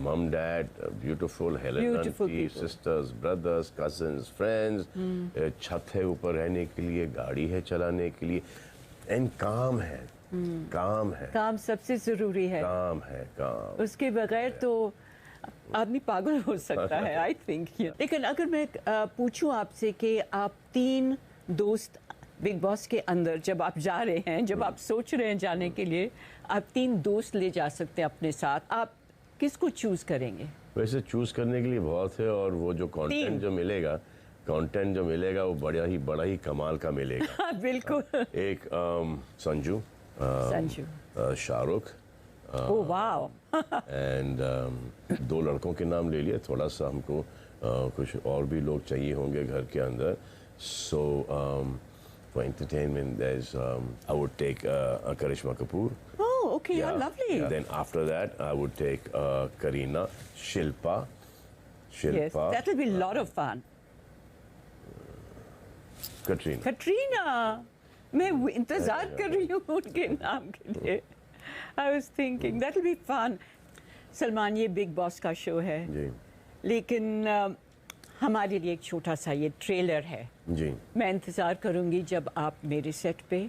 मम dad, beautiful Helen aunty, sisters, brothers, cousins, friends, छत है ऊपर रहने के लिए, गाड़ी है चलाने के लिए, एंड काम है। काम सबसे जरूरी है। काम उसके बगैर तो आदमी पागल हो सकता है, आई थिंक। लेकिन अगर मैं पूछूं आपसे कि आप 3 दोस्त बिग बॉस के अंदर जब आप जा रहे हैं, जब आप सोच रहे हैं जाने के लिए, आप 3 दोस्त ले जा सकते हैं अपने साथ, आप किसको चूज करेंगे? वैसे चूज करने के लिए बहुत है, और वो जो कंटेंट जो मिलेगा वो बड़ा ही कमाल का मिलेगा। बिल्कुल। एक Sanju, Shahrukh, oh wow, and 2 लड़कों के नाम ले लिए। थोड़ा सा हमको कुछ और भी लोग चाहिए होंगे घर के अंदर। सो for entertainment I would take Karishma Kapoor. Oh, okay, yeah, lovely. Then after that I would take Kareena, Shilpa. Yes, that will be a lot of fun. Katrina, मैं इंतजार कर रही हूँ उनके नाम के लिए। I was thinking that will be fun. Salman, ये बिग बॉस का शो है जी, लेकिन हमारे लिए एक छोटा सा ये ट्रेलर है जी। मैं इंतजार करूंगी जब आप मेरे सेट पे,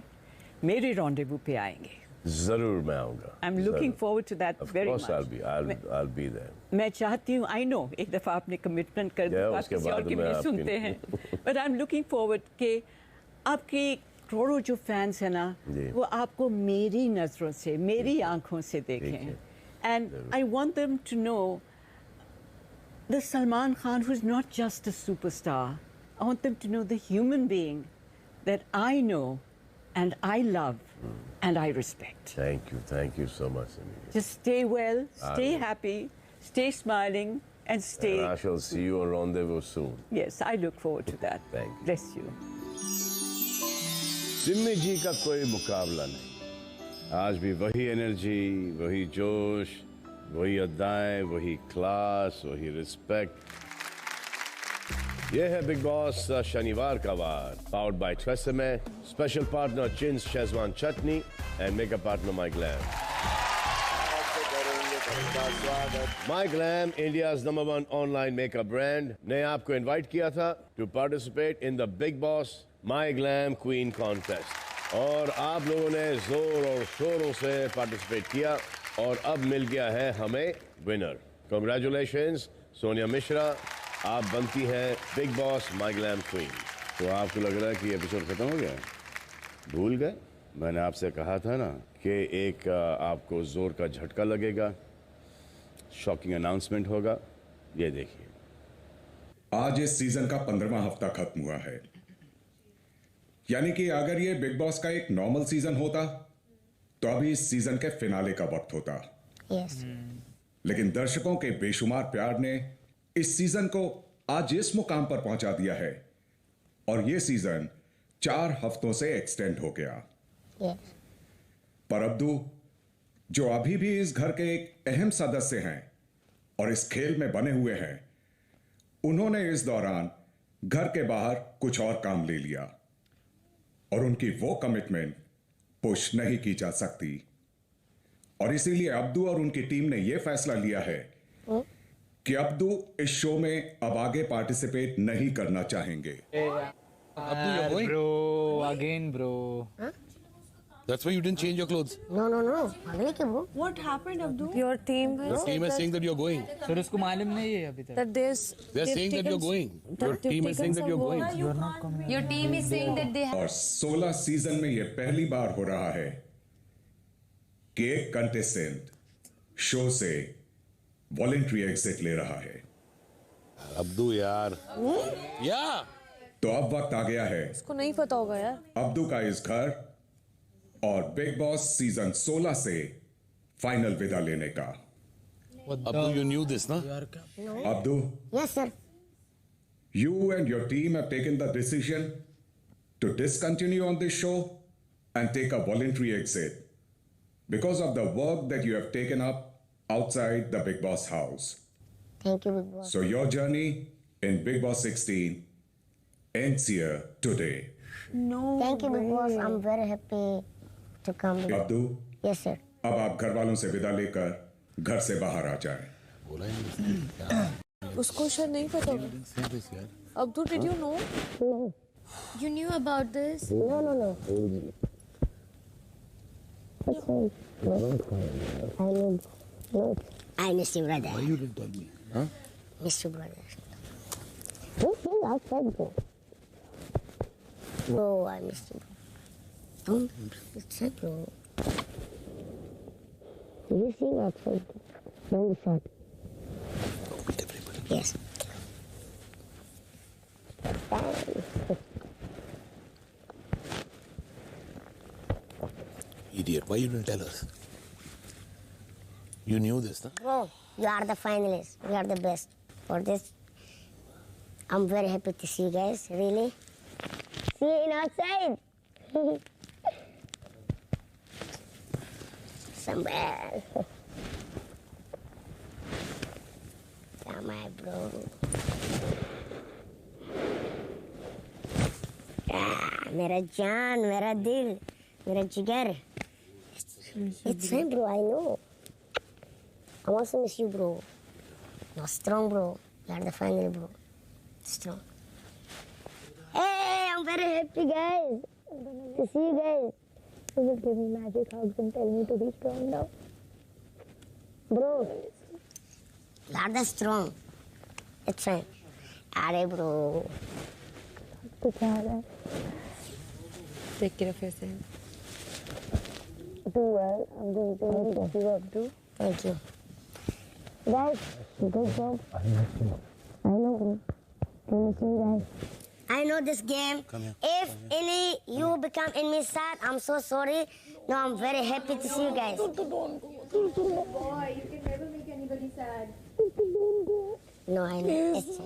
मेरे रॉन्डेवू पे आएंगे। जरूर मैं आऊंगा। I am looking forward to that very much. I'll be there. मैं चाहती हूँ, आई नो एक दफा आपने कमिटमेंट कर दिया, आप किसी और की भी सुनते हैं, but I am looking forward के आपके करोड़ों जो फैंस हैं ना, वो आपको मेरी नजरों से, मेरी आंखों से देखें, and I want them to know the Salman Khan who's not just a superstar. I want them to know the human being that I know and I love and I respect. Thank you so much, Amelia. Just stay well, stay happy, stay smiling and stay... And I shall see you on Rendezvous soon. Yes, I look forward to that. Thank you. Bless you. Simmi ji का कोई मुकाबला नहीं। आज भी वही energy, वही जोश, वही अदाएं, वही क्लास, वही रिस्पेक्ट। ये है बिग बॉस शनिवार का वार, powered by TRESemme, special partner Ching's Schezwan chutney and makeup partner My Glamm. My Glamm, India's number 1 online makeup brand, ने आपको इनवाइट किया था to participate in the Bigg Boss My Glamm queen contest, और आप लोगों ने जोर और शोरों से पार्टिसिपेट किया और अब मिल गया है हमें विनर। कांग्रेचुलेशंस सोनिया मिश्रा, आप बनती हैं big Boss My Glamm queen. तो आपको लग रहा है कि एपिसोड खत्म हो गया? भूल गए? मैंने आपसे कहा था ना कि एक आपको जोर का झटका लगेगा, शॉकिंग अनाउंसमेंट होगा। ये देखिए, आज इस सीजन का 15वां हफ्ता खत्म हुआ है, यानी कि अगर ये बिग बॉस का एक नॉर्मल सीजन होता तो अभी इस सीजन के फिनाले का वक्त होता। लेकिन दर्शकों के बेशुमार प्यार ने इस सीजन को आज इस मुकाम पर पहुंचा दिया है, और ये सीजन 4 हफ्तों से एक्सटेंड हो गया। पर अब्दू, जो अभी भी इस घर के एक अहम सदस्य हैं और इस खेल में बने हुए हैं, उन्होंने इस दौरान घर के बाहर कुछ और काम ले लिया, और उनकी वो कमिटमेंट पुश नहीं की जा सकती, और इसीलिए अब्दू और उनकी टीम ने यह फैसला लिया है कि अब्दू इस शो में अब आगे पार्टिसिपेट नहीं करना चाहेंगे। Bro, again, bro. Huh? That's why you didn't change your clothes. No. Agli ke bro. What happened, Abdu? Your team Your team is saying that you're going. Sir, उसको मालूम नहीं है अभी तक. that They're saying that you're going. Your team is saying that you're going. You're not coming. Your team is saying that they have... और 16 season में यह पहली बार हो रहा है कि एक कंटेस्टेंट शो से वॉलंटरी एग्जिट ले रहा है। अब्दू यार। तो अब वक्त आ गया है उसको नहीं पता होगा यार। अब्दू का इस घर और बिग बॉस सीजन 16 से फाइनल विदा लेने का। Abdu, you knew this, na? Abdu, Yes, sir. you and your team have taken the decision to discontinue on this show and take a voluntary exit because of the work that you have taken up outside the Big Boss house. Thank you, Big Boss. So your journey in Big Boss 16 ends here today. No. Thank you, Big Boss. I'm very happy to come. Abdu, Yes, sir. अब आप घर वालों से विदा लेकर घर से बाहर आ जाएं। उसको शायद नहीं पता। Abdu, did you know? No. You knew about this? No, no, no. That's fine. I know. No. I miss you, brother. Why you didn't tell me? Huh? Miss you, brother. Don't feel outside, bro. No, I miss you. Don't. It's it, bro. You see outside. Don't be sad. Yes. Idiot, why you didn't tell us? You knew this, na? Bro, you are the finalists. We are the best. For this, I'm very happy to see you guys. Really. See you in outside. Somewhere. Yeah, my bro. मेरा जान, मेरा दिल, मेरा जिगर. It's fine, bro. I know. I also miss you, bro. You're strong, bro. You are the final, bro. Strong. Hey, I'm very happy, guys. To see you guys. You will give me magic hugs and tell me to be strong now. Bro, you are the strong. It's fine. Arey, bro. तो क्या है? Take care of yourself. Do well. I'm going to help you up, do. Thank you. Guys, good job. I know, bro. I miss you guys. I know this game. If any you become enemy side, I'm so sorry. No, I'm very happy to see you guys. Boy, you can never make anybody sad. No, I know. It's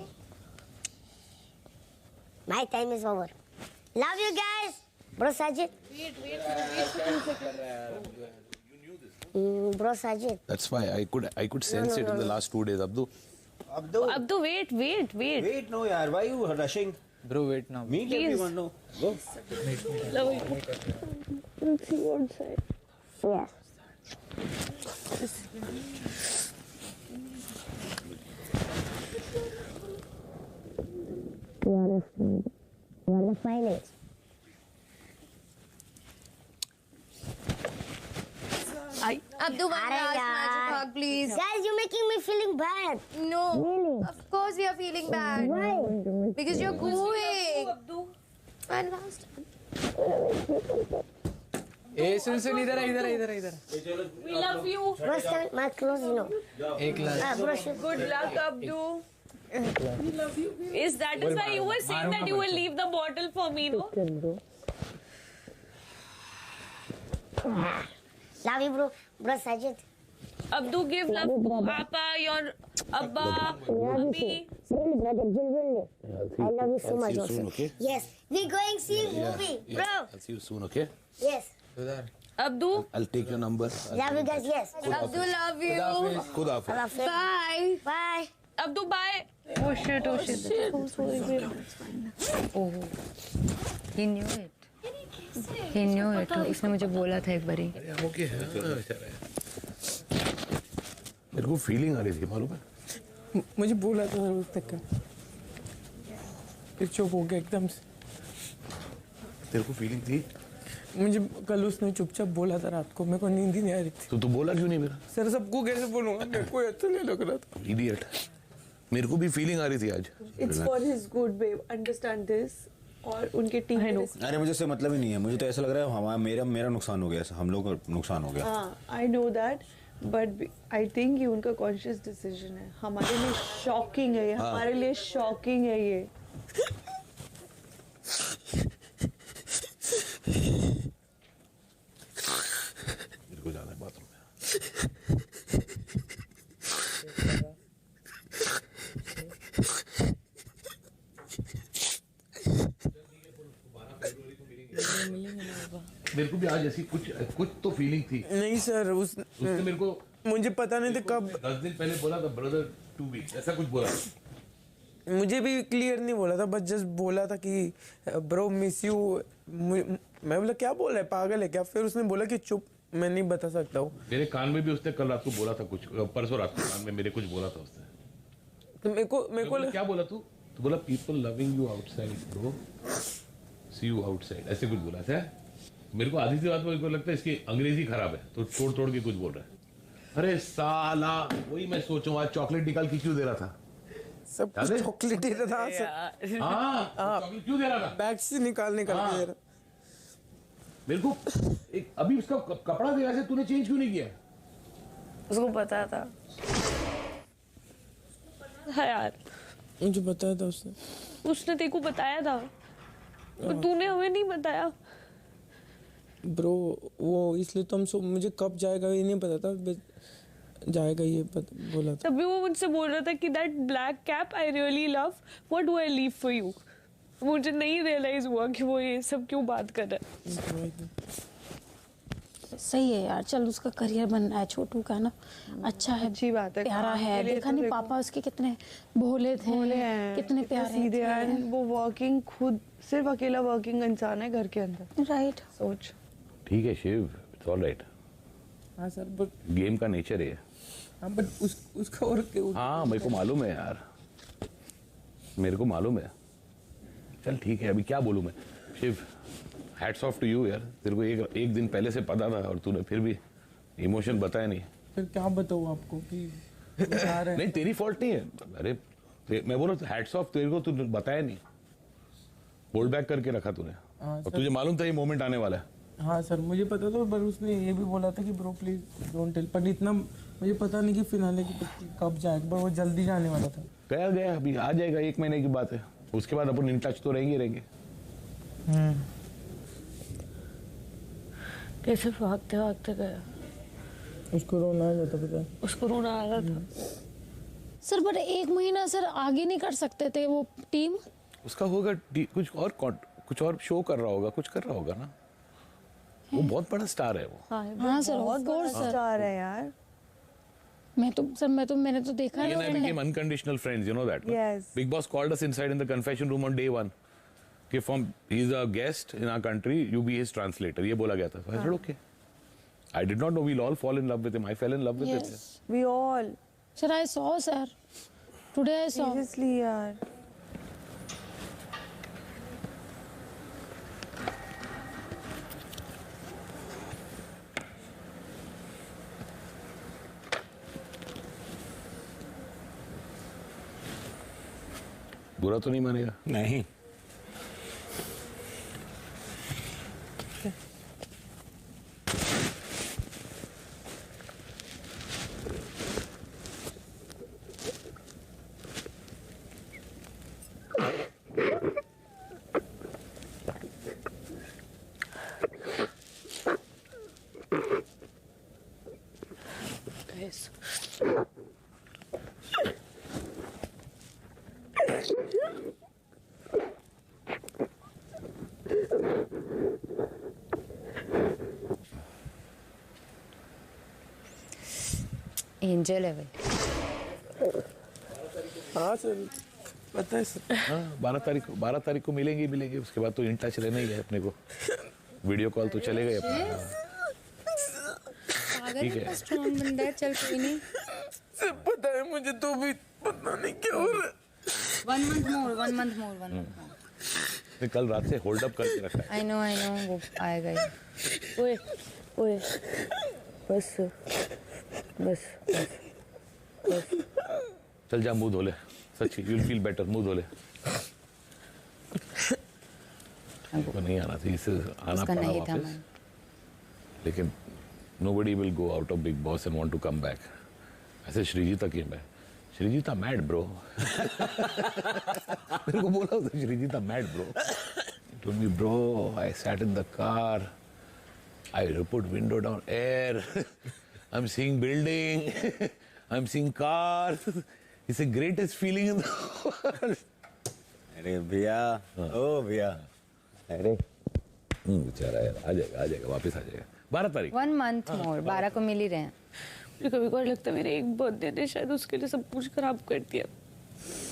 my time is over. Love you guys. Bro Sajid. Bro Sajid. That's why I could sense it in the last 2 days, Abdu. Abdu, wait. Wait, no, yaar. Why you rushing? Bro, wait now. Meet Please. everyone, no. Go. Let's see you outside. Yes. You are the finest. Abdu, one last magic hug, please. Guys, you're making me feeling bad. No. Really? Of course we are feeling bad. Why? Because you're going. One last. ए सुन इधर इधर We love you. Brush my clothes, you know. एक lakh Brush it. Good luck, Abdu. We love you. Is that why you were saying that you will leave the bottle for me, no? Love you, bro. Bro Sajid. Abdu, give love to Papa, your Abba, Mummy. Really, brother, genuinely. I love you so much See you also. soon, okay? Yes. We're going to see movie, bro. I'll see you soon, okay? Yes. Abdu. I'll take your number. Love you guys, yes. Abdu, love you. Khud hafiz. Bye. Bye. Abdu, bye. Oh shit. So sorry, babe. Oh. He knew it. He knew it. उसने मुझे बोला था एक बारी. Okay. मेरे को feeling आ रही थी, मालूम है? मुझे बोला था उस तक का फिर चुप हो गया एकदम से. तेरे को फीलिंग थी? मुझे कल उसने चुपचाप बोला था रात को. मेरे को नींद ही नहीं आ रही थी. तो तू बोला क्यों नहीं मेरा? सर सबको कैसे बोलूंगा? मेरे को अच्छा नहीं लग रहा था. इडियट. मेरे को भी फीलिंग आ रही थी आज. It's for his good, babe. Understand this. और उनके टीम अरे मुझे इससे मतलब ही नहीं है. मुझे तो ऐसा लग रहा है हमारा मेरा नुकसान हो गया. हम लोग का नुकसान हो गया. हाँ, I know that. But I think ये उनका conscious decision है. हमारे लिए shocking है ये. हमारे लिए shocking है ये. मेरे को भी आज ऐसी कुछ तो फीलिंग थी। नहीं सर, उसने मेरे को, मुझे पता नहीं था कब। 10 दिन पहले बोला था ब्रदर 2 वीक्स, ऐसा कुछ बोला। मुझे भी क्लियर नहीं बोला था, बस जस्ट बोला था कि ब्रो मिस यू। मैं बोला क्या बोल रहा है, पागल है क्या? फिर उसने बोला कि चुप, मैं नहीं बता सकता हूँ। मेरे कान में भी उसने कल रात को बोला था कुछ, परसों रात को कान में मेरे कुछ बोला था उसने। तो मेरे को क्या बोला तू? तो बोला people loving you outside bro, see you outside, ऐसे कुछ बोला था। मेरे को आधी सी बात मेरे को लगता है इसकी अंग्रेजी खराब है, तो तोड़ के कुछ बोल रहा है। अरे साला, वही मैं सोचूं आज चॉकलेट निकाल के क्यों दे रहा था? सब कुछ चॉकलेट दे रहा था सर। चॉकलेट क्यों दे रहा था? बैग से निकाल के दे रहा। मेरे को एक अभी उसका कपड़ा दिया से तूने चेंज क्यों नहीं किया? उसको पता था। हाँ यार, मुझे बताया था उसने तेरे को बताया था, पर तूने हमें नहीं बताया। ब्रो वो इसलिए तो मुझे कब जाएगा ये नहीं पता था, जाएगा ये बोला था। तभी वो मुझसे बोल रहा था कि that black cap I really love, what do I leave for you. मुझे नहीं रियलाइज हुआ कि वो ये सब क्यों बात कर रहा है। सही है यार, चल उसका करियर बन रहा है छोटू का ना, अच्छा है, अच्छी बात है, प्यारा है। देखा नहीं पापा उसके कितने भोले थे, कितने प्यारे सीधे हैं। वो वर्किंग, खुद सिर्फ अकेला वर्किंग इंसान है घर के अंदर। राइट, सोच। ठीक है शिव, इट्स ऑल राइट। हाँ सर, बट गेम का नेचर है। हाँ बट उसका और हाँ मेरे को मालूम है यार, मेरे को मालूम है। चल ठीक है, अभी क्या बोलूं मैं। Shiv, hats off to you यार, तेरे को एक दिन पहले से पता था और तूने फिर भी इमोशन बताया नहीं। फिर क्या बताऊँ आपको कि नहीं तेरी फॉल्ट नहीं है। अरे मैं बोल रहा हैट्स ऑफ तेरे को, तूने बताया नहीं, होल्ड बैक करके रखा तूने। और तुझे मालूम था ये मोमेंट आने वाला है। हाँ सर, मुझे पता था, पर उसने ये भी बोला था कि ब्रो प्लीज डोंट टेल, पर इतना मुझे पता नहीं कि फिनाले की कब जाएगा, पर वो जल्दी जाने वाला था। गया अभी आ जाएगा, 1 महीने की बात है, उसके बाद अपन इन टच तो रहेंगे। कैसे भागते भागते गया। उसको रोना आ जाता, पता है उसको रोना आ रहा था। सर पर 1 महीना सर आगे नहीं कर सकते थे वो टीम? उसका होगा कुछ और शो कर रहा होगा, कुछ कर रहा होगा ना। वो बहुत बड़ा स्टार है वो। हाँ सर, ऑफ कोर्स स्टार है यार। मैंने तो देखा है। I became unconditional friends, you know that? Yes. Big Boss called us inside in the confession room on day 1. He's a guest in our country, you be his translator. ये बोला गया था. I said okay. I did not know we'll all fall in love with him. I fell in love with him. Yes, we all. Sir, I saw, sir. Today I saw. Seriously यार. बुरा तो नहीं मानेगा? नहीं। Angel है भाई। हाँ sir, पता है सर। हाँ 12 तारीख को मिलेंगे। उसके बाद तो इन टच रहना ही है अपने को। वीडियो कॉल तो चलेगा ही अपना। ठीक है, स्ट्रॉन्ग बंदा है, चल कोई नहीं। सर पता है मुझे, तो भी पता नहीं क्या हो रहा है। 1 month more। कल रात से होल्ड अप करके रखा है। आई नो वो आएगा ही। ओए बस चल जा, मुंह धो ले। सच्ची यू विल फील बेटर, मुंह धो ले। को नहीं आना था, इसे आना पड़ा वापस। लेकिन nobody will go out of Big Boss and want to come back. ऐसे Sreejita came back. Sreejita mad bro. मेरे को बोला था Sreejita mad bro. He told me bro, I sat in the car. I put window down, air. I'm seeing building. I'm seeing cars. It's the greatest feeling in the world. अरे भैया, ओ भैया, अरे बेचारा यार, आ जाएगा वापस आ जाएगा 12 तारीख। 1 मंथ मोर, 12 को मिल ही रहे हैं। मुझे कभी कभार लगता है मेरे एक बर्थडे ने शायद उसके लिए सब कुछ खराब कर दिया।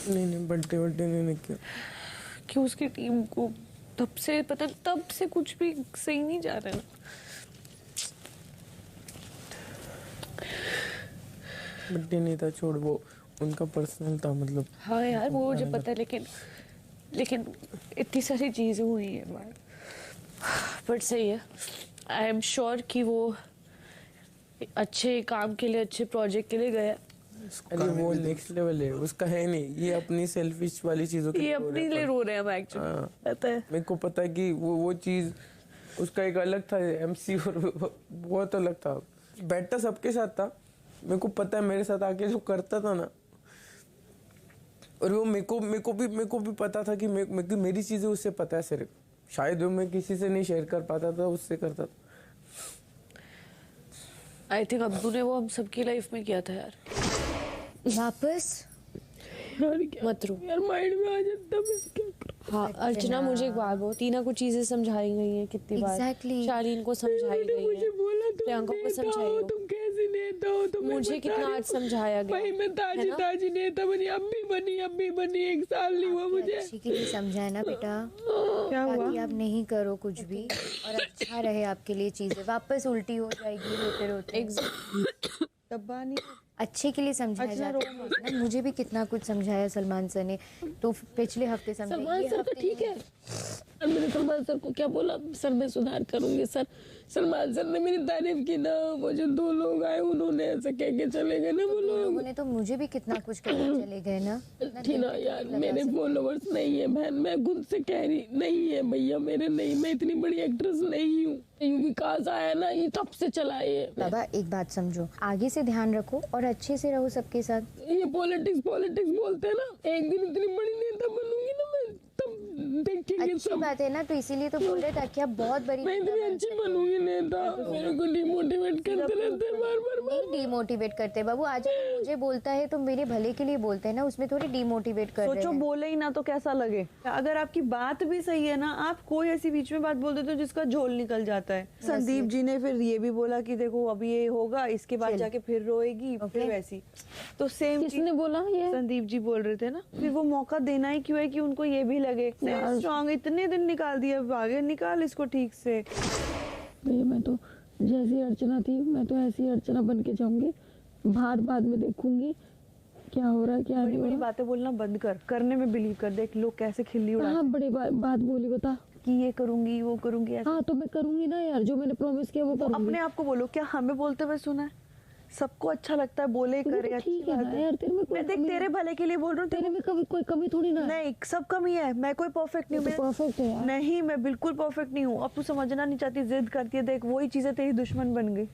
नहीं बर्थडे नहीं किया कि उसकी टीम को तब से कुछ भी सही नहीं जा रहा है ना। बर्थडे नहीं था, छोड़, वो उनका पर्सनल था, मतलब। हाँ यार वो मुझे पता है, लेकिन इतनी सारी चीजें हुई है बाहर। बट सही है, आई एम श्योर कि वो अच्छे काम के लिए, अच्छे प्रोजेक्ट के लिए गया। अरे वो नेक्स्ट लेवल है, उसका है नहीं, ये अपनी सेल्फिश वाली चीजों के ये अपने लिए रो रहे हैं हम एक्चुअली, पता है। मेरे को पता है कि वो चीज उसका एक अलग था, एमसी, और बहुत अलग था। बैठता सबके साथ था, मेरे को पता है मेरे साथ आके जो करता था ना, और वो मेरे को भी पता था कि मेरी चीजें उससे पता है सिर्फ, शायद वो मैं किसी से नहीं शेयर कर पाता था, उससे करता था। आई थिंक अब्दू ने वो हम सबकी लाइफ में किया था यार। वापस मत रो यार, माइंड में आ जाता है। हाँ अर्चना, मुझे एक बात बोल, टीना को चीजें समझाई गई हैं कितनी बार, शालीन को समझाई गई है, प्रियंका को समझाई हो, तुम कैसी नेता हो, तुम मुझे कितना आज समझाया गया। भाई मैं ताजी नेता बनी, अब भी बनी 1 साल नहीं हुआ मुझे। अच्छी के लिए समझा है ना बेटा, क्या हुआ? ताकि आप नहीं करो कुछ भी और अच्छा रहे आपके लिए, चीजें वापस उल्टी हो जाएगी रोते डब्बा नहीं, अच्छे के लिए समझाया जाता है। मुझे भी कितना कुछ समझाया सलमान सर ने, तो पिछले हफ्ते समझाया। सलमान सर तो ठीक है, और मैंने सलमान सर को क्या बोला, सर मैं सुधार करूंगी सर। सलमान सर ने मेरी तारीफ की ना, वो जो 2 लोग आए उन्होंने ऐसे कह के चले गए ना, वो लोगों ने तो मुझे भी कितना कुछ कहकर चले गए ना। ठीक ना यार, मेरे फॉलोवर्स नहीं है बहन, मैं खुद से कह रही नहीं है भैया मेरे, नहीं, मैं इतनी बड़ी एक्ट्रेस नहीं हूँ। विकास आया ना, ये तब से चला है। बाबा एक बात समझो, आगे से ध्यान रखो और अच्छे से रहो सबके साथ। ये पॉलिटिक्स बोलते हैं ना, एक दिन इतनी बड़ी नेता बनूंगी ना मैं, तब देखेंगे। अच्छी बात है ना, तो इसीलिए तो बोल रहे ताकि आप बहुत बड़ी मैं इतनी अच्छी बनूंगी नेता। मेरे को डिमोटिवेट करते रहते हैं बार। नहीं डिमोटिवेट करते बाबू, आज मुझे बोलता है तो मेरे भले के लिए बोलते हैं ना, उसमें थोड़ी डिमोटिवेट कर रहे हैं। सोचो बोले ही ना तो कैसा लगे। अगर आपकी बात भी सही है ना, आप कोई ऐसी बीच में बात बोल देते हो जिसका झोल निकल जाता है। संदीप जी ने फिर ये भी बोला कि देखो अभी ये होगा, इसके बाद जाके फिर रोएगी, फिर वैसी। तो सेम किसने बोला ये? संदीप जी बोल रहे थे ना, फिर वो मौका देना ही क्यों है कि उनको ये भी लगे स्ट्रॉन्ग। इतने दिन निकाल दिए, आगे निकाल इसको ठीक से। भैया मैं तो जैसी अर्चना थी, मैं तो ऐसी अर्चना बन के जाऊंगी, बाहर बाद में देखूंगी क्या हो रहा है क्या नहीं हो रहा। बातें बोलना बंद कर, करने में बिलीव कर। देख लोग कैसे खिल्ली उड़ाते हैं। हाँ बड़ी बात बोली, बता कि ये करूंगी वो करूंगी। हाँ तो मैं करूंगी ना यार, जो मैंने प्रॉमिस किया वो करूंगी। अपने आप को बोलो, क्या हमें बोलते हुए सुना है? सबको अच्छा लगता है, बोले करे, ठीक है ना यार, तेरे में मैं देख तेरे भले के लिए बोल रहा हूँ, तेरे में कभी कोई कमी थोड़ी ना। नहीं सब कमी है, मैं कोई परफेक्ट नहीं हूँ। परफेक्ट है यार। नहीं मैं बिल्कुल परफेक्ट नहीं हूँ। अब तू समझना नहीं चाहती, जिद करती है, देख वही चीजें तेरी दुश्मन बन गई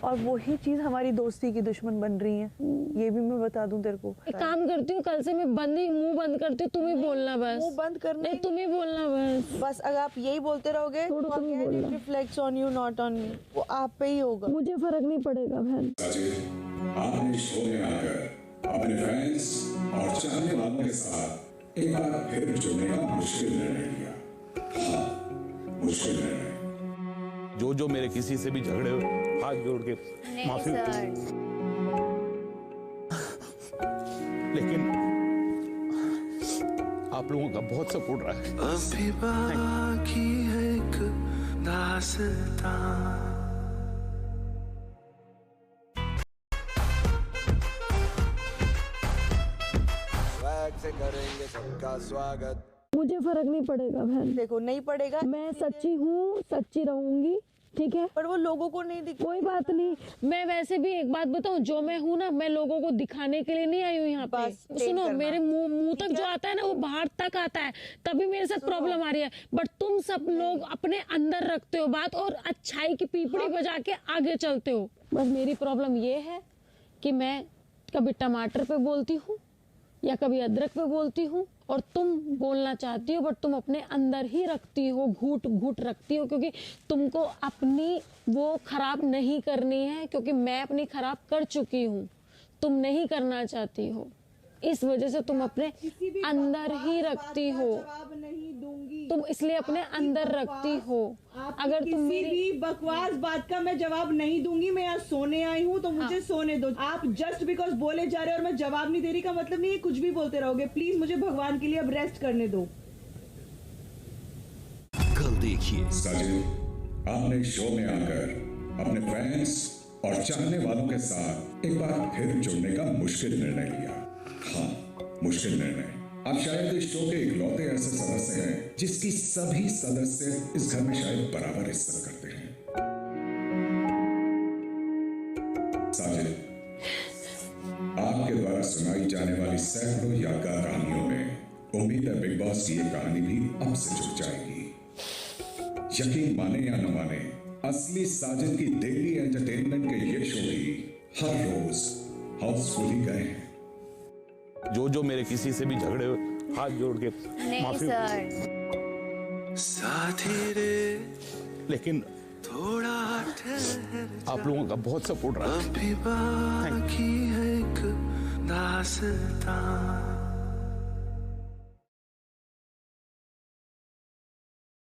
और वही चीज हमारी दोस्ती की दुश्मन बन रही है। ये भी मैं बता दूं तेरे को। एक काम करती हूँ, कल से मैं मुंह बंद करती हूँ, तुम ही बोलना बस। मुंह बंद करना नहीं, तुम ही बोलना बस। अगर आप यही बोलते रहोगे तो reflects on you not on me, वो आप पे ही होगा। मुझे फर्क नहीं पड़ेगा बहन। आपने शो में आकर अपने फैंस और चाहने वालों के साथ एक बार फिर जुड़ने का मुश्किल निर्णय लिया। हाँ, मुश्किल निर्णय। जो मेरे किसी से भी झगड़े हो, हाथ जोड़ के माफी। लेकिन आप लोगों का बहुत सपोर्ट रहा है। अभी बाकी है एक दास्तां। से करेंगे सबका स्वागत। मुझे फर्क नहीं पड़ेगा बहन। देखो नहीं पड़ेगा, मैं सच्ची हूँ, सच्ची रहूंगी, ठीक है। पर वो लोगों को नहीं दिख। कोई बात नहीं, मैं वैसे भी एक बात बताऊं, जो मैं हूँ ना, मैं लोगों को दिखाने के लिए नहीं आई हूँ यहाँ पे। सुनो, मेरे मुंह तक जो आता है ना, वो बाहर तक आता है, तभी मेरे साथ प्रॉब्लम आ रही है। बट तुम सब लोग अपने अंदर रखते हो बात और अच्छाई की पीपड़ी बजा के आगे चलते हो। बस मेरी प्रॉब्लम ये है कि मैं कभी टमाटर पे बोलती हूँ या कभी अदरक पे बोलती हूँ, और तुम बोलना चाहती हो बट तुम अपने अंदर ही रखती हो, घूट घूट रखती हो, क्योंकि तुमको अपनी वो खराब नहीं करनी है, क्योंकि मैं अपनी खराब कर चुकी हूँ, तुम नहीं करना चाहती हो। इस वजह से तुम अपने अंदर ही रखती हो, तुम इसलिए अपने अंदर रखती हो। अगर तुम मेरी भी बकवास बात का मैं जवाब नहीं दूंगी। मैं यहाँ सोने आई हूँ तो मुझे सोने दो। आप जस्ट बिकॉज बोले जा रहे हो और मैं जवाब नहीं दे रही का मतलब नहीं है कुछ भी बोलते रहोगे। प्लीज मुझे भगवान के लिए अब रेस्ट करने दो। कल देखिए साजिद, आपने शो में आकर अपने फैंस और चाहने वालों के साथ एक बार फिर जुड़ने का मुश्किल निर्णय लिया। हाँ, मुश्किल निर्णय। आप शायद इस शो के इकलौते ऐसे सदस्य हैं जिसकी सभी सदस्य इस घर में शायद बराबर इज्जत करते हैं। साजिद, आपके द्वारा सुनाई जाने वाली सैकड़ों यादगार कहानियों में उम्मीद है बिग बॉस की ये कहानी भी अब से जुड़ जाएगी। यकीन माने या न माने, असली साजिद की डेली एंटरटेनमेंट के ये शो भी हर रोज हाउसफुल ही गए हैं। जो मेरे किसी से भी झगड़े हुए हाथ जोड़ के माफी साथी रे, लेकिन थोड़ा आप लोगों का बहुत सपोर्ट रहा। अभी बाकी है एक दास्तां।